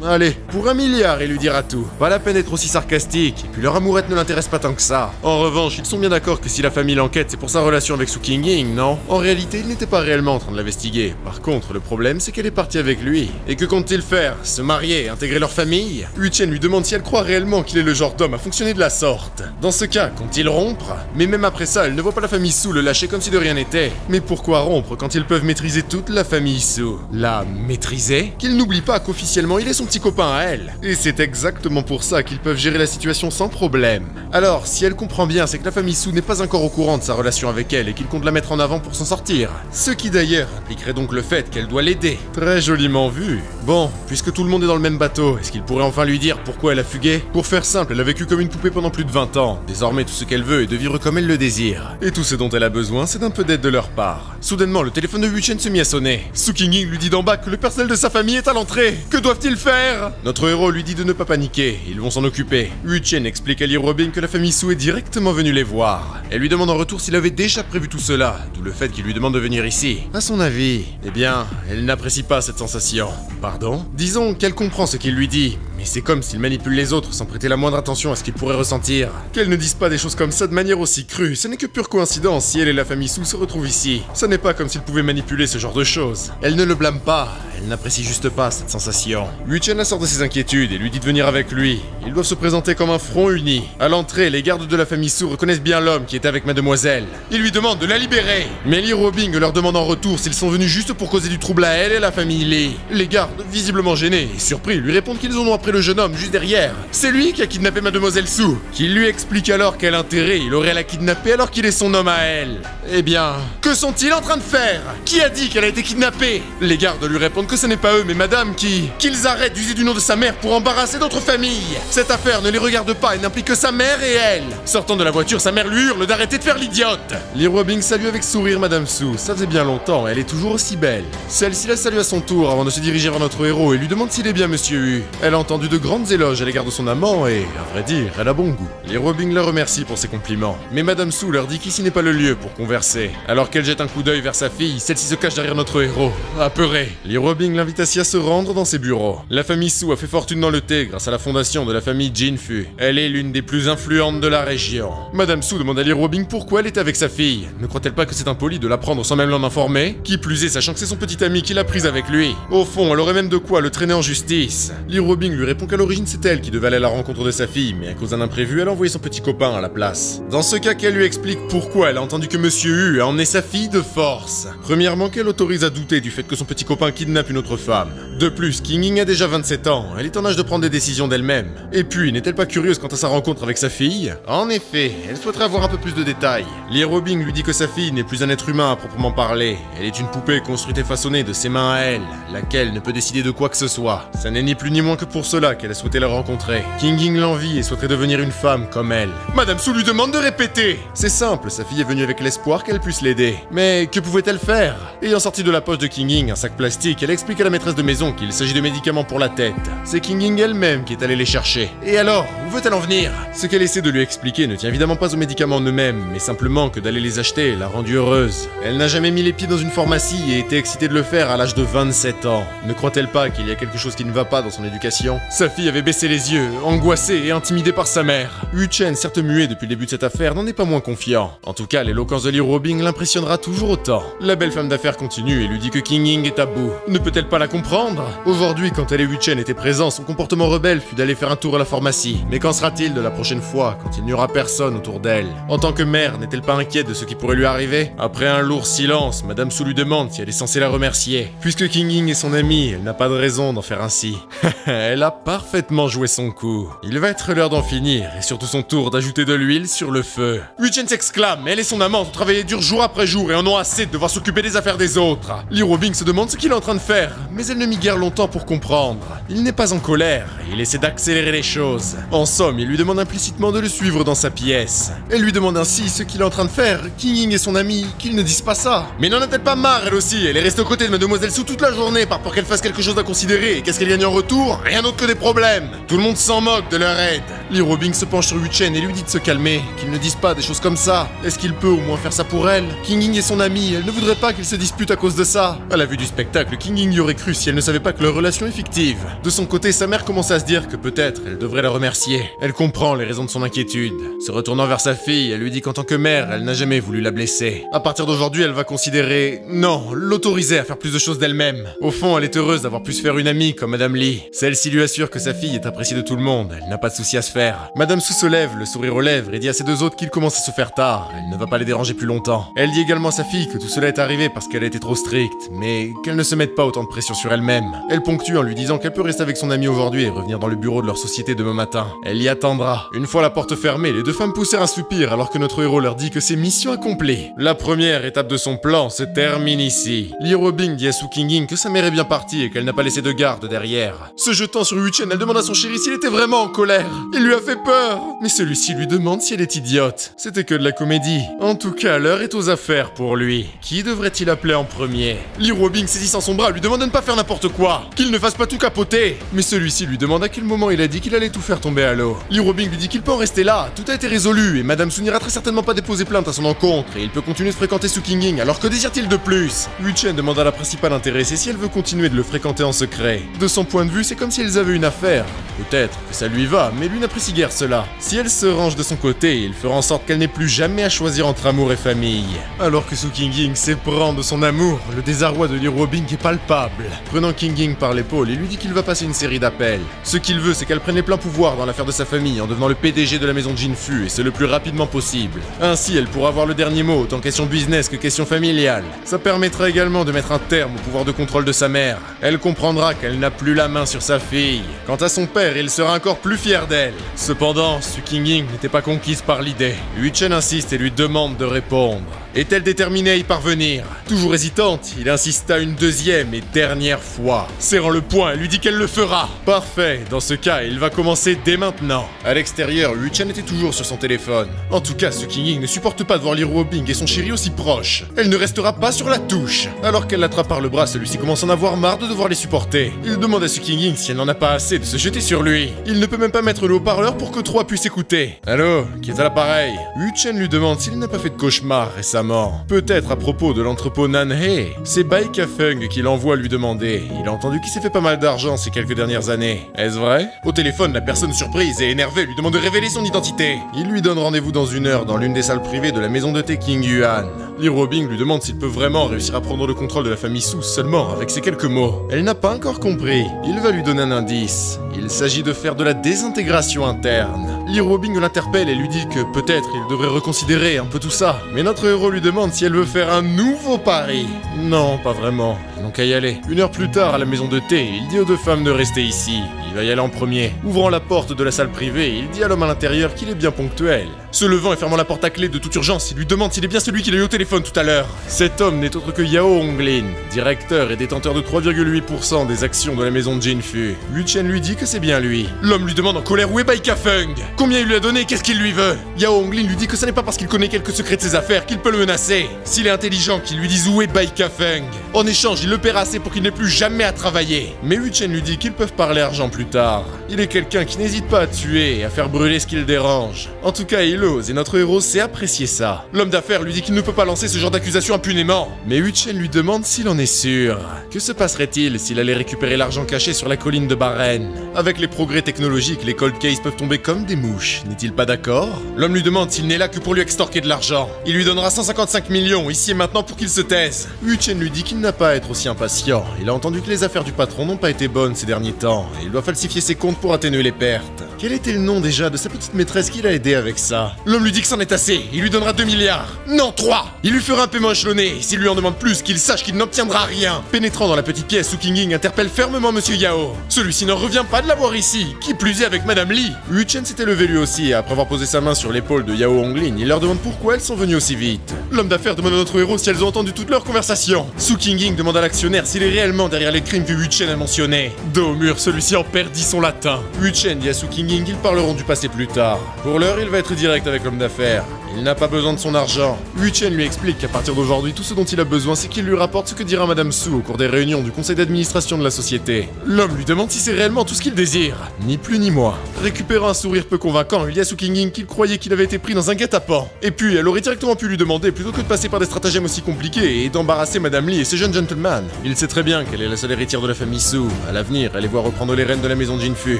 Allez, pour 1 milliard, il lui dira tout. Pas la peine d'être aussi sarcastique, et puis leur amourette ne l'intéresse pas tant que ça. En revanche, ils sont bien d'accord que si la famille l'enquête, c'est pour sa relation avec Su Qingying, non? En réalité, il n'était pas réellement en train de l'investiguer. Par contre, le problème, c'est qu'elle est partie avec lui. Et que compte-t-il faire? Se marier? Intégrer leur famille? Wu Chen lui demande si elle croit réellement qu'il est le genre d'homme à fonctionner de la sorte. Dans ce cas, compte-t-il rompre? Mais même après ça, elle ne voit pas la famille Su le lâcher comme si de rien n'était. Mais pourquoi rompre quand ils peuvent maîtriser toute la famille Su? La maîtriser? Qu'il n'oublie pas qu'officiellement, il est son petit copain à elle. Et c'est exactement pour ça qu'ils peuvent gérer la situation sans problème. Alors, si elle comprend bien, c'est que la famille Su n'est pas encore au courant de sa relation avec elle et qu'il compte la mettre en avant pour s'en sortir. Ce qui d'ailleurs impliquerait donc le fait qu'elle doit l'aider. Très joliment vu. Bon, puisque tout le monde est dans le même bateau, est-ce qu'il pourrait enfin lui dire pourquoi elle a fugué? Pour faire simple, elle a vécu comme une poupée pendant plus de 20 ans. Désormais, tout ce qu'elle veut est de vivre comme elle le désire. Et tout ce dont elle a besoin, c'est d'un peu d'aide de leur part. Soudainement, le téléphone de Wu Chen se mit à sonner. Su Qingying lui dit d'en bas que le personnel de sa famille est à l'entrée. Que doivent-ils faire? Notre héros lui dit de ne pas paniquer, ils vont s'en occuper. Wu Chen explique à Lee Robing que la famille Su est directement venue les voir. Elle lui demande en retour s'il avait déjà prévu tout cela, d'où le fait qu'il lui demande de venir ici. À son avis, eh bien, elle n'apprécie pas cette sensation. Pardon? Disons qu'elle comprend ce qu'il lui dit, mais c'est comme s'il manipule les autres sans prêter la moindre attention à ce qu'il pourrait ressentir. Qu'elle ne dise pas des choses comme ça de manière aussi crue, ce n'est que pure coïncidence si elle et la famille Su se retrouvent ici. Ce n'est pas comme s'il pouvait manipuler ce genre de choses. Elle ne le blâme pas, elle n'apprécie juste pas cette sensation. Wu Chen la sort de ses inquiétudes et lui dit de venir avec lui. Ils doivent se présenter comme un front uni. À l'entrée, les gardes de la famille Su reconnaissent bien l'homme qui était avec mademoiselle. Ils lui demandent de la libérer. Mais Lee Robing leur demande en retour s'ils sont venus juste pour causer du trouble à elle et à la famille Lee. Les gardes, visiblement gênés et surpris, lui répondent qu'ils en ont après le jeune homme juste derrière. C'est lui qui a kidnappé mademoiselle Su. Qui lui explique alors quel intérêt il aurait à la kidnapper alors qu'il est son homme à elle. Eh bien, que sont-ils en train de faire? Qui a dit qu'elle a été kidnappée? Les gardes lui répondent que ce n'est pas eux mais madame qu'ils arrêtent d'user du nom de sa mère pour embarrasser d'autres familles. Cette affaire ne les regarde pas et n'implique que sa mère et elle. Sortant de la voiture, sa mère lui hurle d'arrêter de faire l'idiote. Lee Robing salue avec sourire madame Su. Ça faisait bien longtemps, elle est toujours aussi belle. Celle-ci la salue à son tour avant de se diriger vers notre héros et lui demande s'il est bien monsieur Hu. Elle a entendu de grandes éloges à l'égard de son amant et, à vrai dire, elle a bon goût. Lee Robing la remercie pour ses compliments. Mais madame Su leur dit qu'ici n'est pas le lieu pour converser. Alors qu'elle jette un coup d'œil vers sa fille, celle-ci se cache derrière notre héros, apeurée. Lee Robing l'invite ainsi à se rendre dans ses bureaux. La famille Su a fait fortune dans le thé grâce à la fondation de la famille Jinfu. Elle est l'une des plus influentes influentes de la région. Madame Su demande à Li Ruobing pourquoi elle est avec sa fille. Ne croit-elle pas que c'est impoli de la prendre sans même l'en informer? Qui plus est, sachant que c'est son petit ami qui l'a prise avec lui. Au fond, elle aurait même de quoi le traîner en justice. Li Ruobing lui répond qu'à l'origine c'est elle qui devait aller à la rencontre de sa fille, mais à cause d'un imprévu, elle a envoyé son petit copain à la place. Dans ce cas, qu'elle lui explique pourquoi elle a entendu que Monsieur Hu a emmené sa fille de force. Premièrement, qu'elle autorise à douter du fait que son petit copain kidnappe une autre femme. De plus, King Ying a déjà 27 ans, elle est en âge de prendre des décisions d'elle-même. Et puis, n'est-elle pas curieuse quant à sa rencontre avec sa fille? En effet, elle souhaiterait avoir un peu plus de détails. Li Ruobing lui dit que sa fille n'est plus un être humain à proprement parler. Elle est une poupée construite et façonnée de ses mains à elle, laquelle ne peut décider de quoi que ce soit. Ça n'est ni plus ni moins que pour cela qu'elle a souhaité la rencontrer. King Ying l'envie et souhaiterait devenir une femme comme elle. Madame Su lui demande de répéter. C'est simple, sa fille est venue avec l'espoir qu'elle puisse l'aider. Mais que pouvait-elle faire? Ayant sorti de la poche de King Ying un sac plastique, elle explique à la maîtresse de maison qu'il s'agit de médicaments pour la tête. C'est King Ying elle-même qui est allée les chercher. Et alors, où veut-elle en venir? Ce qu'elle essaie de lui expliquer ne tient évidemment pas aux médicaments en eux-mêmes, mais simplement que d'aller les acheter l'a rendue heureuse. Elle n'a jamais mis les pieds dans une pharmacie et était excitée de le faire à l'âge de 27 ans. Ne croit-elle pas qu'il y a quelque chose qui ne va pas dans son éducation? Sa fille avait baissé les yeux, angoissée et intimidée par sa mère. Hu Chen, certes muet depuis le début de cette affaire, n'en est pas moins confiant. En tout cas, l'éloquence de Li Ruobing l'impressionnera toujours autant. La belle femme d'affaires continue et lui dit que King Ying est à bout. Ne peut-elle pas la comprendre? Aujourd'hui, quand elle et Hu Chen étaient présents, son comportement rebelle fut d'aller faire un tour à la pharmacie. Mais qu'en sera-t-il de la prochaine fois, quand il n'y aura personne autour d'elle? En tant que mère, n'est-elle pas inquiète de ce qui pourrait lui arriver? Après un lourd silence, Madame Su lui demande si elle est censée la remercier. Puisque King Ying est son amie, elle n'a pas de raison d'en faire ainsi. Elle a parfaitement joué son coup. Il va être l'heure d'en finir, et surtout son tour d'ajouter de l'huile sur le feu. Hu Chen s'exclame, elle et son amant ont travaillé dur jour après jour et en ont assez de devoir s'occuper des affaires des autres. Li Ruobing se demande ce qu'il est en train de faire, mais elle ne mit guère longtemps pour comprendre. Il n'est pas en colère, et il essaie d'accélérer les choses. En somme, il lui demande implicitement de le suivre dans sa pièce. Elle lui demande ainsi ce qu'il est en train de faire, King Ying et son ami, qu'ils ne disent pas ça. Mais n'en a-t-elle pas marre, elle aussi? Elle est restée aux côtés de Mademoiselle Su toute la journée par peur qu'elle fasse quelque chose à considérer, et qu'est-ce qu'elle gagne en retour? Rien d'autre que des problèmes. Tout le monde s'en moque de leur aide. Li Ruobing se penche sur Hu Chen et lui dit de se calmer, qu'ils ne disent pas des choses comme ça. Est-ce qu'il peut au moins faire ça pour elle? King Ying est son ami, elle ne voudrait pas qu'ils se disputent à cause de ça. À la vue du spectacle, King Ying y aurait cru si elle ne savait pas que leur relation est fictive. De son côté, sa mère commence à se dire que peut-être elle devrait la remercier. Elle comprend les raisons de son inquiétude. Se retournant vers sa fille, elle lui dit qu'en tant que mère, elle n'a jamais voulu la blesser. À partir d'aujourd'hui, elle va considérer... non, l'autoriser à faire plus de choses d'elle-même. Au fond, elle est heureuse d'avoir pu se faire une amie comme Madame Li. Celle-ci lui assure que sa fille est appréciée de tout le monde, elle n'a pas de souci à se faire. Madame Su se lève, le sourire aux lèvres, et dit à ses deux autres qu'ils commencent à se faire tard. Elle ne va pas les déranger plus longtemps. Elle dit également à sa fille que tout cela est arrivé parce qu'elle a été trop stricte, mais qu'elle ne se mette pas autant de pression sur elle-même. Elle ponctue en lui disant qu'elle peut rester avec son amie aujourd'hui et revenir dans le bureau de leur société demain matin. Elle y attendra. Une fois la porte fermée, les deux femmes poussèrent un soupir alors que notre héros leur dit que c'est mission accomplie. La première étape de son plan se termine ici. Li Ruobing dit à Su King Ying que sa mère est bien partie et qu'elle n'a pas laissé de garde derrière. Se jetant sur Hu Chen, elle demande à son chéri s'il était vraiment en colère. Il lui a fait peur. Mais celui-ci lui demande si elle est idiote. C'était que de la comédie. En tout cas, l'heure est aux affaires pour lui. Qui devrait-il appeler en premier? Li Ruobing, saisissant son bras, lui demande de ne pas faire n'importe quoi. Qu'il ne fasse pas tout capoter. Mais celui-ci lui demande à quel moment il a dit qu'il allait tout faire tomber à l'eau. Li Ruobing lui dit qu'il peut en rester là. Tout a été résolu et Madame Su n'ira très certainement pas déposer plainte à son encontre et il peut continuer de fréquenter Su King Ying. Alors que désire-t-il de plus? Hu Chen demande à la principale intéressée si elle veut continuer de le fréquenter en secret. De son point de vue, c'est comme si elles avaient une affaire. Peut-être que ça lui va, mais lui n'apprécie guère cela. Si elle se range de son côté, il fera en sorte qu'elle n'ait plus jamais à choisir entre amour et famille. Alors que Su King Ying s'éprend de son amour, le désarroi de Li Ruobing est palpable. Prenant King Ying par l'épaule, il lui dit qu'il va passer une série d'appels. Ce qu'il veut, c'est qu'elle prenne les pleins pouvoirs dans l'affaire de sa famille en devenant le PDG de la maison Jinfu, et c'est le plus rapidement possible. Ainsi, elle pourra avoir le dernier mot, autant question business que question familiale. Ça permettra également de mettre un terme au pouvoir de contrôle de sa mère. Elle comprendra qu'elle n'a plus la main sur sa fille. Quant à son père, il sera encore plus fier d'elle. Cependant, Su King Ying n'était pas conquise par l'idée. Hu Chen insiste et lui demande de répondre. Est-elle déterminée à y parvenir? Toujours hésitante, il insista une deuxième et dernière fois. Serrant le poing, elle lui dit qu'elle le fera. Parfait, dans ce cas, il va commencer dès maintenant. À l'extérieur, Hu Chen était toujours sur son téléphone. En tout cas, Su King Ying ne supporte pas de voir Li Ruobing et son chéri aussi proches. Elle ne restera pas sur la touche. Alors qu'elle l'attrape par le bras, celui-ci commence à en avoir marre de devoir les supporter. Il demande à Su King Ying si elle n'en a pas assez de se jeter sur lui. Il ne peut même pas mettre le haut-parleur haut-parleur pour que 3 puissent écouter. Allô, qui est à l'appareil? Yu Chen lui demande s'il n'a pas fait de cauchemar récemment. Peut-être à propos de l'entrepôt Nanhei. C'est Bai Kafeng qui l'envoie lui demander. Il a entendu qu'il s'est fait pas mal d'argent ces quelques dernières années. Est-ce vrai? Au téléphone, la personne surprise et énervée lui demande de révéler son identité. Il lui donne rendez-vous dans 1 heure dans l'une des salles privées de la maison de thé King Yuan. Li Ruobing lui demande s'il peut vraiment réussir à prendre le contrôle de la famille Su seulement avec ces quelques mots. Elle n'a pas encore compris. Il va lui donner un indice. Il s'agit de faire de la désintégration interne. Li Ruobing l'interpelle et lui dit que peut-être il devrait reconsidérer un peu tout ça. Mais notre héros lui demande si elle veut faire un nouveau pari. Non, pas vraiment. Ils n'ont qu'à y aller. 1 heure plus tard, à la maison de thé, il dit aux 2 femmes de rester ici. Il va y aller en premier. Ouvrant la porte de la salle privée, il dit à l'homme à l'intérieur qu'il est bien ponctuel. Se levant et fermant la porte à clé de toute urgence, il lui demande s'il est bien celui qu'il a eu au téléphone tout à l'heure. Cet homme n'est autre que Yao Honglin, directeur et détenteur de 3,8% des actions de la maison Jinfu. Yu Chen lui dit que c'est bien lui. L'homme lui demande en colère où est Bai Kafeng. Combien il lui a donné, qu'est-ce qu'il lui veut? Yao Honglin lui dit que ce n'est pas parce qu'il connaît quelques secrets de ses affaires qu'il peut le menacer. S'il est intelligent, qu'il lui dise où est Bai Kafeng. En échange, il le paiera assez pour qu'il n'ait plus jamais à travailler. Mais Yu Chen lui dit qu'ils peuvent parler argent plus tard. Il est quelqu'un qui n'hésite pas à tuer et à faire brûler ce qui le dérange. En tout cas, il ose et notre héros sait apprécier ça. L'homme d'affaires lui dit qu'il ne peut pas lancer ce genre d'accusation impunément. Mais Yu Chen lui demande s'il en est sûr. Que se passerait-il s'il allait récupérer l'argent caché sur la colline de Baren? Avec les progrès technologiques, les cold cases peuvent tomber comme des mouches. N'est-il pas d'accord? L'homme lui demande s'il n'est là que pour lui extorquer de l'argent. Il lui donnera 155 millions ici et maintenant pour qu'il se taise. Yu Chen lui dit qu'il n'a pas à être aussi impatient. Il a entendu que les affaires du patron n'ont pas été bonnes ces derniers temps et il doit falsifier ses comptes pour atténuer les pertes. Quel était le nom déjà de sa petite maîtresse qui l'a aidé avec ça? L'homme lui dit que c'en est assez, il lui donnera 2 milliards. Non, 3. Il lui fera un paiement échelonné, et s'il lui en demande plus, qu'il sache qu'il n'obtiendra rien. Pénétrant dans la petite pièce, Su Qingying interpelle fermement Monsieur Yao. Celui-ci n'en revient pas de l'avoir ici, qui plus est avec Madame Li. Yu Chen s'était levé lui aussi, et après avoir posé sa main sur l'épaule de Yao Honglin, il leur demande pourquoi elles sont venues aussi vite. L'homme d'affaires demande à notre héros si elles ont entendu toute leur conversation. Su Qingying demande à l'actionnaire s'il est réellement derrière les crimes que Yu Chen a mentionnés. Dos au mur, celui-ci en perdit son latin. Yu Chen dit à Su Qingying qu'ils parleront du passé plus tard. Pour l'heure, il va être direct avec l'homme d'affaires. Il n'a pas besoin de son argent. Yu Chen lui explique qu'à partir d'aujourd'hui, tout ce dont il a besoin, c'est qu'il lui rapporte ce que dira Madame Su au cours des réunions du conseil d'administration de la société. L'homme lui demande si c'est réellement tout ce qu'il désire. Ni plus ni moins. Récupérant un sourire peu convaincant, il dit à Su Qingying qu'il croyait qu'il avait été pris dans un guet-apens. Et puis, elle aurait directement pu lui demander, plutôt que de passer par des stratagèmes aussi compliqués et d'embarrasser Madame Li et ce jeune gentleman. Il sait très bien qu'elle est la seule héritière de la famille Su. À l'avenir, elle les voit reprendre les rênes de la maison Jinfu.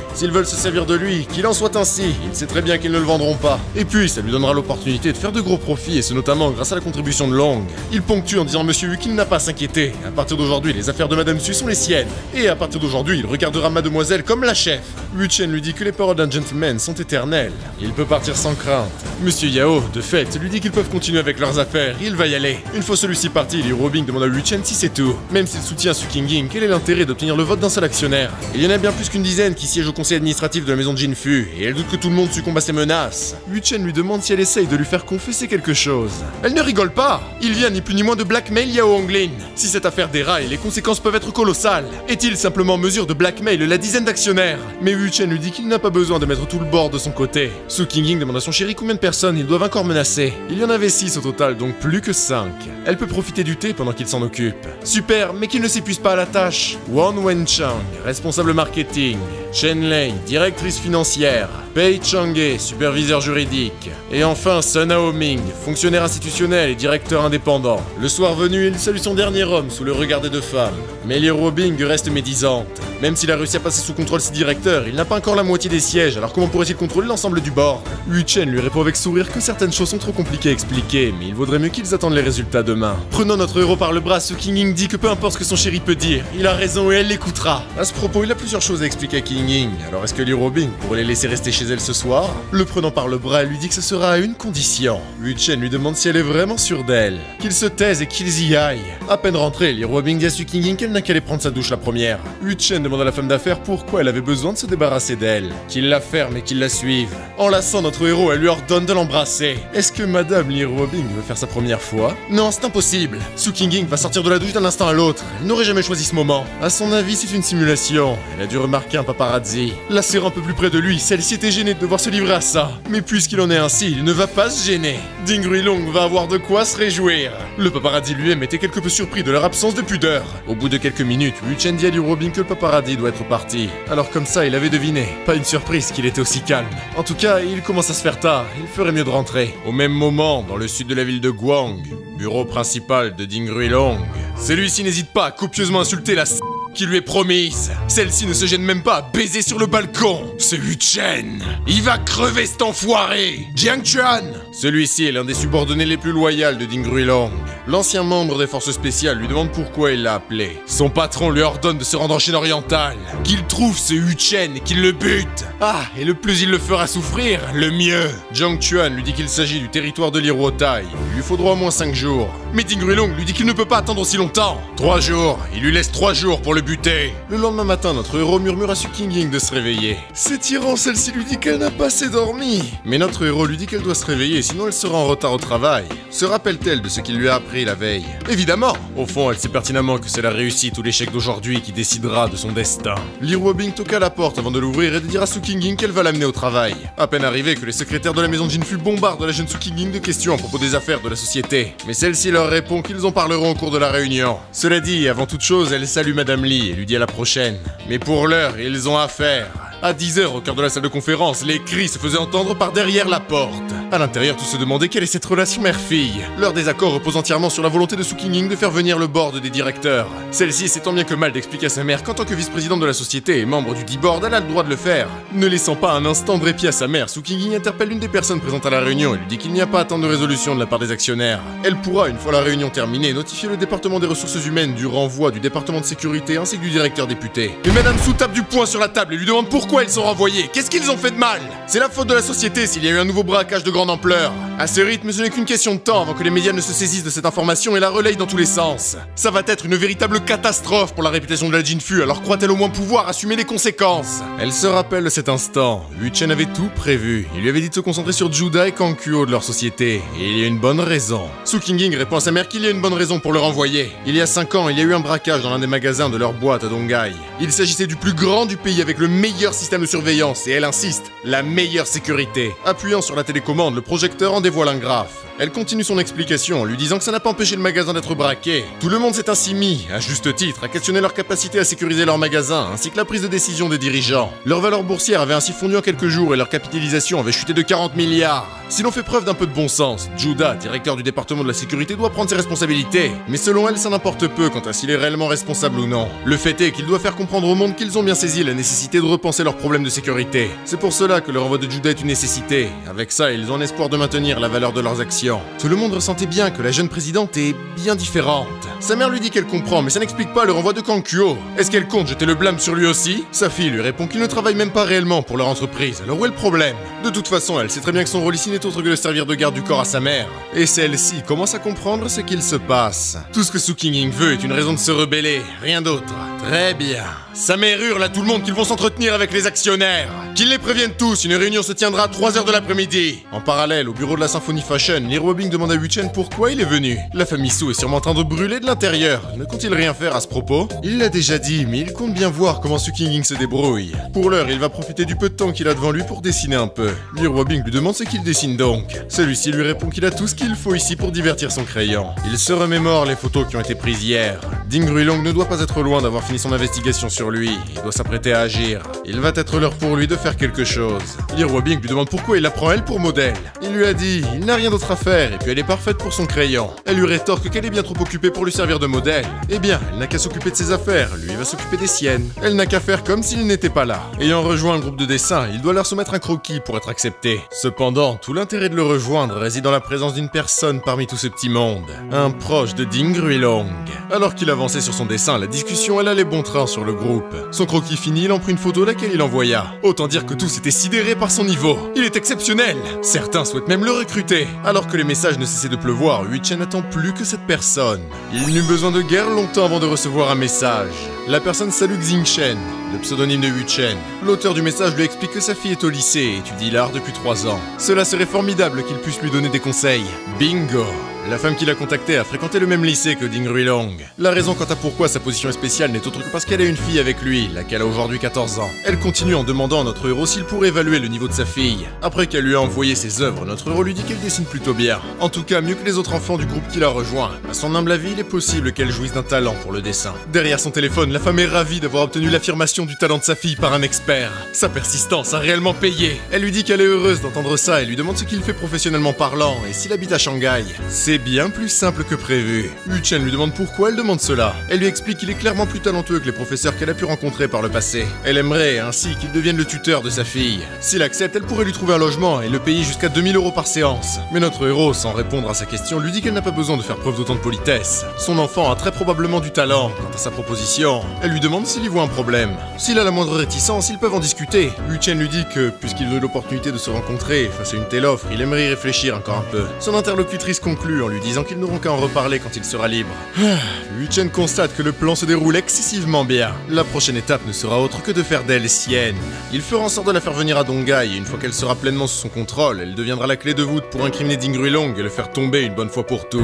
S'ils veulent se servir de lui, qu'il en soit ainsi. Il sait très bien qu'ils ne le vendront pas. Et puis, ça lui donnera l'opportunité de faire de gros profits, et ce notamment grâce à la contribution de Long. Il ponctue en disant à Monsieur Yu qu'il n'a pas à s'inquiéter. À partir d'aujourd'hui, les affaires de Madame Su sont les siennes. Et à partir d'aujourd'hui, il regardera Mademoiselle comme la chef. Yu Chen lui dit que les paroles d'un gentleman sont éternelles. Il peut partir sans crainte. Monsieur Yao, de fait, lui dit qu'ils peuvent continuer avec leurs affaires. Il va y aller. Une fois celui-ci parti, Li Ruobing demande à Yu Chen si c'est tout. Même s'il soutient Su Qingying, quel est l'intérêt d'obtenir le vote d'un seul actionnaire? Il y en a bien plus qu'une dizaine qui siègent au conseil administratif de la maison Jinfu, et elle doute que tout le monde succombe à ses menaces. Yu Chen lui demande si elle essaye de lui faire confesser quelque chose. Elle ne rigole pas. Il vient ni plus ni moins de blackmail Yao Honglin. Si cette affaire déraille, les conséquences peuvent être colossales. Est-il simplement en mesure de blackmail la dizaine d'actionnaires? Mais Yu Chen lui dit qu'il n'a pas besoin de mettre tout le bord de son côté. Su Qingying demande à son chéri combien de personnes ils doivent encore menacer. Il y en avait 6 au total, donc plus que 5. Elle peut profiter du thé pendant qu'il s'en occupe. Super, mais qu'il ne s'épuise pas à la tâche. Wang Wenchang, responsable marketing. Chen Lei, directrice financière. Pei Chang'e, superviseur juridique. Et enfin Sun Haoming, fonctionnaire institutionnel et directeur indépendant. Le soir venu, il salue son dernier homme sous le regard des 2 femmes. Mais Li Ruobing reste médisante. Même s'il a réussi à passer sous contrôle ses directeurs, il n'a pas encore la moitié des sièges, alors comment pourrait-il contrôler l'ensemble du board? Yu Chen lui répond avec sourire que certaines choses sont trop compliquées à expliquer, mais il vaudrait mieux qu'ils attendent les résultats demain. Prenant notre héros par le bras, Su Qingying dit que peu importe ce que son chéri peut dire, il a raison et elle l'écoutera. À ce propos, il a plusieurs choses à expliquer à Qingying, alors est-ce que Li Ruobing pourrait les laisser rester chez elle ce soir? Le prenant par le bras, elle lui dit que ce sera à une condition. Yu Chen lui demande si elle est vraiment sûre d'elle. Qu'ils se taisent et qu'ils y aillent. À peine rentrée, Li Ruobing dit à Su Qingying qu'elle n'a qu'à aller prendre sa douche la première. Yu Chen demande à la femme d'affaires pourquoi elle avait besoin de se débarrasser d'elle. Qu'il la ferme et qu'il la suive. Enlaçant notre héros, elle lui ordonne de l'embrasser. Est-ce que Madame Li Ruobing veut faire sa première fois? Non, c'est impossible. Su Qingying va sortir de la douche d'un instant à l'autre. Elle n'aurait jamais choisi ce moment. À son avis, c'est une simulation. Elle a dû remarquer un paparazzi. La serrant un peu plus près de lui, celle-ci était gênée de devoir se livrer à ça. Mais puisqu'il en est ainsi, il ne va pas se se gêner. Ding Ruilong va avoir de quoi se réjouir. Le paparazzi lui-même était quelque peu surpris de leur absence de pudeur. Au bout de quelques minutes, Wu Chen dit à Li Ruobing que le paparazzi doit être parti. Alors comme ça, il avait deviné. Pas une surprise qu'il était aussi calme. En tout cas, il commence à se faire tard. Il ferait mieux de rentrer. Au même moment, dans le sud de la ville de Guang, bureau principal de Ding Ruilong, celui-ci n'hésite pas à copieusement insulter la qui lui est promise. Celle-ci ne se gêne même pas à baiser sur le balcon. Ce Wu Chen, il va crever cet enfoiré. Jiang Chuan. Celui-ci est l'un des subordonnés les plus loyaux de Ding Ruilong. L'ancien membre des forces spéciales lui demande pourquoi il l'a appelé. Son patron lui ordonne de se rendre en Chine orientale, qu'il trouve ce Wu Chen et qu'il le bute. Ah, et le plus il le fera souffrir, le mieux. Jiang Chuan lui dit qu'il s'agit du territoire de l'Iruotai. Il lui faudra au moins 5 jours. Mais Ding Ruilong lui dit qu'il ne peut pas attendre aussi longtemps. 3 jours. Il lui laisse 3 jours pour le buter. Le lendemain matin, notre héros murmure à Su Qingying de se réveiller. C'est tirant, celle-ci lui dit qu'elle n'a pas assez dormi. Mais notre héros lui dit qu'elle doit se réveiller, sinon elle sera en retard au travail. Se rappelle-t-elle de ce qu'il lui a appris la veille? Évidemment. Au fond, elle sait pertinemment que c'est la réussite ou l'échec d'aujourd'hui qui décidera de son destin. Li Ruobing toqua à la porte avant de l'ouvrir et de dire à Su Qingying qu'elle va l'amener au travail. À peine arrivée que les secrétaires de la maison Jinfu bombardent la jeune Su Qingying de questions à propos des affaires de la société. Mais celle-ci leur répond qu'ils en parleront au cours de la réunion. Cela dit, avant toute chose, elle salue Madame Li et lui dit à la prochaine. Mais pour l'heure, ils ont affaire. À 10h, au cœur de la salle de conférence, les cris se faisaient entendre par derrière la porte. À l'intérieur, tous se demandaient quelle est cette relation mère-fille. Leur désaccord repose entièrement sur la volonté de Su Qingying de faire venir le board des directeurs. Celle-ci essaie tant bien que mal d'expliquer à sa mère qu'en tant que vice-présidente de la société et membre du D-Board, elle a le droit de le faire. Ne laissant pas un instant de répit à sa mère, Su Qingying interpelle l'une des personnes présentes à la réunion et lui dit qu'il n'y a pas à attendre de résolution de la part des actionnaires. Elle pourra, une fois la réunion terminée, notifier le département des ressources humaines du renvoi du département de sécurité ainsi que du directeur député. Mais Madame Su tape du poing sur la table et lui demande pourquoi ils sont renvoyés. Qu'est-ce qu'ils ont fait de mal? C'est la faute de la société s'il y a eu un nouveau braquage de grande ampleur. À ce rythme, ce n'est qu'une question de temps avant que les médias ne se saisissent de cette information et la relayent dans tous les sens. Ça va être une véritable catastrophe pour la réputation de la Jinfu, alors croit-elle au moins pouvoir assumer les conséquences? Elle se rappelle de cet instant. Wu Chen avait tout prévu. Il lui avait dit de se concentrer sur Juda et Kang Kuo de leur société. Et il y a une bonne raison. Su Qingying répond à sa mère qu'il y a une bonne raison pour le renvoyer. Il y a 5 ans, il y a eu un braquage dans l'un des magasins de leur boîte à Donghai. Il s'agissait du plus grand du pays avec le meilleur système de surveillance et elle insiste, la meilleure sécurité. Appuyant sur la télécommande, le projecteur en dévoile un graphe. Elle continue son explication en lui disant que ça n'a pas empêché le magasin d'être braqué. Tout le monde s'est ainsi mis, à juste titre, à questionner leur capacité à sécuriser leur magasin, ainsi que la prise de décision des dirigeants. Leur valeur boursière avait ainsi fondu en quelques jours et leur capitalisation avait chuté de 40 milliards. Si l'on fait preuve d'un peu de bon sens, Juda, directeur du département de la sécurité, doit prendre ses responsabilités. Mais selon elle, ça n'importe peu quant à s'il est réellement responsable ou non. Le fait est qu'il doit faire comprendre au monde qu'ils ont bien saisi la nécessité de repenser leurs problèmes de sécurité. C'est pour cela que le renvoi de Juda est une nécessité. Avec ça, ils ont l'espoir de maintenir la valeur de leurs actions. Tout le monde ressentait bien que la jeune présidente est bien différente. Sa mère lui dit qu'elle comprend, mais ça n'explique pas le renvoi de Kang Kuo. Est-ce qu'elle compte jeter le blâme sur lui aussi? Sa fille lui répond qu'il ne travaille même pas réellement pour leur entreprise, alors où est le problème? De toute façon, elle sait très bien que son rôle ici n'est autre que de servir de garde du corps à sa mère. Et celle-ci commence à comprendre ce qu'il se passe. Tout ce que Su Qingying veut est une raison de se rebeller, rien d'autre. Très bien. Sa mère hurle à tout le monde qu'ils vont s'entretenir avec les actionnaires. Qu'ils les préviennent tous, une réunion se tiendra à 3h de l'après-midi. En parallèle, au bureau de la Symphony Fashion, Li Ruobing demande à Wu Chen pourquoi il est venu. La famille Su est sûrement en train de brûler de l'intérieur. Ne compte-t-il rien faire à ce propos? Il l'a déjà dit, mais il compte bien voir comment Su Qingying se débrouille. Pour l'heure, il va profiter du peu de temps qu'il a devant lui pour dessiner un peu. Li Ruobing lui demande ce qu'il dessine donc. Celui-ci lui répond qu'il a tout ce qu'il faut ici pour divertir son crayon. Il se remémore les photos qui ont été prises hier. Ding Ruilong ne doit pas être loin d'avoir fini son investigation sur lui. Il doit s'apprêter à agir. Il va être l'heure pour lui de faire quelque chose. Li Ruobing lui demande pourquoi il la prend elle pour modèle. Il lui a dit, il n'a rien d'autre à faire et puis elle est parfaite pour son crayon. Elle lui rétorque qu'elle est bien trop occupée pour lui servir de modèle. Eh bien, elle n'a qu'à s'occuper de ses affaires, lui va s'occuper des siennes. Elle n'a qu'à faire comme s'il n'était pas là. Ayant rejoint un groupe de dessin, il doit leur soumettre un croquis pour être accepté. Cependant, tout l'intérêt de le rejoindre réside dans la présence d'une personne parmi tout ce petit monde. Un proche de Ding Ruilong. Alors qu'il avançait sur son dessin, la discussion elle allait bon train sur le groupe. Son croquis fini, il en prit une photo laquelle il envoya. Autant dire que tous étaient sidérés par son niveau. Il est exceptionnel. Certains souhaitent même le recruter. Alors que les messages ne cessaient de pleuvoir, Wu Chen n'attend plus que cette personne. Il n'eut besoin de guère longtemps avant de recevoir un message. La personne salue Xingchen, le pseudonyme de Yu Chen. L'auteur du message lui explique que sa fille est au lycée et étudie l'art depuis 3 ans. Cela serait formidable qu'il puisse lui donner des conseils. Bingo! La femme qui l'a contacté a fréquenté le même lycée que Ding Ruilong. La raison quant à pourquoi sa position est spéciale n'est autre que parce qu'elle a une fille avec lui, laquelle a aujourd'hui 14 ans. Elle continue en demandant à notre héros s'il pourrait évaluer le niveau de sa fille. Après qu'elle lui a envoyé ses œuvres, notre héros lui dit qu'elle dessine plutôt bien. En tout cas, mieux que les autres enfants du groupe qui l'a rejoint. À son humble avis, il est possible qu'elle jouisse d'un talent pour le dessin. Derrière son téléphone, la femme est ravie d'avoir obtenu l'affirmation du talent de sa fille par un expert. Sa persistance a réellement payé. Elle lui dit qu'elle est heureuse d'entendre ça et lui demande ce qu'il fait professionnellement parlant et s'il habite à Shanghai. C'est bien plus simple que prévu. Yu Chen lui demande pourquoi elle demande cela. Elle lui explique qu'il est clairement plus talentueux que les professeurs qu'elle a pu rencontrer par le passé. Elle aimerait ainsi qu'il devienne le tuteur de sa fille. S'il accepte, elle pourrait lui trouver un logement et le payer jusqu'à 2000 € par séance. Mais notre héros, sans répondre à sa question, lui dit qu'elle n'a pas besoin de faire preuve d'autant de politesse. Son enfant a très probablement du talent. Quant à sa proposition, elle lui demande s'il y voit un problème. S'il a la moindre réticence, ils peuvent en discuter. Yu Chen lui dit que, puisqu'ils ont eu l'opportunité de se rencontrer face à une telle offre, il aimerait y réfléchir encore un peu. Son interlocutrice conclut en lui disant qu'ils n'auront qu'à en reparler quand il sera libre. Yu Chen constate que le plan se déroule excessivement bien. La prochaine étape ne sera autre que de faire d'elle sienne. Il fera en sorte de la faire venir à Donghai et une fois qu'elle sera pleinement sous son contrôle, elle deviendra la clé de voûte pour incriminer Ding Ruilong et le faire tomber une bonne fois pour toutes.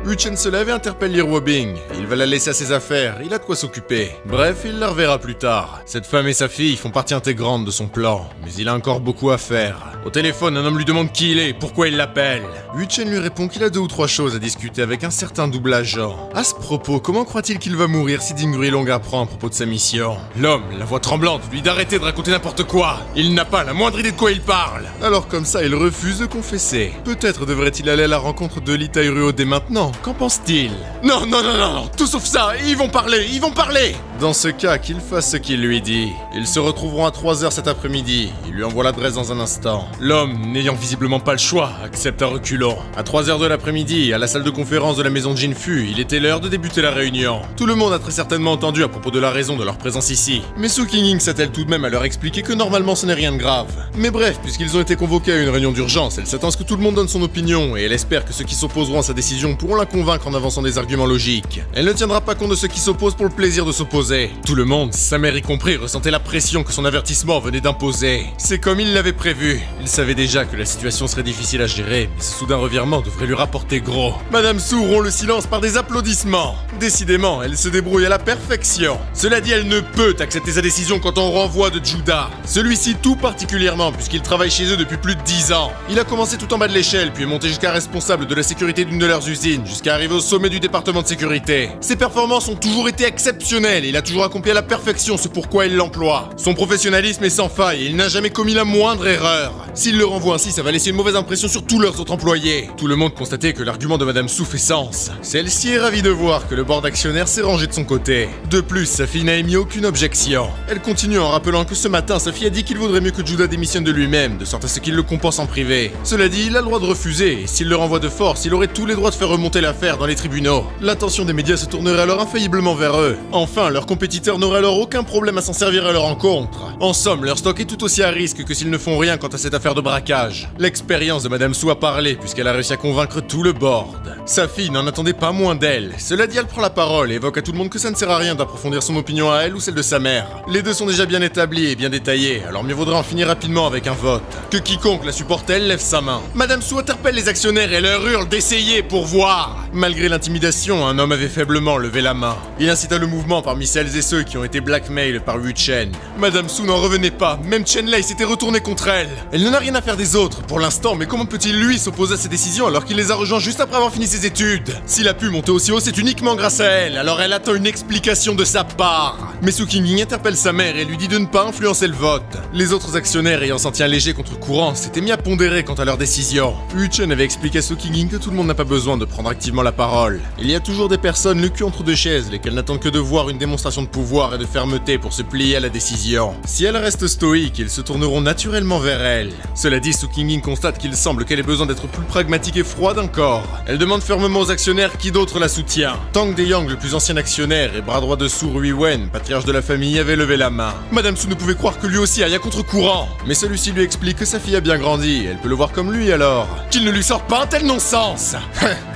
Yu Chen se lève et interpelle Li Ruobing. Il va la laisser à ses affaires, il a de quoi s'occuper. Bref, il la reverra plus tard. Cette femme et sa fille font partie intégrante de son plan, mais il a encore beaucoup à faire. Au téléphone, un homme lui demande qui il est, pourquoi il l'appelle. Yu Chen lui répond qu'il a 2 ou 3 choses à discuter avec un certain double agent. À ce propos, comment croit-il qu'il va mourir si Ding Ruilong apprend à propos de sa mission? L'homme, la voix tremblante, lui dit d'arrêter de raconter n'importe quoi. Il n'a pas la moindre idée de quoi il parle. Alors comme ça, il refuse de confesser. Peut-être devrait-il aller à la rencontre de Li Tairuo dès maintenant. Qu'en pense-t-il? Non, non, non, non, tout sauf ça, ils vont parler, ils vont parler. Dans ce cas, qu'il fasse ce qu'il lui dit. Ils se retrouveront à 3 h cet après-midi. Il lui envoie l'adresse dans un instant. L'homme, n'ayant visiblement pas le choix, accepte à reculons. À 3 h de l'après-midi, à la salle de conférence de la maison de Jinfu, il était l'heure de débuter la réunion. Tout le monde a très certainement entendu à propos de la raison de leur présence ici. Mais Su Qingning s'attelle tout de même à leur expliquer que normalement ce n'est rien de grave. Mais bref, puisqu'ils ont été convoqués à une réunion d'urgence, elle s'attend à ce que tout le monde donne son opinion et elle espère que ceux qui s'opposeront à sa décision pourront la convaincre en avançant des arguments logiques. Elle ne tiendra pas compte de ceux qui s'opposent pour le plaisir de s'opposer. Tout le monde, sa mère y compris, ressentait la pression que son avertissement venait d'imposer. C'est comme il l'avait prévu. Il savait déjà que la situation serait difficile à gérer, mais ce soudain revirement devrait lui rapporter gros. Madame Su rompt le silence par des applaudissements. Décidément, elle se débrouille à la perfection. Cela dit, elle ne peut accepter sa décision quand on renvoie de Judah. Celui-ci tout particulièrement, puisqu'il travaille chez eux depuis plus de 10 ans. Il a commencé tout en bas de l'échelle, puis est monté jusqu'à responsable de la sécurité d'une de leurs usines, jusqu'à arriver au sommet du département de sécurité. Ses performances ont toujours été exceptionnelles et il a toujours accompli à la perfection ce pourquoi il l'emploie. Son professionnalisme est sans faille et il n'a jamais commis la moindre erreur. S'il le renvoie ainsi, ça va laisser une mauvaise impression sur tous leurs autres employés. Tout le monde constatait que l'argument de Madame Su fait sens. Celle-ci est ravie de voir que le board d'actionnaires s'est rangé de son côté. De plus, sa fille n'a émis aucune objection. Elle continue en rappelant que ce matin, sa fille a dit qu'il vaudrait mieux que Judah démissionne de lui-même, de sorte à ce qu'il le compense en privé. Cela dit, il a le droit de refuser, et s'il le renvoie de force, il aurait tous les droits de faire remonter l'affaire dans les tribunaux. L'attention des médias se tournerait alors infailliblement vers eux. Enfin, leurs compétiteurs n'auraient alors aucun problème à s'en servir à leur encontre. En somme, leur stock est tout aussi à risque que s'ils ne font rien quant à cette affaire de braquage. L'expérience de Madame Su a parlé, puisqu'elle a réussi à convaincre tout le board. Sa fille n'en attendait pas moins d'elle. Cela dit, elle prend la parole et évoque à tout le monde que ça ne sert à rien d'approfondir son opinion à elle ou celle de sa mère. Les deux sont déjà bien établis et bien détaillés, alors mieux vaudrait en finir rapidement avec un vote. Que quiconque la supporte, elle lève sa main. Madame Su interpelle les actionnaires et leur hurle d'essayer pour voir. Malgré l'intimidation, un homme avait faiblement levé la main. Il incita le mouvement parmi celles et ceux qui ont été blackmail par Yu Chen. Madame Su n'en revenait pas, même Chen Lei s'était retourné contre elle. Elle n'en a rien à faire des autres pour l'instant, mais comment peut-il lui s'opposer à ses décisions alors qu'il les a rejoints juste après avoir fini ses études? S'il a pu monter aussi haut, c'est uniquement grâce à elle, alors elle attend une explication de sa part. Mais Su Qingning interpelle sa mère et lui dit de ne pas influencer le vote. Les autres actionnaires ayant senti un léger contre-courant s'étaient mis à pondérer quant à leur décision. Yu Chen avait expliqué à Su Qingning que tout le monde n'a pas besoin de prendre activement la parole. Il y a toujours des personnes le cul entre deux chaises, lesquelles n'attendent que de voir une démonstration de pouvoir et de fermeté pour se plier à la décision. Si elle reste stoïque, ils se tourneront naturellement vers elle. Cela dit, Su Qingying constate qu'il semble qu'elle ait besoin d'être plus pragmatique et froide encore. Elle demande fermement aux actionnaires qui d'autre la soutient. Tang Deyang, le plus ancien actionnaire et bras droit de Su Ruiwen, patriarche de la famille, avait levé la main. Madame Su ne pouvait croire que lui aussi aille à contre-courant. Mais celui-ci lui explique que sa fille a bien grandi, elle peut le voir comme lui alors. Qu'il ne lui sorte pas un tel non-sens.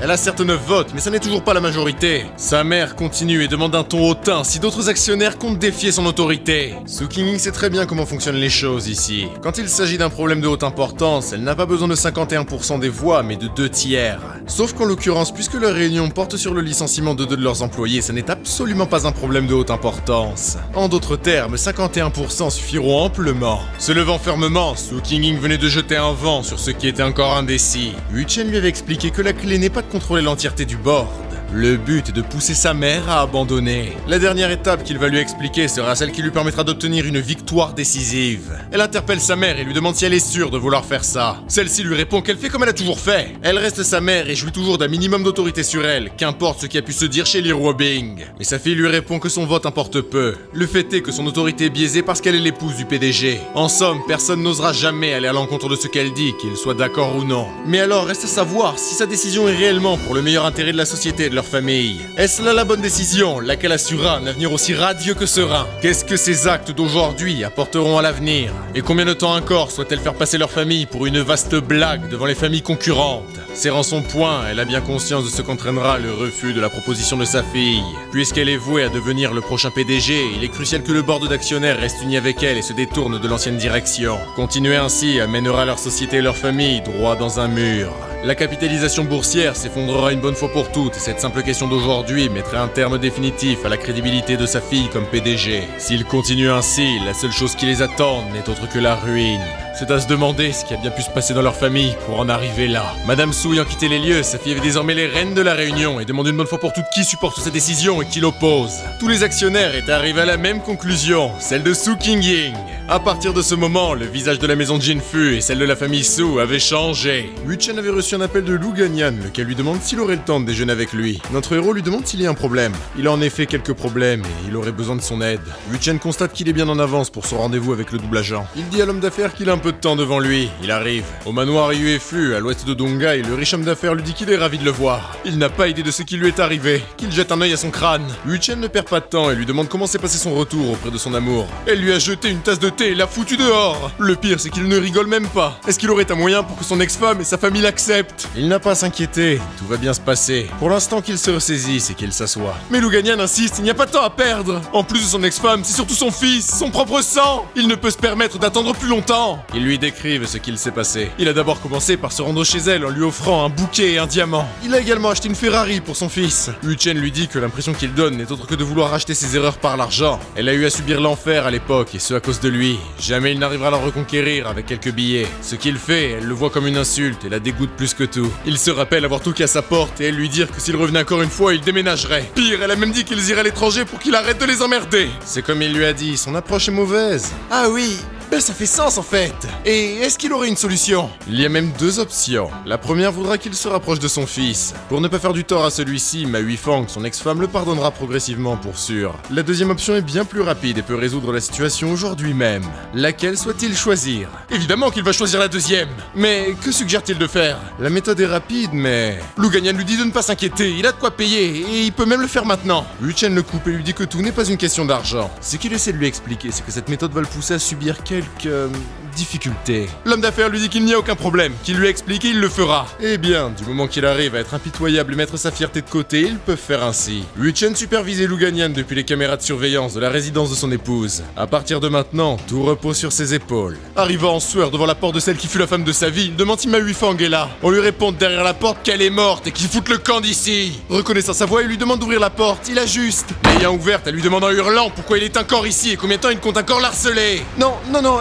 Elle a certes 9 votes, mais ça n'est toujours pas la majorité. Sa mère continue et demande d'un ton hautain si d'autres actionnaires comptent défier son autorité. Su Qingying sait très bien comment fonctionnent les choses ici. Quand il s'agit d'un problème de haute importance, elle n'a pas besoin de 51% des voix, mais de 2 tiers. Sauf qu'en l'occurrence, puisque leur réunion porte sur le licenciement de 2 de leurs employés, ça n'est absolument pas un problème de haute importance. En d'autres termes, 51% suffiront amplement. Se levant fermement, Su Qingying venait de jeter un vent sur ce qui était encore indécis. Yu Chen lui avait expliqué que la clé n'est pas de contrôler l'entièreté du board. Le but est de pousser sa mère à abandonner. La dernière étape qu'il va lui expliquer sera celle qui lui permettra d'obtenir une victoire décisive. Elle interpelle sa mère et lui demande si elle est sûre de vouloir faire ça. Celle-ci lui répond qu'elle fait comme elle a toujours fait. Elle reste sa mère et jouit toujours d'un minimum d'autorité sur elle, qu'importe ce qui a pu se dire chez Li Ruobing. Mais sa fille lui répond que son vote importe peu. Le fait est que son autorité est biaisée parce qu'elle est l'épouse du PDG. En somme, personne n'osera jamais aller à l'encontre de ce qu'elle dit, qu'il soit d'accord ou non. Mais alors, reste à savoir si sa décision est réellement pour le meilleur intérêt de la société et de leur famille. Est-ce là la bonne décision, laquelle assurera un avenir aussi radieux que serein? Qu'est-ce que ces actes d'aujourd'hui apporteront à l'avenir? Et combien de temps encore souhaite-t-elle faire passer leur famille pour une vaste blague devant les familles concurrentes? Serrant son poing, elle a bien conscience de ce qu'entraînera le refus de la proposition de sa fille. Puisqu'elle est vouée à devenir le prochain PDG, il est crucial que le board d'actionnaires reste uni avec elle et se détourne de l'ancienne direction. Continuer ainsi amènera leur société et leur famille droit dans un mur. La capitalisation boursière s'effondrera une bonne fois pour toutes et cette simple question d'aujourd'hui mettrait un terme définitif à la crédibilité de sa fille comme PDG. S'il continue ainsi, la seule chose qui les attend n'est autre que la ruine. C'est à se demander ce qui a bien pu se passer dans leur famille pour en arriver là. Madame Su ayant quitté les lieux, sa fille est désormais les reines de la réunion et demande une bonne fois pour toutes qui supporte sa décision et qui l'oppose. Tous les actionnaires étaient arrivés à la même conclusion, celle de Su Qingying. À partir de ce moment, le visage de la maison Jinfu et celle de la famille Su avaient changé. Yu Chen avait reçu un appel de Lu Ganyan, lequel lui demande s'il aurait le temps de déjeuner avec lui. Notre héros lui demande s'il y a un problème. Il a en effet quelques problèmes et il aurait besoin de son aide. Yu Chen constate qu'il est bien en avance pour son rendez-vous avec le double agent. Il dit à l'homme d'affaires qu'il a un peu de temps devant lui. Il arrive. Au manoir Yuefu, à l'ouest de Donghai, le riche homme d'affaires lui dit qu'il est ravi de le voir. Il n'a pas idée de ce qui lui est arrivé, qu'il jette un œil à son crâne. Yu Chen ne perd pas de temps et lui demande comment s'est passé son retour auprès de son amour. Elle lui a jeté une tasse de thé et l'a foutu dehors. Le pire, c'est qu'il ne rigole même pas. Est-ce qu'il aurait un moyen pour que son ex-femme et sa famille l'acceptent? Il n'a pas à s'inquiéter, tout va bien se passer. Pour l'instant qu'il se ressaisisse et qu'il s'assoit. Mais Lu Ganyan insiste, il n'y a pas de temps à perdre. En plus de son ex-femme, c'est surtout son fils, son propre sang. Il ne peut se permettre d'attendre plus longtemps. Il lui décrivent ce qu'il s'est passé. Il a d'abord commencé par se rendre chez elle en lui offrant un bouquet et un diamant. Il a également acheté une Ferrari pour son fils. Yu Chen lui dit que l'impression qu'il donne n'est autre que de vouloir racheter ses erreurs par l'argent. Elle a eu à subir l'enfer à l'époque et ce à cause de lui. Jamais il n'arrivera à la reconquérir avec quelques billets. Ce qu'il fait, elle le voit comme une insulte et la dégoûte plus que tout. Il se rappelle avoir toqué à sa porte et elle lui dire que s'il revenait encore une fois, il déménagerait. Pire, elle a même dit qu'ils iraient à l'étranger pour qu'il arrête de les emmerder. C'est comme il lui a dit, son approche est mauvaise. Ah oui, ben ça fait sens en fait. Et est-ce qu'il aurait une solution? Il y a même 2 options. La première voudra qu'il se rapproche de son fils. Pour ne pas faire du tort à celui-ci, Ma Huifang, son ex-femme, le pardonnera progressivement pour sûr. La deuxième option est bien plus rapide et peut résoudre la situation aujourd'hui même. Laquelle souhaite-t-il choisir? Évidemment qu'il va choisir la deuxième. Mais que suggère-t-il de faire? La méthode est rapide, mais... Lu Ganyan lui dit de ne pas s'inquiéter, il a de quoi payer, et il peut même le faire maintenant. Yu Chen le coupe et lui dit que tout n'est pas une question d'argent. Ce qu'il essaie de lui expliquer, c'est que cette méthode va le pousser à subir quelques... difficultés. L'homme d'affaires lui dit qu'il n'y a aucun problème, qu'il lui explique et il le fera. Eh bien, du moment qu'il arrive à être impitoyable et mettre sa fierté de côté, ils peuvent faire ainsi. Yu Chen supervisait Lu Ganyan depuis les caméras de surveillance de la résidence de son épouse. À partir de maintenant, tout repose sur ses épaules. Arrivant en sueur devant la porte de celle qui fut la femme de sa vie, il demande si Ma Huifang est là. On lui répond derrière la porte qu'elle est morte et qu'il foute le camp d'ici. Reconnaissant sa voix, il lui demande d'ouvrir la porte, il ajuste. L'ayant ouverte, elle lui demande en hurlant pourquoi il est encore ici et combien de temps il compte encore l'harceler. Non,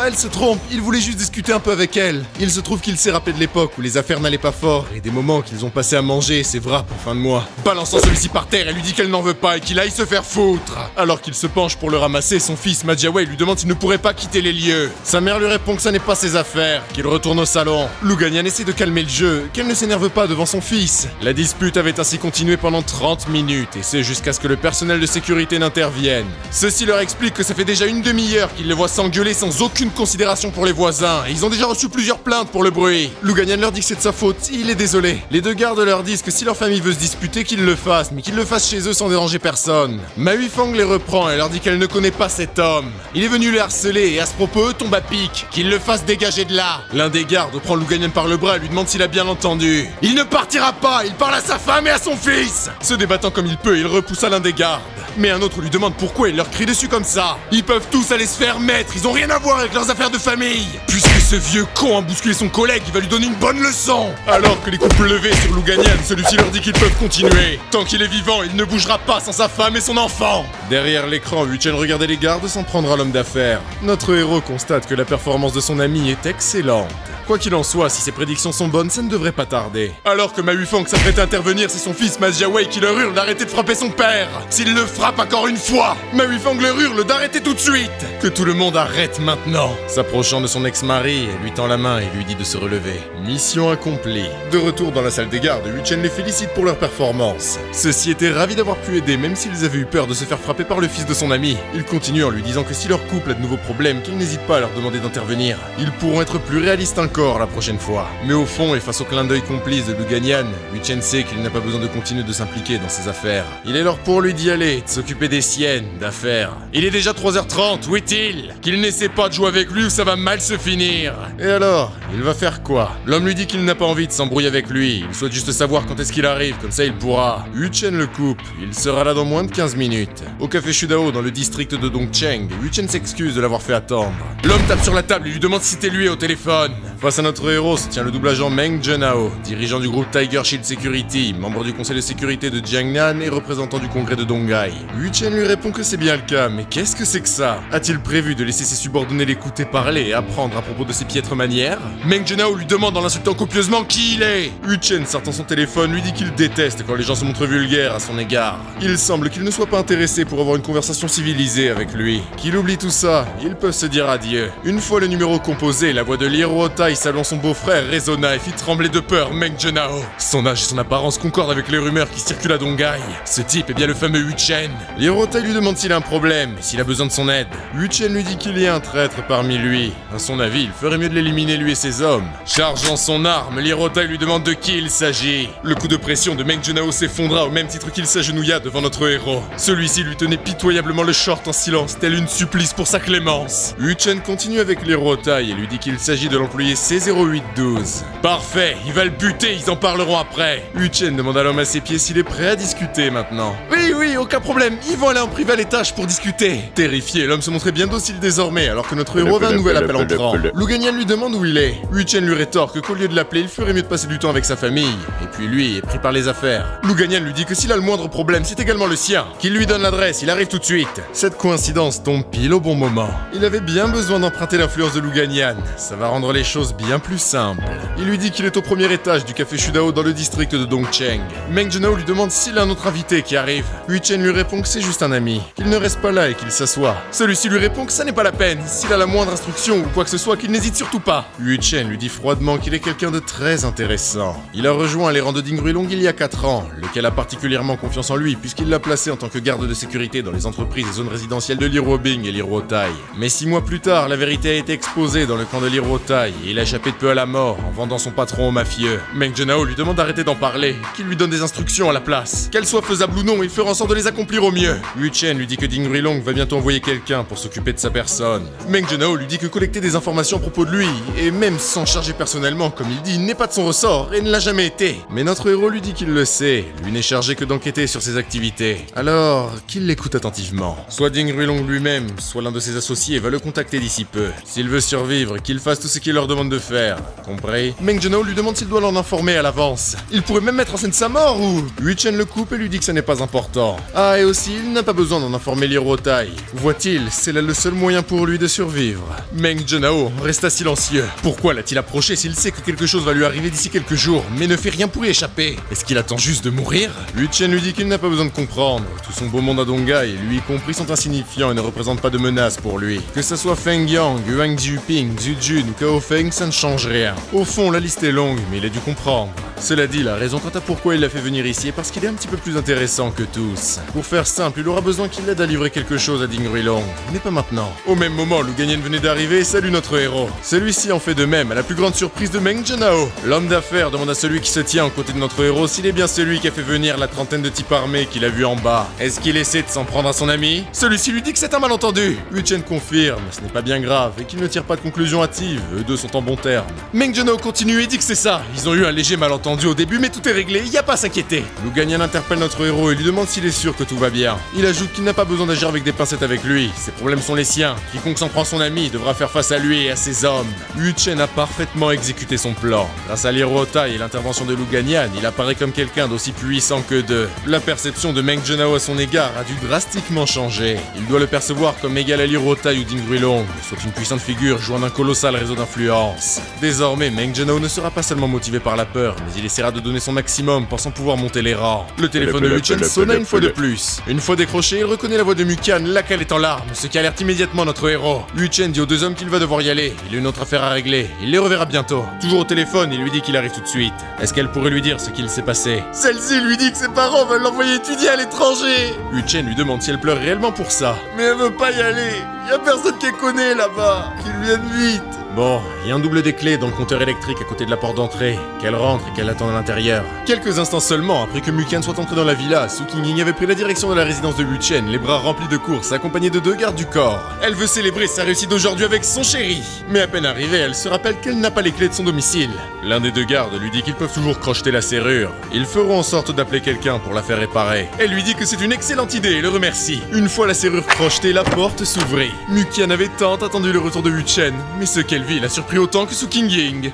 elle se trompe, il voulait juste discuter un peu avec elle. Il se trouve qu'il s'est rappelé de l'époque où les affaires n'allaient pas fort et des moments qu'ils ont passé à manger ses wraps en fin de mois. Balançant celui-ci par terre, elle lui dit qu'elle n'en veut pas et qu'il aille se faire foutre. Alors qu'il se penche pour le ramasser, son fils Majiawei lui demande s'il ne pourrait pas quitter les lieux. Sa mère lui répond que ça n'est pas ses affaires, qu'il retourne au salon. Lu Ganyan essaie de calmer le jeu, qu'elle ne s'énerve pas devant son fils. La dispute avait ainsi continué pendant 30 minutes et ce jusqu'à ce que le personnel de sécurité n'intervienne. Ceci leur explique que ça fait déjà une demi-heure qu'ils les voient s'engueuler sans aucune considération pour les les voisins et ils ont déjà reçu plusieurs plaintes pour le bruit. Lu Ganyan leur dit que c'est de sa faute, il est désolé. Les deux gardes leur disent que si leur famille veut se disputer, qu'ils le fassent, mais qu'ils le fassent chez eux sans déranger personne. Ma Huifang les reprend et leur dit qu'elle ne connaît pas cet homme. Il est venu les harceler et à ce propos, eux tombent à pic. Qu'ils le fassent dégager de là. L'un des gardes prend Lu Ganyan par le bras et lui demande s'il a bien entendu. Il ne partira pas, il parle à sa femme et à son fils. Se débattant comme il peut, il repousse à l'un des gardes. Mais un autre lui demande pourquoi il leur crie dessus comme ça. Ils peuvent tous aller se faire mettre, ils ont rien à voir avec leurs affaires de famille. Puisque ce vieux con a bousculé son collègue, il va lui donner une bonne leçon. Alors que les couples levés sur Lu Ganyan, celui-ci leur dit qu'ils peuvent continuer. Tant qu'il est vivant, il ne bougera pas sans sa femme et son enfant. Derrière l'écran, Wu-Chen regardait les gardes sans prendre à l'homme d'affaires. Notre héros constate que la performance de son ami est excellente. Quoi qu'il en soit, si ses prédictions sont bonnes, ça ne devrait pas tarder. Alors que Ma Huifang s'apprête à intervenir, c'est son fils Ma Jiawei qui leur hurle d'arrêter de frapper son père. S'il le frappe encore une fois, Ma Huifang leur hurle d'arrêter tout de suite. Que tout le monde arrête maintenant. S'approchant de son ex-mari, elle lui tend la main et lui dit de se relever. Mission accomplie. De retour dans la salle des gardes, Wu-Chen les félicite pour leur performance. Ceux-ci étaient ravis d'avoir pu aider, même s'ils avaient eu peur de se faire frapper par le fils de son ami. Il continue en lui disant que si leur couple a de nouveaux problèmes, qu'ils n'hésitent pas à leur demander d'intervenir. Ils pourront être plus réalistes encore la prochaine fois. Mais au fond, et face au clin d'œil complice de Lu Ganyan, Wu-Chen sait qu'il n'a pas besoin de continuer de s'impliquer dans ses affaires. Il est l'heure pour lui d'y aller, de s'occuper des siennes, d'affaires. Il est déjà 3h30, où est-il? Qu'il n'essaie pas de jouer avec lui ou ça va mal se finir. Et alors, il va faire quoi? L'homme lui dit qu'il n'a pas envie de s'embrouiller avec lui, il souhaite juste savoir quand est-ce qu'il arrive, comme ça il pourra. Wu-Chen le coupe, il sera là dans moins de 15 minutes. Au café Shudao, dans le district de Dongcheng, Wu-Chen s'excuse de l'avoir fait attendre. L'homme tape sur la table et lui demande si c'était lui au téléphone. Face à notre héros se tient le double agent Meng Zhenhao, dirigeant du groupe Tiger Shield Security, membre du conseil de sécurité de Jiangnan et représentant du congrès de Donghai. Wu-Chen lui répond que c'est bien le cas, mais qu'est-ce que c'est que ça? A-t-il prévu de laisser ses subordonnés l'écouter parler et apprendre à propos de ses piètres manières? Meng Zhenhao lui demande en l'insultant copieusement qui il est. Wu-Chen, sortant son téléphone, lui dit qu'il déteste quand les gens se montrent vulgaires à son égard. Il semble qu'il ne soit pas intéressé pour avoir une conversation civilisée avec lui. Qu'il oublie tout ça, ils peuvent se dire adieu. Une fois le numéro composé, la voix de Liro Tai saluant son beau-frère résonna et fit trembler de peur Meng Zhenhao. Son âge et son apparence concordent avec les rumeurs qui circulent à Donghai. Ce type est bien le fameux Wu-Chen. Liro Tai lui demande s'il a un problème et s'il a besoin de son aide. Wu-Chen lui dit qu'il y a un traître parmi lui. À son avis, il ferait mieux de l'éliminer lui et ses hommes. Chargeant son arme, Liro Tai lui demande de qui il s'agit. Le coup de pression de Meng Zhenhao s'effondra au même titre qu'il s'agenouilla devant notre héros. Celui-ci lui tenait pitoyablement le short en silence, tel une supplice pour sa clémence. Wu-Chen continue avec Liro Tai et lui dit qu'il s'agit de l'employé C0812. Parfait, il va le buter, ils en parleront après. Wu-Chen demande à l'homme à ses pieds s'il est prêt à discuter maintenant. Oui, aucun problème, ils vont aller en privé à l'étage pour discuter. Terrifié, l'homme se montrait bien docile désormais alors que notre héros avait un nouvel appel entrant. Lu Ganyan lui demande où il est. Wu-Chen lui rétorque qu'au lieu de l'appeler, il ferait mieux de passer du temps avec sa famille. Et puis lui est pris par les affaires. Lu Ganyan lui dit que s'il a le moindre problème, c'est également le sien. Qu'il lui donne l'adresse, il arrive tout de suite. Cette coïncidence tombe pile au bon moment. Il avait bien besoin d'emprunter l'influence de Lu Ganyan. Ça va rendre les choses bien plus simples. Il lui dit qu'il est au premier étage du café Shudao dans le district de Dongcheng. Meng Zhenhao lui demande s'il a un autre invité qui arrive. Wu-Chen lui répond que c'est juste un ami, qu'il ne reste pas là et qu'il s'assoit. Celui-ci lui répond que ça n'est pas la peine. S'il a la moindre instruction ou quoi que ce soit, qu'il n'hésite surtout pas. Wu-Chen lui dit froidement qu'il est quelqu'un de très intéressant. Il a rejoint les rangs de Ding Ruilong il y a 4 ans, lequel a particulièrement confiance en lui puisqu'il l'a placé en tant que garde de sécurité dans les entreprises et zones résidentielles de Liro Bing et Liro Tai. Mais 6 mois plus tard, la vérité a été exposée dans le camp de Liro Tai et il a échappé de peu à la mort en vendant son patron aux mafieux. Meng Zhenhao lui demande d'arrêter d'en parler, qu'il lui donne des instructions à la place. Qu'elles soient faisables ou non, il fera en sorte de les accomplir au mieux. Wu-Chen lui dit que Ding Ruilong va bientôt envoyer quelqu'un pour s'occuper de sa personne. Meng Zhenhao lui dit que collecter des informations à propos de lui, et même s'en charger personnellement comme il dit, n'est pas de son ressort et ne l'a jamais été. Mais notre héros lui dit qu'il le sait, lui n'est chargé que d'enquêter sur ses activités. Alors, qu'il l'écoute attentivement. Soit Ding Ruilong lui-même, soit l'un de ses associés va le contacter d'ici peu. S'il veut survivre, qu'il fasse tout ce qu'il leur demande de faire. Compris? Meng Zhenhao lui demande s'il doit l'en informer à l'avance. Il pourrait même mettre en scène sa mort ou... Wu-Chen le coupe et lui dit que ça n'est pas important. Ah, et aussi, il n'a pas besoin d'en informer Liro Tai. Voit-il, c'est là le seul moyen pour lui de survivre. Meng Zhenhao resta silencieux. Pourquoi l'a-t-il approché s'il sait que quelque chose va lui arriver d'ici quelques jours, mais ne fait rien pour y échapper? Est-ce qu'il attend juste de mourir? Wu-Chen lui dit qu'il n'a pas besoin de comprendre. Tout son beau monde à Donghai, lui y compris, sont insignifiants et ne représentent pas de menace pour lui. Que ça soit Feng Yang, Yuan Juping, Zhu Jun ou Cao Feng, ça ne change rien. Au fond, la liste est longue, mais il a dû comprendre. Cela dit, la raison quant à pourquoi il l'a fait venir ici est parce qu'il est un petit peu plus intéressant que tous. Pour faire simple, il aura besoin qu'il l'aide à livrer quelque chose à Ding Ruilong, mais pas maintenant. Au même moment, Lu Ganyan venait d'arriver et salue notre héros. Celui-ci en fait de même, à la plus grande surprise de Meng Zhenhao. L'homme d'affaires demande à celui qui se tient aux côtés de notre héros s'il est bien celui qui a fait venir la trentaine de types armés qu'il a vu en bas. Est-ce qu'il essaie de s'en prendre à son ami? Celui-ci lui dit que c'est un malentendu. Yu Chen confirme, ce n'est pas bien grave et qu'il ne tire pas de conclusion hâtive, eux deux sont en bons termes. Meng Zhenhao continue et dit que c'est ça. Ils ont eu un léger malentendu au début mais tout est réglé, y a pas à s'inquiéter. Lu Ganyan interpelle notre héros et lui demande s'il est sûr que tout va bien. Il ajoute qu'il n'a pas besoin d'agir avec des pincettes avec lui, ses problèmes sont les siens. Quiconque s'en prend son ami devra faire face à lui et à ses hommes. Yu Chen a parfaitement exécuté son plan. Grâce à l'Hiruotai et l'intervention de Lu Ganyan, il apparaît comme quelqu'un d'aussi puissant que d'eux. La perception de Meng Zhenhao à son égard a dû drastiquement changer. Il doit le percevoir comme égal à l'Hiruotai ou Ding Ruilong, soit une puissante figure jouant d'un colossal réseau d'influence. Désormais, Meng Zhenhao ne sera pas seulement motivé par la peur, mais il essaiera de donner son maximum pensant pouvoir monter les rangs. Le téléphone de Yu Chen sonna une fois de plus. Une fois décroché, il reconnaît la voix de Mukan, laquelle est en larmes, ce qui alerte immédiatement notre héros. Yu Chen dit aux deux hommes qu'il va devoir y aller. Il a une autre affaire à régler. Il les reverra bientôt. Toujours au téléphone, il lui dit qu'il arrive tout de suite. Est-ce qu'elle pourrait lui dire ce qu'il s'est passé? Celle-ci lui dit que ses parents veulent l'envoyer étudier à l'étranger. Yu Chen lui demande si elle pleure réellement pour ça. Mais elle veut pas y aller. Y a personne qui connaît là-bas. Qu'ils viennent vite. Bon, il y a un double des clés dans le compteur électrique à côté de la porte d'entrée. Qu'elle rentre et qu'elle attende à l'intérieur. Quelques instants seulement après que Mukan soit entré dans la villa, Su Qingying avait pris la direction de la résidence de Yu Chen, les bras remplis de courses, accompagnée de 2 gardes du corps. Elle veut célébrer sa réussite d'aujourd'hui avec son chéri. Mais à peine arrivée, elle se rappelle qu'elle n'a pas les clés de son domicile. L'un des 2 gardes lui dit qu'ils peuvent toujours crocheter la serrure. Ils feront en sorte d'appeler quelqu'un pour la faire réparer. Elle lui dit que c'est une excellente idée et le remercie. Une fois la serrure crochetée, la porte s'ouvrit. Mukan avait tant attendu le retour de Yu Chen, mais ce qu'elle vit l'a surpris autant que Su Qingying.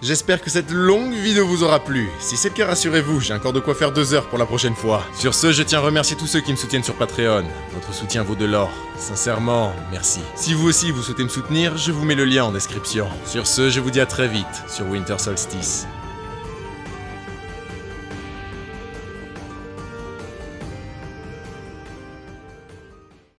J'espère que cette longue vidéo vous aura plu. Si c'est le cas, rassurez-vous, j'ai encore de quoi faire 2 heures pour la prochaine fois. Sur ce, je tiens à remercier tous ceux qui me soutiennent sur Patreon. Votre soutien vaut de l'or. Sincèrement, merci. Si vous aussi vous souhaitez me soutenir, je vous mets le lien en description. Sur ce, je vous dis à très vite sur Winter Solstice.